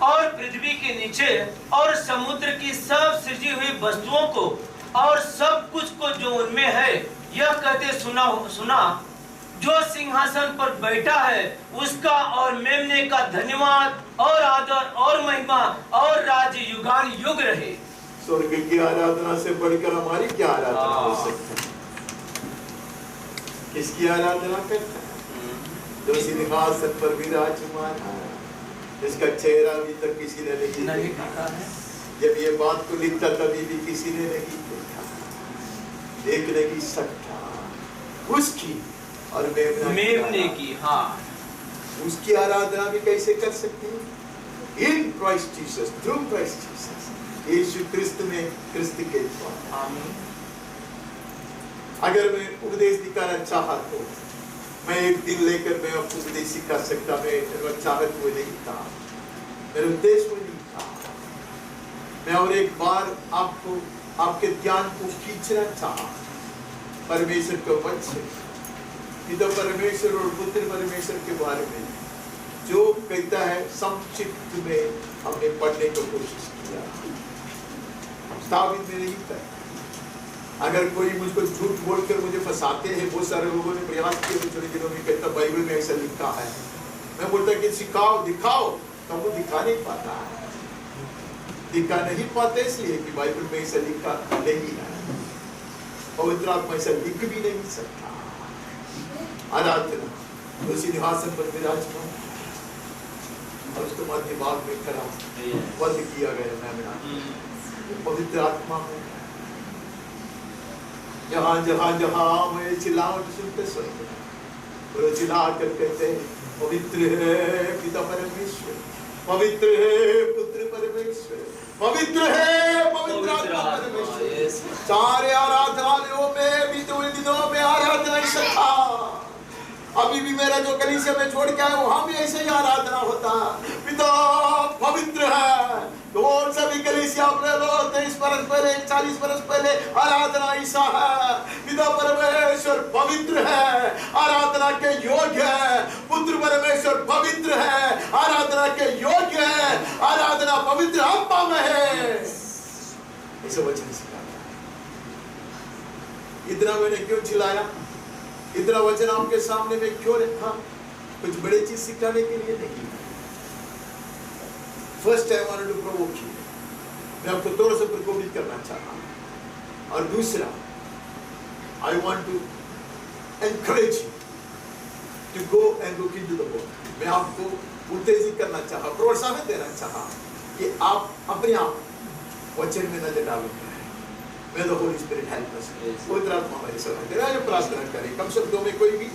[SPEAKER 2] और पृथ्वी के नीचे और समुद्र की सब सृजी हुई वस्तुओं को और सब कुछ को जो उनमें है यह कहते सुना, जो सिंहासन पर बैठा है उसका और मेमने का धन्यवाद और आदर और महिमा और राज्य युगान युग रहे।
[SPEAKER 3] स्वर्ग की आराधना से बढ़कर हमारी क्या आराधना हो सकती है? किसकी आराधना करते हैं? जो सिंहासन पर विराजमान है, जिसका चेहरा अभी तक किसी ने नहीं देखा है। जब ये बात को लिखता तभी भी किसी ने नहीं देखा, देख नहीं सकता। उसकी और
[SPEAKER 2] मेमने की, हाँ,
[SPEAKER 3] उसकी आराधना भी कैसे कर सकते हैं? In Christ Jesus, through Christ Jesus, यीशु क्रिस्त में, क्रिस्त के द्वारा। अगर मैं उपदेश दिखाना चाहा तो मैं एक दिन लेकर मैं आपको उपदेश सिखा सकता, मैं चाहत वो नहीं था, मेरा उद्देश्य वो नहीं था। मैं और एक बार आपको आपके ध्यान को खींचना चाहा परमेश्वर के वचन, पिता परमेश्वर और पुत्र परमेश्वर के बारे में जो कहता है संक्षिप्त में हमने पढ़ने की कोशिश किया, स्थापित में नहीं था। अगर कोई मुझको झूठ बोलकर मुझे फंसाते हैं, बहुत सारे लोगों ने प्रयास किए पिछले दिनों में, कहता बाइबल में ऐसा लिखा है, मैं बोलता कि सिखाओ दिखाओ, तो वो दिखा नहीं पाता है, दिखा नहीं पाते इसलिए कि बाइबल में ऐसा लिखा नहीं है, पवित्र आत्मा ऐसा लिख भी नहीं सकता। आराधना तो सिंहासन पर विराजमान और उसके मध्य भाग में खड़ा वध किया गया मेमना, पवित्र आत्मा में। जहाँ जहाँ जहाँ मैं चिल्लाहट सुनते सुनते चिल्ला कर कहते हैं पवित्र है पिता परमेश्वर, पवित्र है पुत्र परमेश्वर, पवित्र है पवित्र आत्मा परमेश्वर। सारे आराधनालयों में भी तो दिनों में आराधना ही था। अभी भी मेरा जो कलीसिया में छोड़ के आया वहां भी ऐसे ही आराधना होता। पिता पवित्र है, कौन सा भी कलीसिया अपने लो 23 बरस पहले 40 बरस पहले आराधना ऐसा है। पिता परमेश्वर पवित्र है, आराधना के योग्य है, पुत्र परमेश्वर पवित्र है, आराधना के योग्य है, आराधना पवित्र आत्मा में है। ऐसे वचन सिखाया। इतना मैंने क्यों चिल्लाया, इतना वचन आपके सामने में क्यों रखा? कुछ बड़ी चीज सिखाने के लिए नहीं। First I wanted to provoke you, मैं आपको थोड़ा सा प्रकोपित करना चाहता। और दूसरा, I want to encourage you to go and look into the book. मैं आपको उत्तेजित करना चाहा, प्रोत्साहन देना चाहा कि आप अपने आप वचन में नजर डालेंगे। May the Holy Spirit help us. पवित्र आत्मा हमारी सहायता करे। आज प्रार्थना करें, कम शब्दों में कोई भी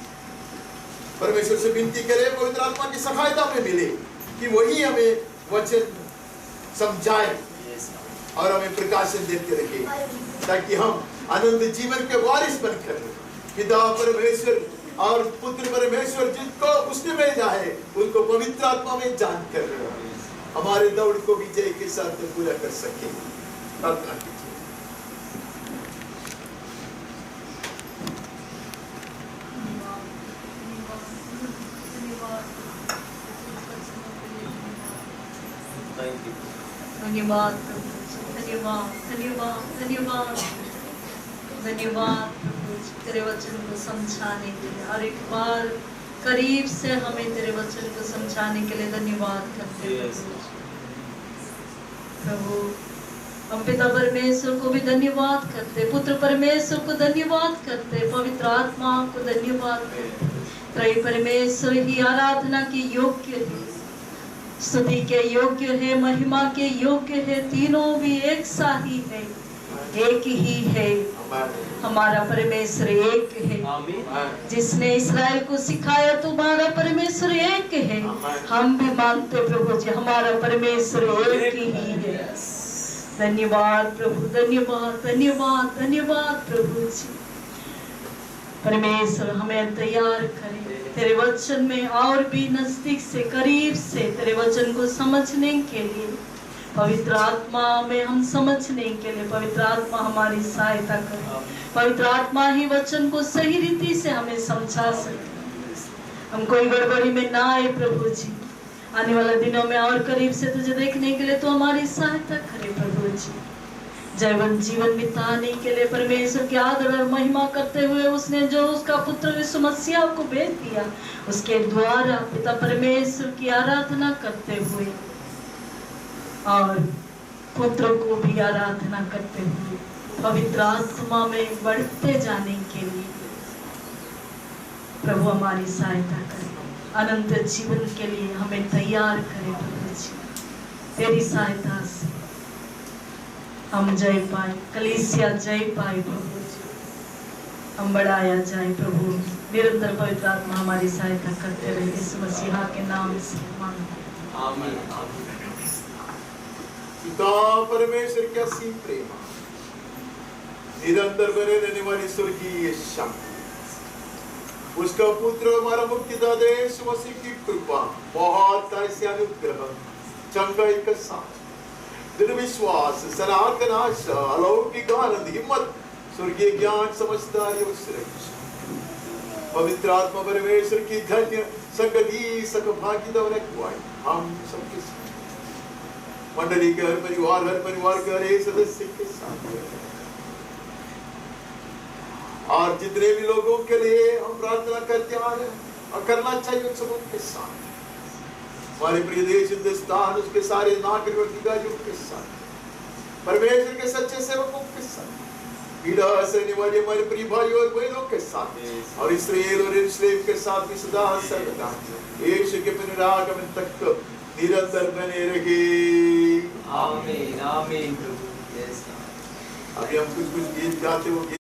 [SPEAKER 3] परमेश्वर से विनती करे, पवित्र आत्मा की सहायता में मिले कि वही हमें वचन समझाए और हमें प्रकाशन देते रहे, ताकि हम अनंत जीवन के वारिस बनकर पिता परमेश्वर और पुत्र परमेश्वर जिनको उसने भेजा है उनको पवित्र आत्मा में जानकर हमारे दौड़ को विजय के साथ पूरा कर सके। प्रार्थना कीजिए।
[SPEAKER 4] धन्यवाद धन्यवाद धन्यवाद धन्यवाद धन्यवाद प्रभु तेरे वचन को समझाने के लिए, और एक बार करीब से हमें तेरे वचन को समझाने के लिए धन्यवाद करते हैं प्रभु। हम पिता परमेश्वर को भी धन्यवाद करते, पुत्र परमेश्वर को धन्यवाद करते, पवित्र आत्मा को धन्यवाद करते। त्रय परमेश्वर ही आराधना के योग्य है, स्तुति के योग्य है, महिमा के योग्य है, तीनों भी एक सा ही है, एक ही है। हमारा परमेश्वर एक है, जिसने इस्राएल को सिखाया तुम्हारा परमेश्वर एक है। हम भी मानते प्रभु जी हमारा परमेश्वर एक ही है। धन्यवाद प्रभु, धन्यवाद धन्यवाद धन्यवाद प्रभु जी। परमेश्वर हमें तैयार करे तेरे वचन में और भी नजदीक से, करीब से तेरे वचन को समझने के लिए। पवित्र आत्मा में हम समझने के लिए पवित्र आत्मा हमारी सहायता करे। पवित्र आत्मा ही वचन को सही रीति से हमें समझा सके, हम कोई गड़बड़ी में ना आए प्रभु जी। आने वाले दिनों में और करीब से तुझे देखने के लिए तो हमारी सहायता करे प्रभु जी। जैवन जीवन बिताने के लिए परमेश्वर की आदर और महिमा करते हुए उसने जो उसका पुत्र यीशु मसीह को भेज दिया, उसके द्वारा पिता परमेश्वर की आराधना करते हुए और पुत्र को भी आराधना करते हुए पवित्र आत्मा में बढ़ते जाने के लिए प्रभु हमारी सहायता करे। अनंत जीवन के लिए हमें तैयार करे प्रभु जी। तेरी सहायता से हम जय पाए, कलीसिया जय पाए प्रभु जी, हम बढ़ाया जाए प्रभु। निरंतर पवित्र आत्मा हमारी सहायता करते रहे, इस मसीहा के नाम से मांगते।
[SPEAKER 2] आमीन।
[SPEAKER 3] पिता परमेश्वर का असीम प्रेम, निरंतर बने रहने वाली स्वर्गीय शांति, उसका पुत्र हमारा मुक्तिदाता यीशु मसीह की कृपा, बहुत ऐसे अनुग्रह, चंगाई का साथ, दृढ़ विश्वास, सनातन आशा, अलौकिक आनंद, हिम्मत, स्वर्गीय ज्ञान, समझदारी और सुरक्षा, पवित्र आत्मा परमेश्वर की धन्य संगति, सहभागिता और अगुवाई हम सबके साथ, मंडली के हर परिवार के हर एक सदस्य के साथ, और जितने भी लोगों के लिए हम प्रार्थना करते आ रहे हैं और करना चाहिए उन सबों के साथ, हमारे प्रिय देश हिंदुस्तान, उसके सारे नागरिकों के साथ, परमेश्वर के सच्चे सेवकों के साथ, पीड़ा सहने वाले हमारे प्रिय भाइयों और बहनों के साथ, और इस्राएल और यरूशलेम के साथ भी सदा सर्वदा यीशु के पुनरागमन तक निरंतर बने रहे।
[SPEAKER 2] आमीन आमीन प्रभु।
[SPEAKER 3] अभी हम कुछ गीत गाते हो।